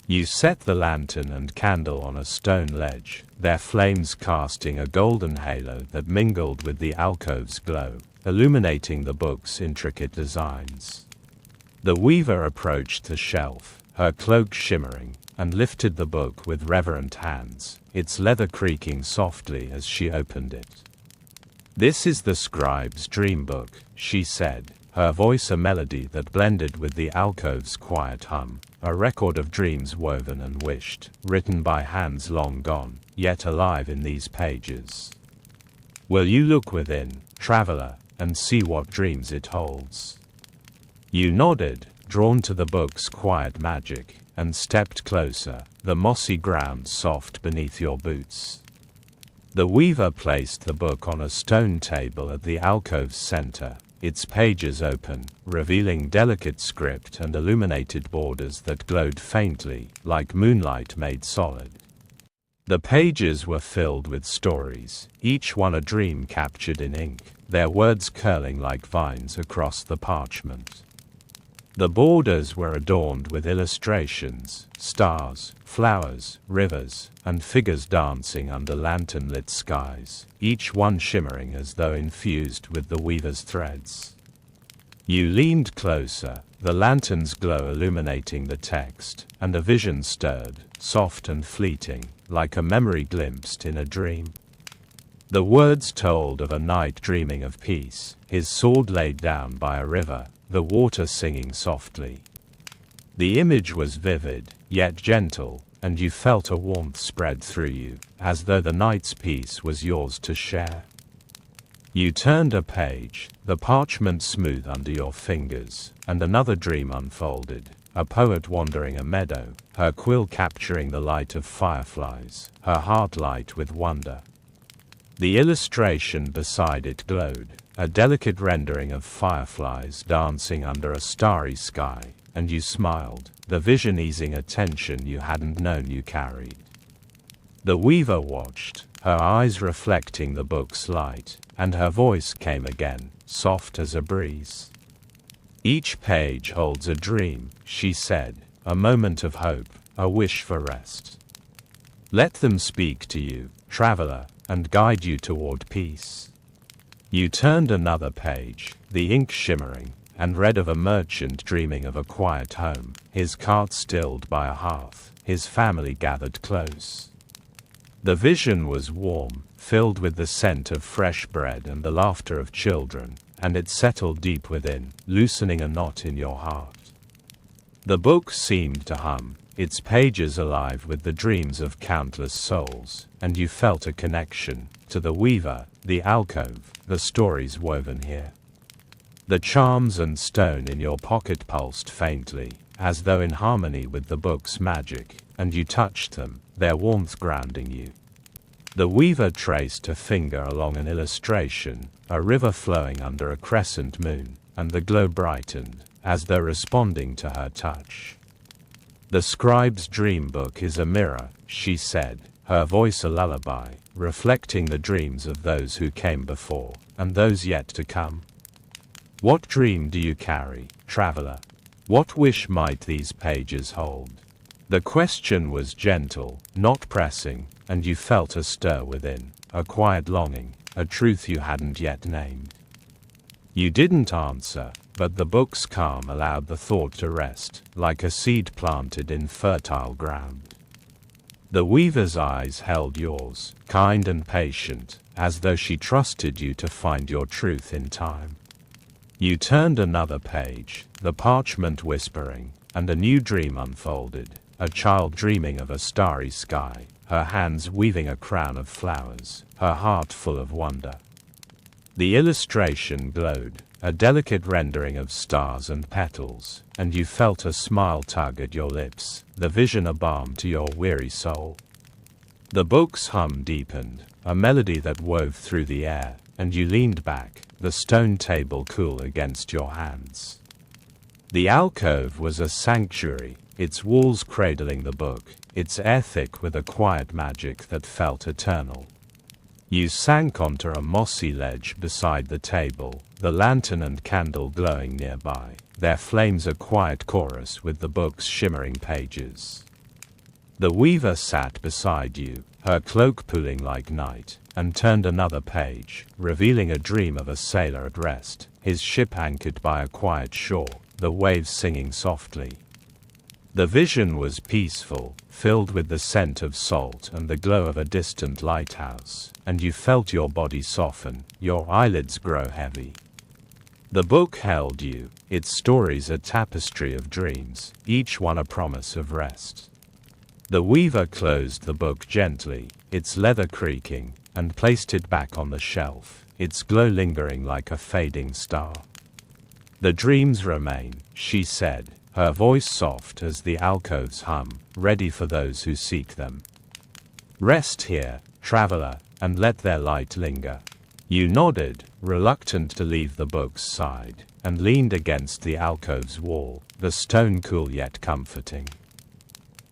You set the lantern and candle on a stone ledge, their flames casting a golden halo that mingled with the alcove's glow, illuminating the book's intricate designs. The weaver approached the shelf, her cloak shimmering, and lifted the book with reverent hands, its leather creaking softly as she opened it. "This is the scribe's dream book," she said, her voice a melody that blended with the alcove's quiet hum, a record of dreams woven and wished, written by hands long gone, yet alive in these pages. "Will you look within, traveler, and see what dreams it holds?" You nodded, drawn to the book's quiet magic, and stepped closer, the mossy ground soft beneath your boots. The weaver placed the book on a stone table at the alcove's center, its pages open, revealing delicate script and illuminated borders that glowed faintly, like moonlight made solid. The pages were filled with stories, each one a dream captured in ink, their words curling like vines across the parchment. The borders were adorned with illustrations, stars, flowers, rivers, and figures dancing under lantern-lit skies, each one shimmering as though infused with the weaver's threads. You leaned closer, the lantern's glow illuminating the text, and a vision stirred, soft and fleeting, like a memory glimpsed in a dream. The words told of a knight dreaming of peace, his sword laid down by a river, the water singing softly. The image was vivid, yet gentle, and you felt a warmth spread through you, as though the night's peace was yours to share. You turned a page, the parchment smooth under your fingers, and another dream unfolded, a poet wandering a meadow, her quill capturing the light of fireflies, her heart light with wonder. The illustration beside it glowed, a delicate rendering of fireflies dancing under a starry sky, and you smiled, the vision easing a tension you hadn't known you carried. The weaver watched, her eyes reflecting the book's light, and her voice came again, soft as a breeze. "Each page holds a dream," she said, "a moment of hope, a wish for rest. Let them speak to you, traveler, and guide you toward peace." You turned another page, the ink shimmering, and read of a merchant dreaming of a quiet home, his cart stilled by a hearth, his family gathered close. The vision was warm, filled with the scent of fresh bread and the laughter of children, and it settled deep within, loosening a knot in your heart. The book seemed to hum, its pages alive with the dreams of countless souls, and you felt a connection to the weaver, the alcove, the stories woven here. The charms and stone in your pocket pulsed faintly, as though in harmony with the book's magic, and you touched them, their warmth grounding you. The weaver traced a finger along an illustration, a river flowing under a crescent moon, and the glow brightened, as though responding to her touch. The scribe's dream book is a mirror, she said, her voice a lullaby, reflecting the dreams of those who came before, and those yet to come. What dream do you carry, traveler? What wish might these pages hold? The question was gentle, not pressing, and you felt a stir within, a quiet longing, a truth you hadn't yet named. You didn't answer, but the book's calm allowed the thought to rest, like a seed planted in fertile ground. The weaver's eyes held yours, kind and patient, as though she trusted you to find your truth in time. You turned another page, the parchment whispering, and a new dream unfolded, a child dreaming of a starry sky, her hands weaving a crown of flowers, her heart full of wonder. The illustration glowed, a delicate rendering of stars and petals, and you felt a smile tug at your lips, the vision a balm to your weary soul. The book's hum deepened, a melody that wove through the air, and you leaned back, the stone table cool against your hands. The alcove was a sanctuary, its walls cradling the book, its air thick with a quiet magic that felt eternal. You sank onto a mossy ledge beside the table, the lantern and candle glowing nearby, their flames a quiet chorus with the book's shimmering pages. The weaver sat beside you, her cloak pooling like night, and turned another page, revealing a dream of a sailor at rest, his ship anchored by a quiet shore, the waves singing softly. The vision was peaceful, filled with the scent of salt and the glow of a distant lighthouse, and you felt your body soften, your eyelids grow heavy. The book held you, its stories a tapestry of dreams, each one a promise of rest. The weaver closed the book gently, its leather creaking, and placed it back on the shelf, its glow lingering like a fading star. The dreams remain, she said, her voice soft as the alcove's hum, ready for those who seek them. Rest here, traveler, and let their light linger. You nodded, reluctant to leave the book's side, and leaned against the alcove's wall, the stone cool yet comforting.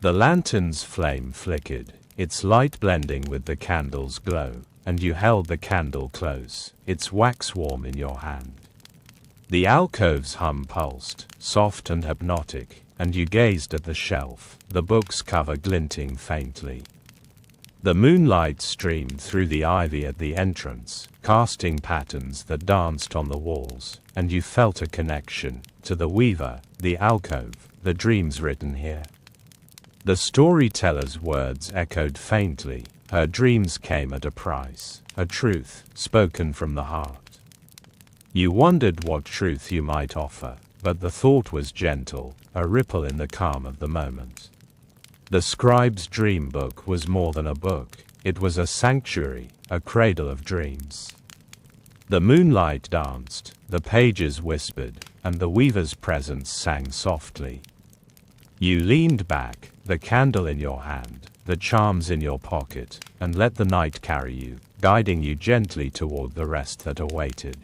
The lantern's flame flickered, its light blending with the candle's glow, and you held the candle close, its wax warm in your hand. The alcove's hum pulsed, soft and hypnotic, and you gazed at the shelf, the book's cover glinting faintly. The moonlight streamed through the ivy at the entrance, casting patterns that danced on the walls, and you felt a connection to the weaver, the alcove, the dreams written here. The storyteller's words echoed faintly, her dreams came at a price, a truth spoken from the heart. You wondered what truth you might offer, but the thought was gentle, a ripple in the calm of the moment. The scribe's dream book was more than a book, it was a sanctuary, a cradle of dreams. The moonlight danced, the pages whispered, and the weaver's presence sang softly. You leaned back, the candle in your hand, the charms in your pocket, and let the night carry you, guiding you gently toward the rest that awaited.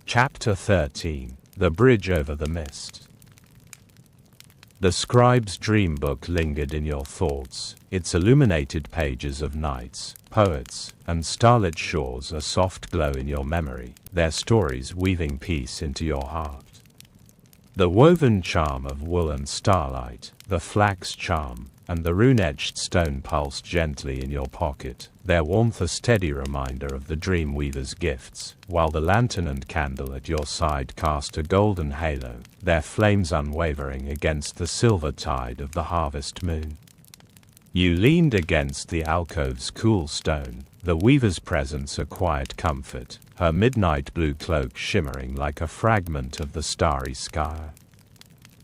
Chapter 13. The Bridge Over the Mist. The scribe's dream book lingered in your thoughts, its illuminated pages of nights, poets, and starlit shores a soft glow in your memory, their stories weaving peace into your heart. The woven charm of wool and starlight, the flax charm, and the rune-etched stone pulsed gently in your pocket, their warmth a steady reminder of the dream weaver's gifts, while the lantern and candle at your side cast a golden halo, their flames unwavering against the silver tide of the harvest moon. You leaned against the alcove's cool stone, the weaver's presence a quiet comfort, her midnight blue cloak shimmering like a fragment of the starry sky.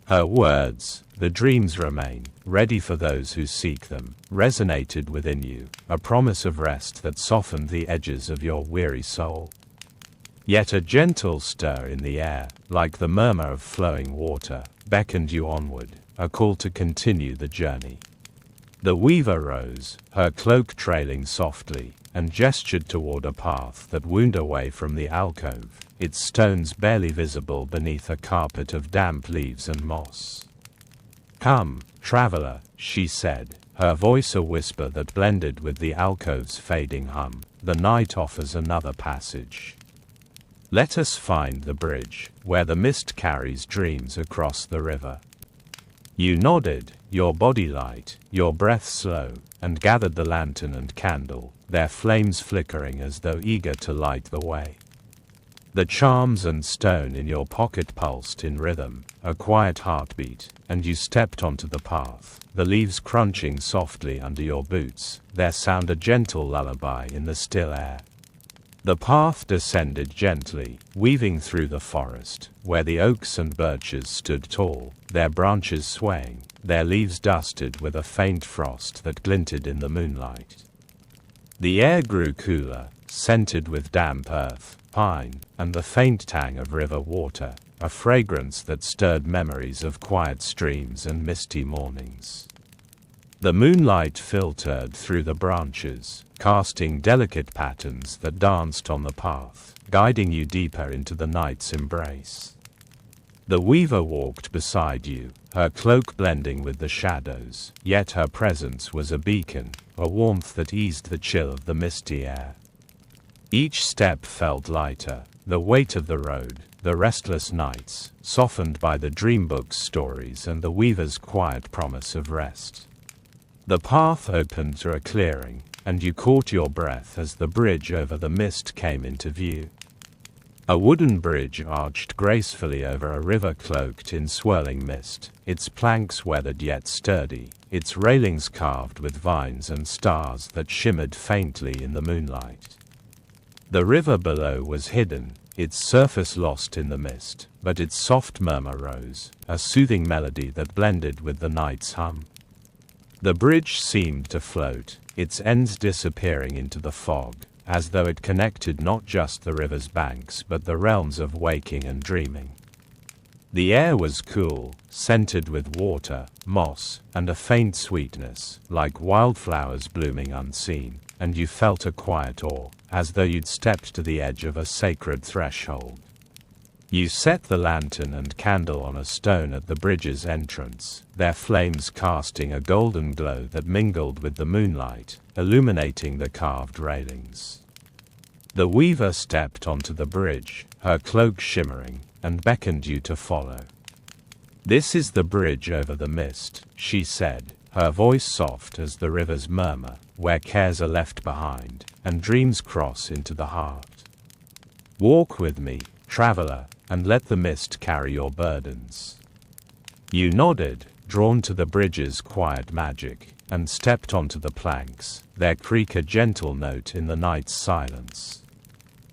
Her words, "The dreams remain, ready for those who seek them," resonated within you, a promise of rest that softened the edges of your weary soul. Yet a gentle stir in the air, like the murmur of flowing water, beckoned you onward, a call to continue the journey. The weaver rose, her cloak trailing softly, and gestured toward a path that wound away from the alcove, its stones barely visible beneath a carpet of damp leaves and moss. "Come, traveler," she said, her voice a whisper that blended with the alcove's fading hum. "The night offers another passage. Let us find the bridge, where the mist carries dreams across the river." You nodded, your body light, your breath slow, and gathered the lantern and candle, their flames flickering as though eager to light the way. The charms and stone in your pocket pulsed in rhythm, a quiet heartbeat, and you stepped onto the path, the leaves crunching softly under your boots, their sound a gentle lullaby in the still air. The path descended gently, weaving through the forest, where the oaks and birches stood tall, their branches swaying, their leaves dusted with a faint frost that glinted in the moonlight. The air grew cooler, scented with damp earth, pine, and the faint tang of river water, a fragrance that stirred memories of quiet streams and misty mornings. The moonlight filtered through the branches, casting delicate patterns that danced on the path, guiding you deeper into the night's embrace. The weaver walked beside you, her cloak blending with the shadows, yet her presence was a beacon, a warmth that eased the chill of the misty air. Each step felt lighter, the weight of the road, the restless nights, softened by the dream book's stories and the weaver's quiet promise of rest. The path opened to a clearing, and you caught your breath as the bridge over the mist came into view. A wooden bridge arched gracefully over a river cloaked in swirling mist, its planks weathered yet sturdy, its railings carved with vines and stars that shimmered faintly in the moonlight. The river below was hidden, its surface lost in the mist, but its soft murmur rose, a soothing melody that blended with the night's hum. The bridge seemed to float, its ends disappearing into the fog, as though it connected not just the river's banks but the realms of waking and dreaming. The air was cool, scented with water, moss, and a faint sweetness, like wildflowers blooming unseen, and you felt a quiet awe, as though you'd stepped to the edge of a sacred threshold. You set the lantern and candle on a stone at the bridge's entrance, their flames casting a golden glow that mingled with the moonlight, illuminating the carved railings. The weaver stepped onto the bridge, her cloak shimmering, and beckoned you to follow. "This is the bridge over the mist," she said, her voice soft as the river's murmur, "where cares are left behind, and dreams cross into the heart. Walk with me, traveler, and let the mist carry your burdens." You nodded, drawn to the bridge's quiet magic, and stepped onto the planks, their creak a gentle note in the night's silence.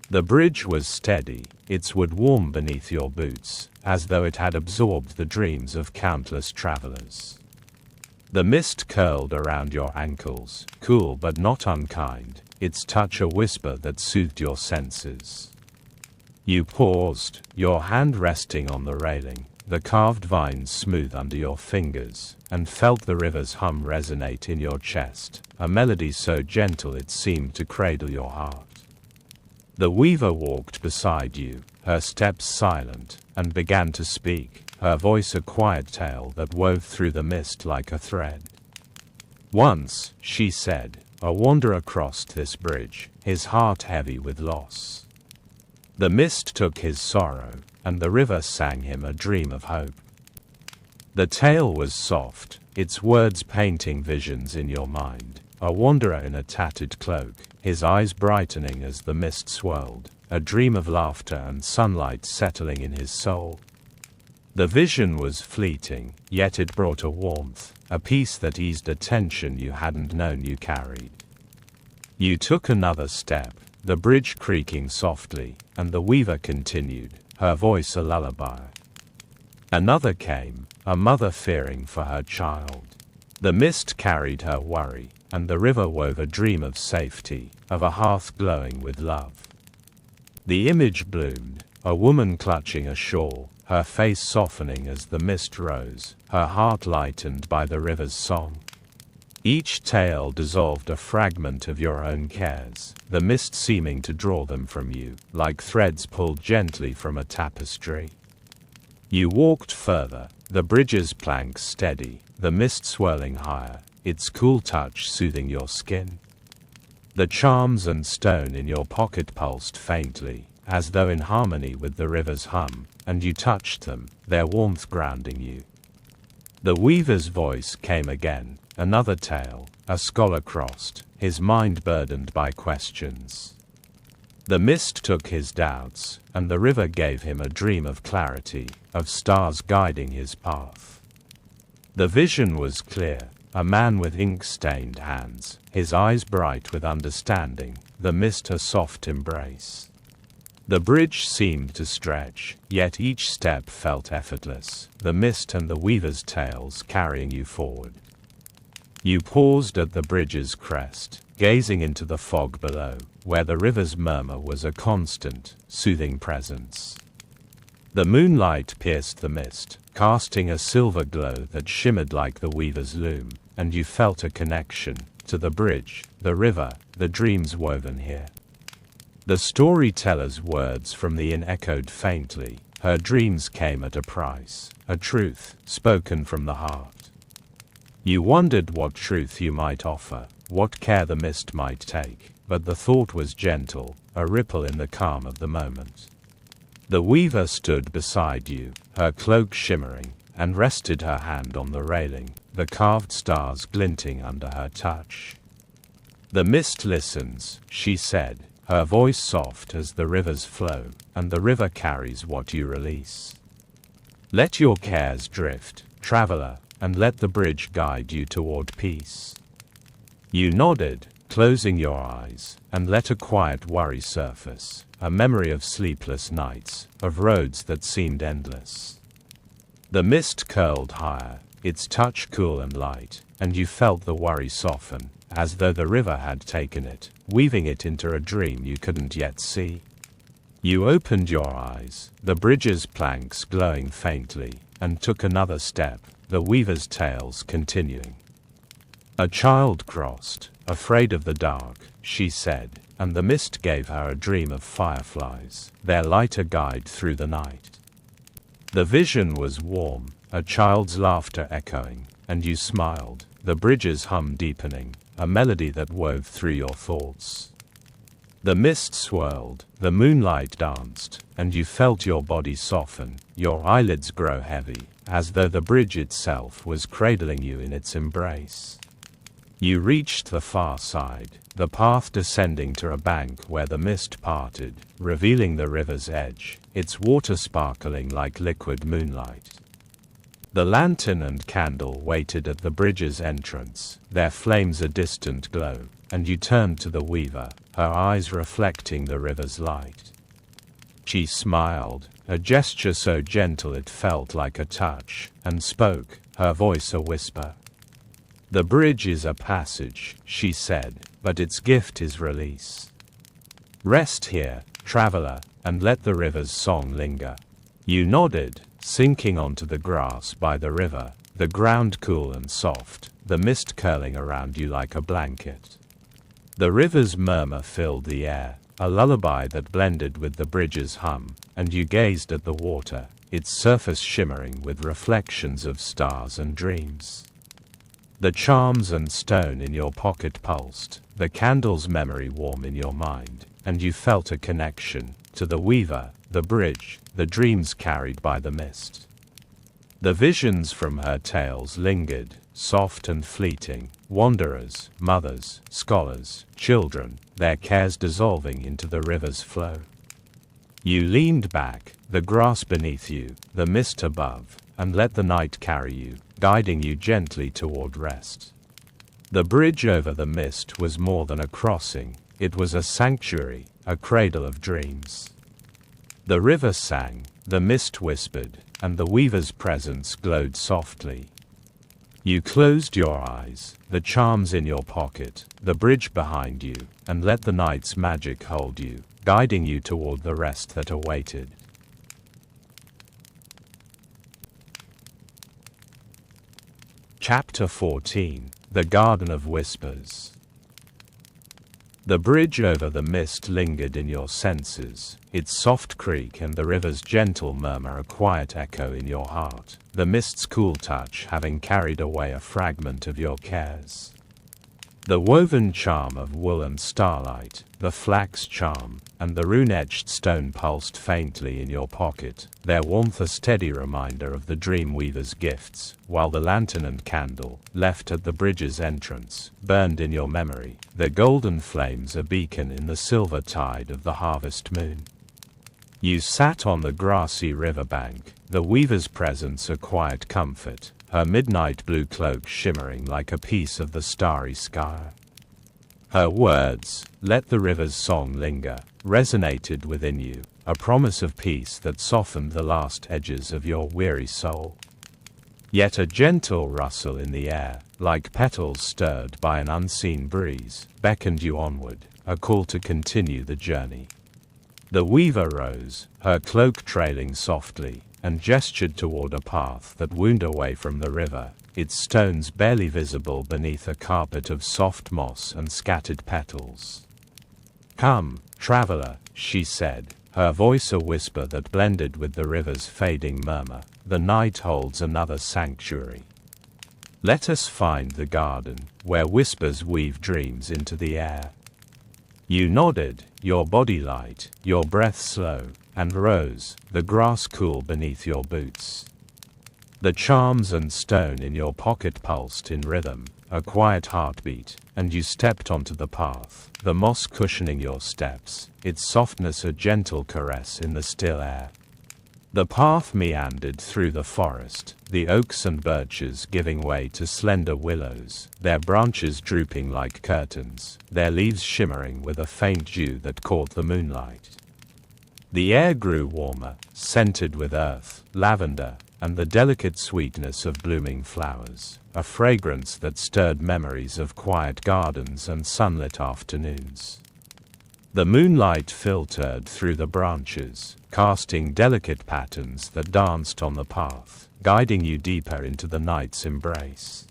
The bridge was steady, its wood warm beneath your boots, as though it had absorbed the dreams of countless travelers. The mist curled around your ankles, cool but not unkind, its touch a whisper that soothed your senses. You paused, your hand resting on the railing, the carved vines smooth under your fingers, and felt the river's hum resonate in your chest, a melody so gentle it seemed to cradle your heart. The weaver walked beside you, her steps silent, and began to speak, her voice a quiet tale that wove through the mist like a thread. "Once," she said, "a wanderer crossed this bridge, his heart heavy with loss. The mist took his sorrow, and the river sang him a dream of hope." The tale was soft, its words painting visions in your mind. A wanderer in a tattered cloak, his eyes brightening as the mist swirled, a dream of laughter and sunlight settling in his soul. The vision was fleeting, yet it brought a warmth, a peace that eased a tension you hadn't known you carried. You took another step, the bridge creaking softly, and the weaver continued, her voice a lullaby. Another came, a mother fearing for her child. The mist carried her worry, and the river wove a dream of safety, of a hearth glowing with love. The image bloomed, a woman clutching a shawl, her face softening as the mist rose, her heart lightened by the river's song. Each tale dissolved a fragment of your own cares, the mist seeming to draw them from you, like threads pulled gently from a tapestry. You walked further, the bridge's planks steady, the mist swirling higher, its cool touch soothing your skin. The charms and stone in your pocket pulsed faintly, as though in harmony with the river's hum, and you touched them, their warmth grounding you. The weaver's voice came again, another tale, a scholar crossed, his mind burdened by questions. The mist took his doubts, and the river gave him a dream of clarity, of stars guiding his path. The vision was clear, a man with ink-stained hands, his eyes bright with understanding, the mist a soft embrace. The bridge seemed to stretch, yet each step felt effortless, the mist and the weaver's tales carrying you forward. You paused at the bridge's crest, gazing into the fog below, where the river's murmur was a constant, soothing presence. The moonlight pierced the mist, casting a silver glow that shimmered like the weaver's loom, and you felt a connection to the bridge, the river, the dreams woven here. The storyteller's words from the inn echoed faintly, her dreams came at a price, a truth, spoken from the heart. You wondered what truth you might offer, what care the mist might take, but the thought was gentle, a ripple in the calm of the moment. The weaver stood beside you, her cloak shimmering, and rested her hand on the railing, the carved stars glinting under her touch. The mist listens, she said, her voice soft as the river's flow, and the river carries what you release. Let your cares drift, traveler, and let the bridge guide you toward peace. You nodded, closing your eyes, and let a quiet worry surface, a memory of sleepless nights, of roads that seemed endless. The mist curled higher, its touch cool and light, and you felt the worry soften, as though the river had taken it, weaving it into a dream you couldn't yet see. You opened your eyes, the bridge's planks glowing faintly, and took another step, the weaver's tales continuing. A child crossed, afraid of the dark, she said, and the mist gave her a dream of fireflies, their light a guide through the night. The vision was warm, a child's laughter echoing, and you smiled, the bridge's hum deepening, a melody that wove through your thoughts. The mist swirled, the moonlight danced, and you felt your body soften, your eyelids grow heavy, as though the bridge itself was cradling you in its embrace. You reached the far side, the path descending to a bank where the mist parted, revealing the river's edge, its water sparkling like liquid moonlight. The lantern and candle waited at the bridge's entrance, their flames a distant glow, and you turned to the weaver, her eyes reflecting the river's light. She smiled, a gesture so gentle it felt like a touch, and spoke, her voice a whisper. The bridge is a passage, she said, but its gift is release. Rest here, traveler, and let the river's song linger. You nodded, sinking onto the grass by the river, the ground cool and soft, the mist curling around you like a blanket. The river's murmur filled the air, a lullaby that blended with the bridge's hum, and you gazed at the water, its surface shimmering with reflections of stars and dreams. The charms and stone in your pocket pulsed, the candle's memory warm in your mind, and you felt a connection to the weaver, the bridge, the dreams carried by the mist. The visions from her tales lingered, soft and fleeting, wanderers, mothers, scholars, children, their cares dissolving into the river's flow. You leaned back, the grass beneath you, the mist above, and let the night carry you, guiding you gently toward rest. The bridge over the mist was more than a crossing, it was a sanctuary, a cradle of dreams. The river sang, the mist whispered, and the weaver's presence glowed softly. You closed your eyes, the charms in your pocket, the bridge behind you, and let the night's magic hold you, guiding you toward the rest that awaited. Chapter 14. The Garden of Whispers. The bridge over the mist lingered in your senses, its soft creak and the river's gentle murmur a quiet echo in your heart, the mist's cool touch having carried away a fragment of your cares. The woven charm of wool and starlight, the flax charm, and the rune-etched stone pulsed faintly in your pocket, their warmth a steady reminder of the dream weaver's gifts, while the lantern and candle, left at the bridge's entrance, burned in your memory, their golden flames a beacon in the silver tide of the harvest moon. You sat on the grassy riverbank, the weaver's presence a quiet comfort, her midnight blue cloak shimmering like a piece of the starry sky. Her words, "Let the river's song linger," resonated within you, a promise of peace that softened the last edges of your weary soul. Yet a gentle rustle in the air, like petals stirred by an unseen breeze, beckoned you onward, a call to continue the journey. The weaver rose, her cloak trailing softly, and gestured toward a path that wound away from the river, its stones barely visible beneath a carpet of soft moss and scattered petals. "Come, traveler," she said, her voice a whisper that blended with the river's fading murmur. "The night holds another sanctuary. Let us find the garden, where whispers weave dreams into the air." You nodded, your body light, your breath slow, and rose, the grass cool beneath your boots. The charms and stone in your pocket pulsed in rhythm, a quiet heartbeat, and you stepped onto the path, the moss cushioning your steps, its softness a gentle caress in the still air. The path meandered through the forest, the oaks and birches giving way to slender willows, their branches drooping like curtains, their leaves shimmering with a faint dew that caught the moonlight. The air grew warmer, scented with earth, lavender, and the delicate sweetness of blooming flowers, a fragrance that stirred memories of quiet gardens and sunlit afternoons. The moonlight filtered through the branches, casting delicate patterns that danced on the path, guiding you deeper into the night's embrace.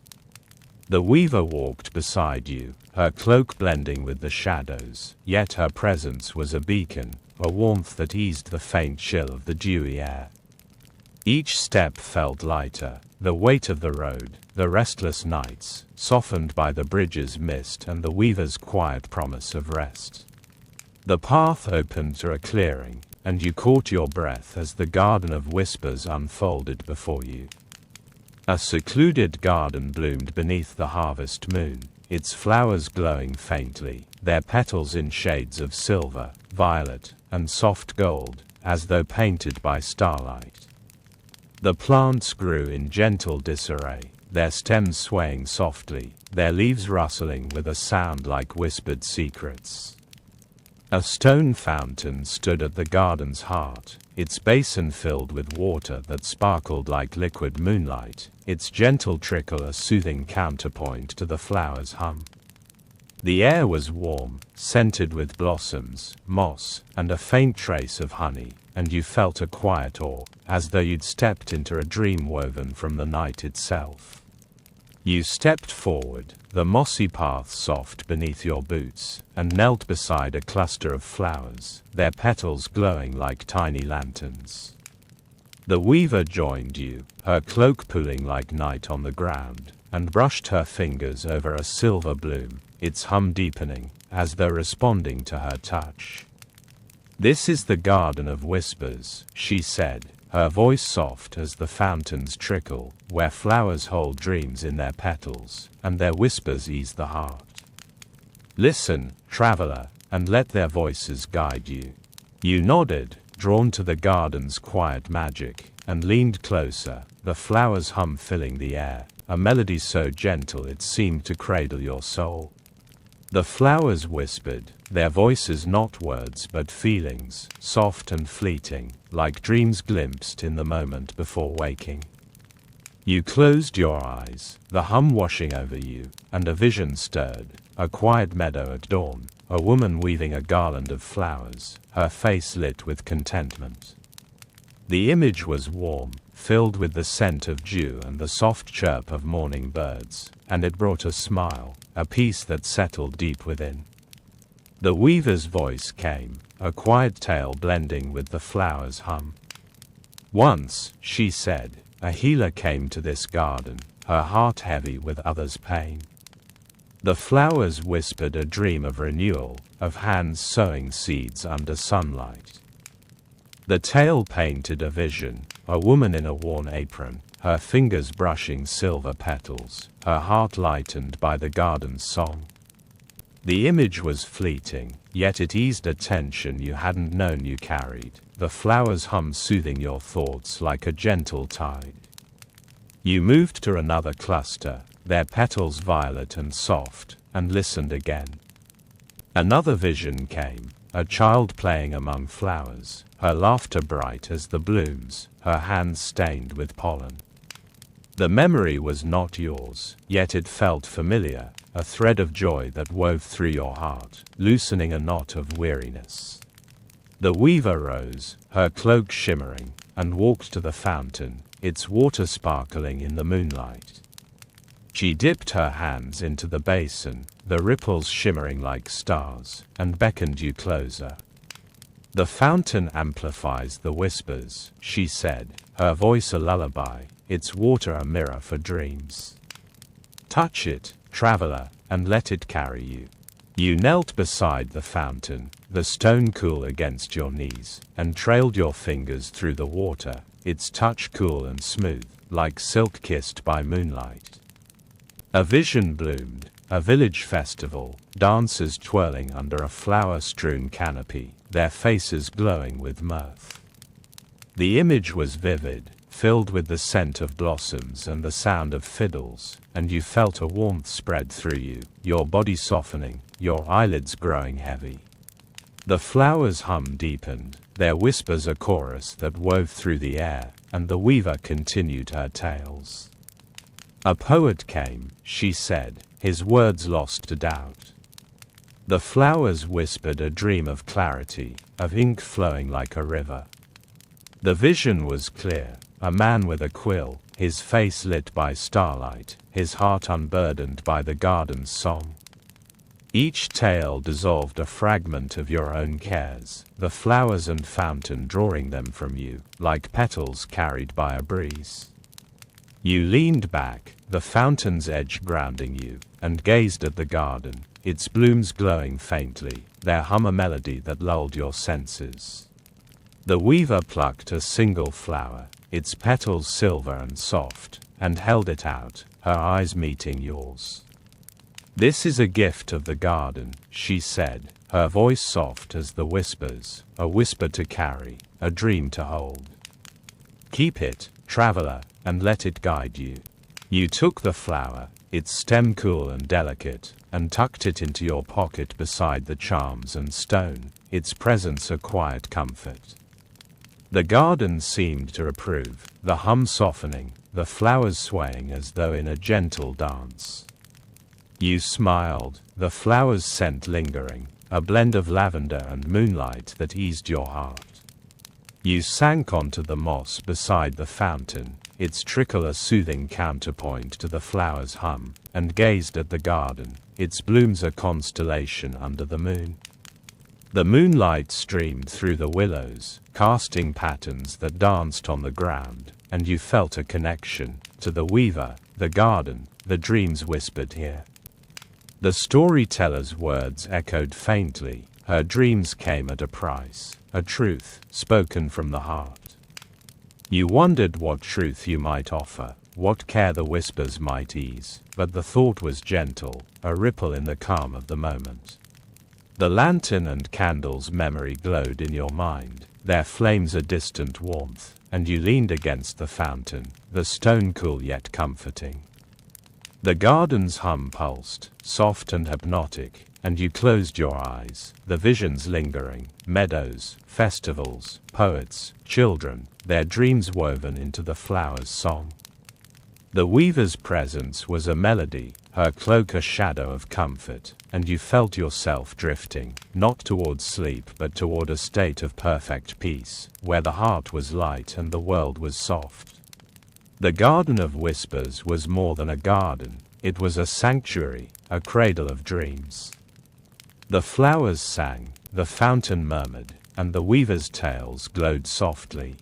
The weaver walked beside you, her cloak blending with the shadows, yet her presence was a beacon, a warmth that eased the faint chill of the dewy air. Each step felt lighter, the weight of the road, the restless nights, softened by the bridge's mist and the weaver's quiet promise of rest. The path opened to a clearing, and you caught your breath as the garden of whispers unfolded before you. A secluded garden bloomed beneath the harvest moon, its flowers glowing faintly, their petals in shades of silver, violet, and soft gold, as though painted by starlight. The plants grew in gentle disarray, their stems swaying softly, their leaves rustling with a sound like whispered secrets. A stone fountain stood at the garden's heart, its basin filled with water that sparkled like liquid moonlight, its gentle trickle a soothing counterpoint to the flowers' hum. The air was warm, scented with blossoms, moss, and a faint trace of honey, and you felt a quiet awe, as though you'd stepped into a dream woven from the night itself. You stepped forward, the mossy path soft beneath your boots, and knelt beside a cluster of flowers, their petals glowing like tiny lanterns. The weaver joined you, her cloak pooling like night on the ground, and brushed her fingers over a silver bloom, its hum deepening, as though responding to her touch. "This is the Garden of Whispers," she said, her voice soft as the fountain's trickle, where flowers hold dreams in their petals, and their whispers ease the heart. "Listen, traveler, and let their voices guide you." You nodded, drawn to the garden's quiet magic, and leaned closer, the flowers' hum filling the air, a melody so gentle it seemed to cradle your soul. The flowers whispered, their voices not words but feelings, soft and fleeting, like dreams glimpsed in the moment before waking. You closed your eyes, the hum washing over you, and a vision stirred, a quiet meadow at dawn, a woman weaving a garland of flowers, her face lit with contentment. The image was warm, filled with the scent of dew and the soft chirp of morning birds, and it brought a smile, a peace that settled deep within. The weaver's voice came, a quiet tale blending with the flower's hum. Once, she said, a healer came to this garden, her heart heavy with others' pain. The flowers whispered a dream of renewal, of hands sowing seeds under sunlight. The tale painted a vision, a woman in a worn apron, her fingers brushing silver petals, her heart lightened by the garden's song. The image was fleeting, yet it eased a tension you hadn't known you carried, the flowers hum soothing your thoughts like a gentle tide. You moved to another cluster, their petals violet and soft, and listened again. Another vision came, a child playing among flowers, her laughter bright as the blooms, her hands stained with pollen. The memory was not yours, yet it felt familiar, a thread of joy that wove through your heart, loosening a knot of weariness. The weaver rose, her cloak shimmering, and walked to the fountain, its water sparkling in the moonlight. She dipped her hands into the basin, the ripples shimmering like stars, and beckoned you closer. The fountain amplifies the whispers, she said, her voice a lullaby, its water a mirror for dreams. Touch it, traveler, and let it carry you. You knelt beside the fountain, the stone cool against your knees, and trailed your fingers through the water, its touch cool and smooth, like silk kissed by moonlight. A vision bloomed, a village festival, dancers twirling under a flower-strewn canopy, their faces glowing with mirth. The image was vivid, filled with the scent of blossoms and the sound of fiddles, and you felt a warmth spread through you, your body softening, your eyelids growing heavy. The flowers' hum deepened, their whispers a chorus that wove through the air, and the weaver continued her tales. A poet came, she said, his words lost to doubt. The flowers whispered a dream of clarity, of ink flowing like a river. The vision was clear, a man with a quill, his face lit by starlight, his heart unburdened by the garden's song. Each tale dissolved a fragment of your own cares, the flowers and fountain drawing them from you, like petals carried by a breeze. You leaned back, the fountain's edge grounding you, and gazed at the garden, its blooms glowing faintly, their hum a melody that lulled your senses. The weaver plucked a single flower, its petals silver and soft, and held it out, her eyes meeting yours. This is a gift of the garden, she said, her voice soft as the whispers, a whisper to carry, a dream to hold. Keep it, traveler, and let it guide you. You took the flower, its stem cool and delicate, and tucked it into your pocket beside the charms and stone, its presence a quiet comfort. The garden seemed to approve, the hum softening, the flowers swaying as though in a gentle dance. You smiled, the flowers' scent lingering, a blend of lavender and moonlight that eased your heart. You sank onto the moss beside the fountain, its trickle a soothing counterpoint to the flowers' hum, and gazed at the garden, its blooms a constellation under the moon. The moonlight streamed through the willows, casting patterns that danced on the ground, and you felt a connection to the weaver, the garden, the dreams whispered here. The storyteller's words echoed faintly, her dreams came at a price, a truth, spoken from the heart. You wondered what truth you might offer, what care the whispers might ease, but the thought was gentle, a ripple in the calm of the moment. The lantern and candles' memory glowed in your mind, their flames a distant warmth, and you leaned against the fountain, the stone cool yet comforting. The garden's hum pulsed, soft and hypnotic, and you closed your eyes, the visions lingering, meadows, festivals, poets, children, their dreams woven into the flowers' song. The weaver's presence was a melody, her cloak a shadow of comfort, and you felt yourself drifting, not toward sleep but toward a state of perfect peace, where the heart was light and the world was soft. The Garden of Whispers was more than a garden. It was a sanctuary, a cradle of dreams. The flowers sang, the fountain murmured, and the weaver's tails glowed softly.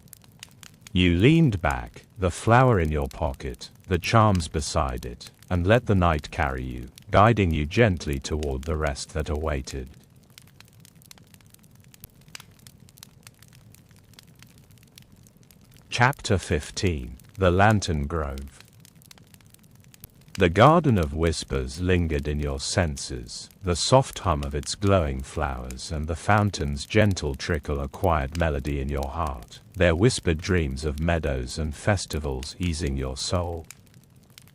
You leaned back, the flower in your pocket, the charms beside it, and let the night carry you, guiding you gently toward the rest that awaited. Chapter 15: The Lantern Grove. The Garden of Whispers lingered in your senses, the soft hum of its glowing flowers and the fountain's gentle trickle a quiet melody in your heart, their whispered dreams of meadows and festivals easing your soul.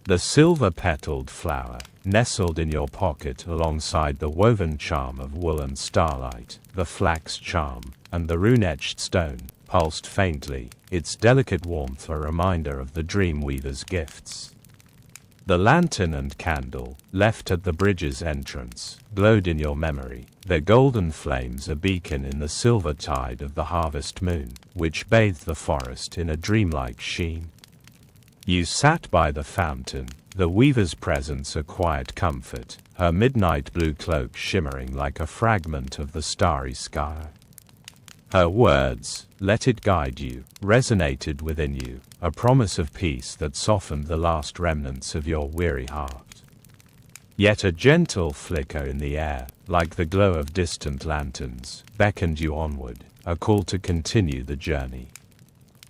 The silver-petaled flower, nestled in your pocket alongside the woven charm of wool and starlight, the flax charm, and the rune-etched stone, pulsed faintly, its delicate warmth a reminder of the dream weaver's gifts. The lantern and candle, left at the bridge's entrance, glowed in your memory, their golden flames a beacon in the silver tide of the harvest moon, which bathed the forest in a dreamlike sheen. You sat by the fountain, the weaver's presence a quiet comfort, her midnight blue cloak shimmering like a fragment of the starry sky. Her words, "Let it guide you," resonated within you, a promise of peace that softened the last remnants of your weary heart. Yet a gentle flicker in the air, like the glow of distant lanterns, beckoned you onward, a call to continue the journey.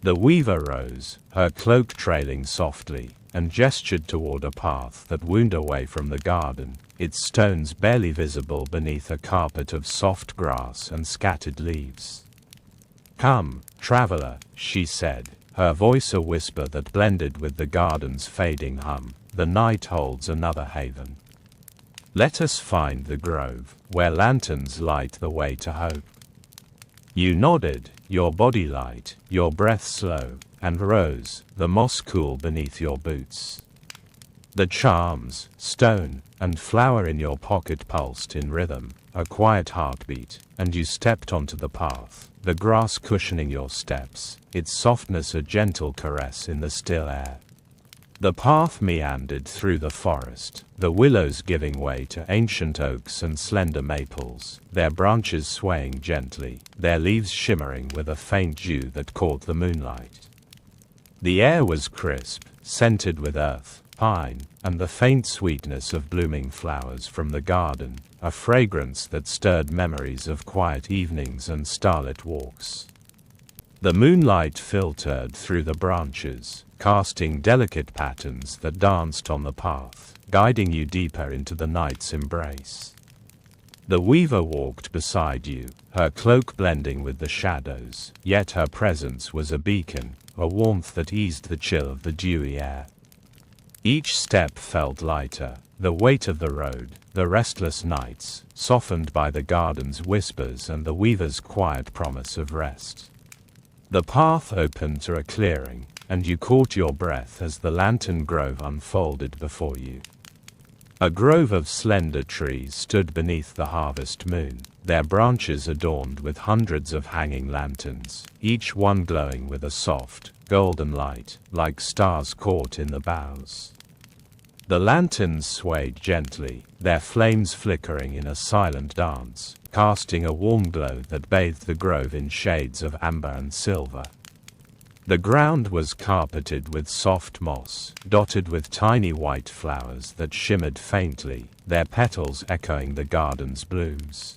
The weaver rose, her cloak trailing softly, and gestured toward a path that wound away from the garden, its stones barely visible beneath a carpet of soft grass and scattered leaves. "Come, traveler," she said, her voice a whisper that blended with the garden's fading hum, "the night holds another haven. Let us find the grove, where lanterns light the way to hope." You nodded, your body light, your breath slow, and rose, the moss cool beneath your boots. The charms, stone, and flower in your pocket pulsed in rhythm, a quiet heartbeat, and you stepped onto the path, the grass cushioning your steps, its softness a gentle caress in the still air. The path meandered through the forest, the willows giving way to ancient oaks and slender maples, their branches swaying gently, their leaves shimmering with a faint dew that caught the moonlight. The air was crisp, scented with earth, pine, and the faint sweetness of blooming flowers from the garden, a fragrance that stirred memories of quiet evenings and starlit walks. The moonlight filtered through the branches, casting delicate patterns that danced on the path, guiding you deeper into the night's embrace. The weaver walked beside you, her cloak blending with the shadows, yet her presence was a beacon, a warmth that eased the chill of the dewy air. Each step felt lighter, the weight of the road, the restless nights, softened by the garden's whispers and the weaver's quiet promise of rest. The path opened to a clearing, and you caught your breath as the lantern grove unfolded before you. A grove of slender trees stood beneath the harvest moon, their branches adorned with hundreds of hanging lanterns, each one glowing with a soft, golden light, like stars caught in the boughs. The lanterns swayed gently, their flames flickering in a silent dance, casting a warm glow that bathed the grove in shades of amber and silver. The ground was carpeted with soft moss, dotted with tiny white flowers that shimmered faintly, their petals echoing the garden's blooms.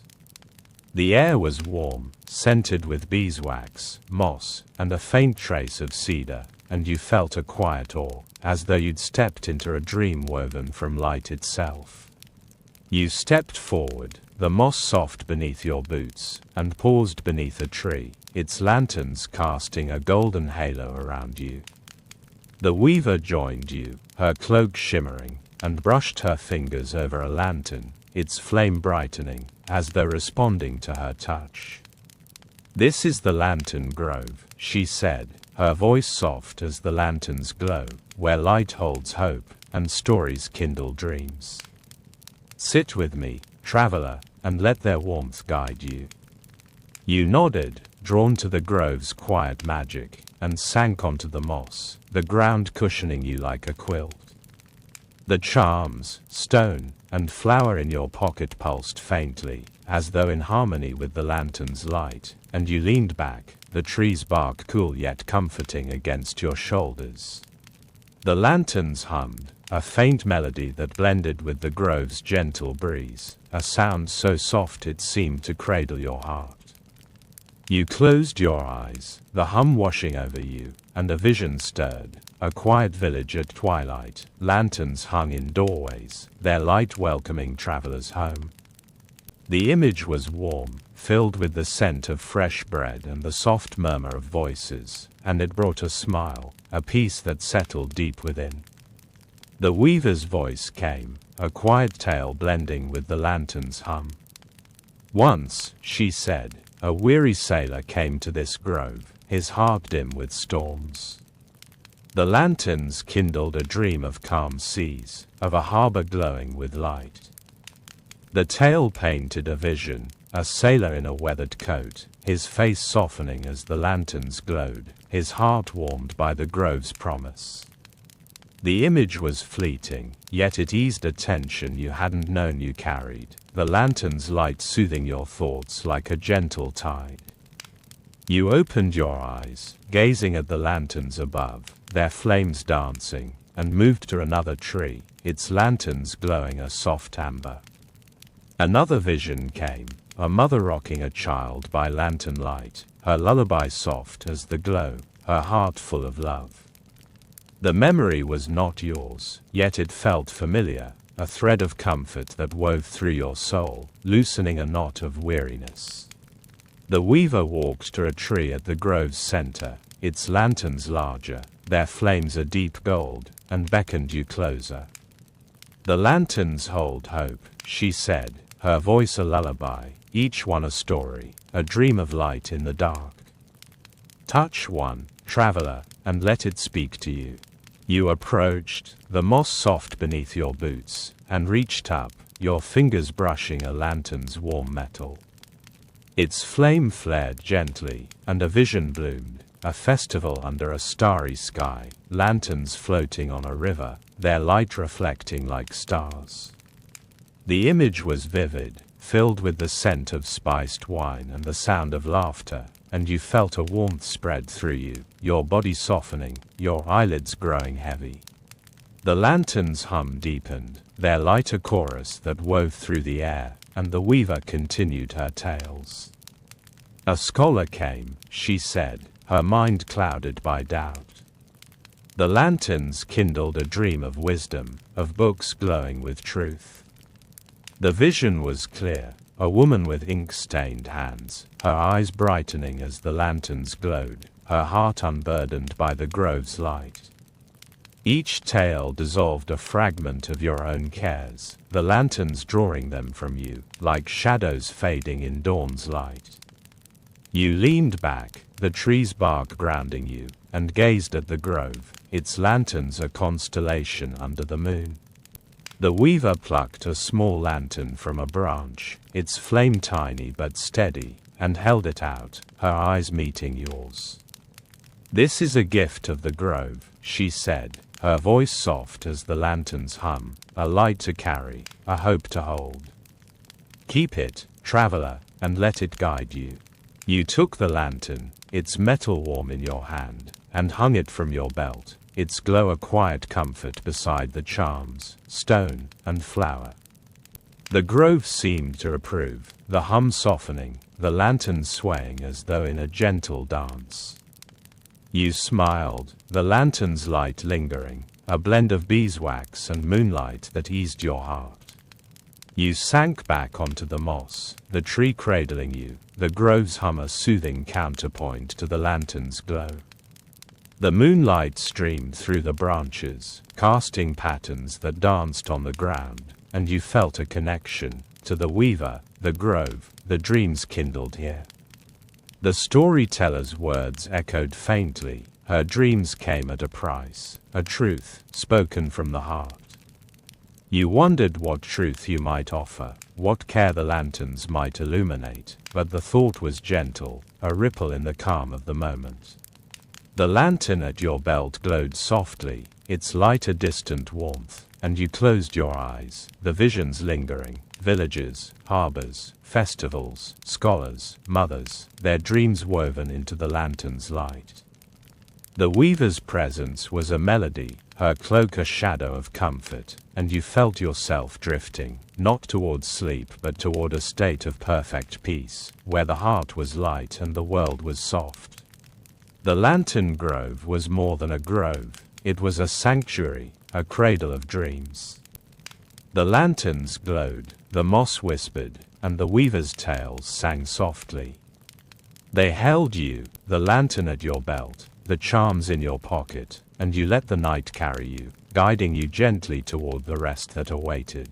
The air was warm, scented with beeswax, moss, and a faint trace of cedar, and you felt a quiet awe, as though you'd stepped into a dream woven from light itself. You stepped forward, the moss soft beneath your boots, and paused beneath a tree, its lanterns casting a golden halo around you. The weaver joined you, her cloak shimmering, and brushed her fingers over a lantern, its flame brightening, as though responding to her touch. "This is the lantern grove," she said, her voice soft as the lantern's glow, "where light holds hope, and stories kindle dreams. Sit with me, traveler, and let their warmth guide you." You nodded, drawn to the grove's quiet magic, and sank onto the moss, the ground cushioning you like a quilt. The charms, stone, and flower in your pocket pulsed faintly, as though in harmony with the lantern's light, and you leaned back, the tree's bark cool yet comforting against your shoulders. The lanterns hummed, a faint melody that blended with the grove's gentle breeze, a sound so soft it seemed to cradle your heart. You closed your eyes, the hum washing over you, and a vision stirred, a quiet village at twilight, lanterns hung in doorways, their light welcoming travelers home. The image was warm, filled with the scent of fresh bread and the soft murmur of voices, and it brought a smile, a peace that settled deep within. The weaver's voice came, a quiet tale blending with the lantern's hum. Once, she said, a weary sailor came to this grove, his heart dim with storms. The lanterns kindled a dream of calm seas, of a harbor glowing with light. The tale painted a vision, a sailor in a weathered coat, his face softening as the lanterns glowed, his heart warmed by the grove's promise. The image was fleeting, yet it eased a tension you hadn't known you carried, the lantern's light soothing your thoughts like a gentle tide. You opened your eyes, gazing at the lanterns above, their flames dancing, and moved to another tree, its lanterns glowing a soft amber. Another vision came, a mother rocking a child by lantern light, her lullaby soft as the glow, her heart full of love. The memory was not yours, yet it felt familiar, a thread of comfort that wove through your soul, loosening a knot of weariness. The weaver walked to a tree at the grove's center, its lanterns larger, their flames a deep gold, and beckoned you closer. The lanterns hold hope, she said, her voice a lullaby, each one a story, a dream of light in the dark. Touch one, traveler, and let it speak to you. You approached, the moss soft beneath your boots, and reached up, your fingers brushing a lantern's warm metal. Its flame flared gently, and a vision bloomed, a festival under a starry sky, lanterns floating on a river, their light reflecting like stars. The image was vivid, filled with the scent of spiced wine and the sound of laughter, and you felt a warmth spread through you, your body softening, your eyelids growing heavy. The lanterns' hum deepened, their light a chorus that wove through the air, and the weaver continued her tales. A scholar came, she said, her mind clouded by doubt. The lanterns kindled a dream of wisdom, of books glowing with truth. The vision was clear, a woman with ink-stained hands, her eyes brightening as the lanterns glowed, her heart unburdened by the grove's light. Each tale dissolved a fragment of your own cares, the lanterns drawing them from you, like shadows fading in dawn's light. You leaned back, the tree's bark grounding you, and gazed at the grove, its lanterns a constellation under the moon. The weaver plucked a small lantern from a branch, its flame tiny but steady, and held it out, her eyes meeting yours. "This is a gift of the grove," she said, her voice soft as the lantern's hum, a light to carry, a hope to hold. "Keep it, traveler, and let it guide you." You took the lantern, its metal warm in your hand, and hung it from your belt, its glow a quiet comfort beside the charms, stone, and flower. The grove seemed to approve, the hum softening, the lantern swaying as though in a gentle dance. You smiled, the lantern's light lingering, a blend of beeswax and moonlight that eased your heart. You sank back onto the moss, the tree cradling you, the grove's hum a soothing counterpoint to the lantern's glow. The moonlight streamed through the branches, casting patterns that danced on the ground, and you felt a connection to the weaver, the grove, the dreams kindled here. The storyteller's words echoed faintly, her dreams came at a price, a truth spoken from the heart. You wondered what truth you might offer, what care the lanterns might illuminate, but the thought was gentle, a ripple in the calm of the moment. The lantern at your belt glowed softly, its light a distant warmth, and you closed your eyes, the visions lingering, villages, harbors, festivals, scholars, mothers, their dreams woven into the lantern's light. The weaver's presence was a melody, her cloak a shadow of comfort, and you felt yourself drifting, not towards sleep but toward a state of perfect peace, where the heart was light and the world was soft. The lantern grove was more than a grove, it was a sanctuary, a cradle of dreams. The lanterns glowed, the moss whispered, and the weaver's tales sang softly. They held you, the lantern at your belt, the charms in your pocket, and you let the night carry you, guiding you gently toward the rest that awaited.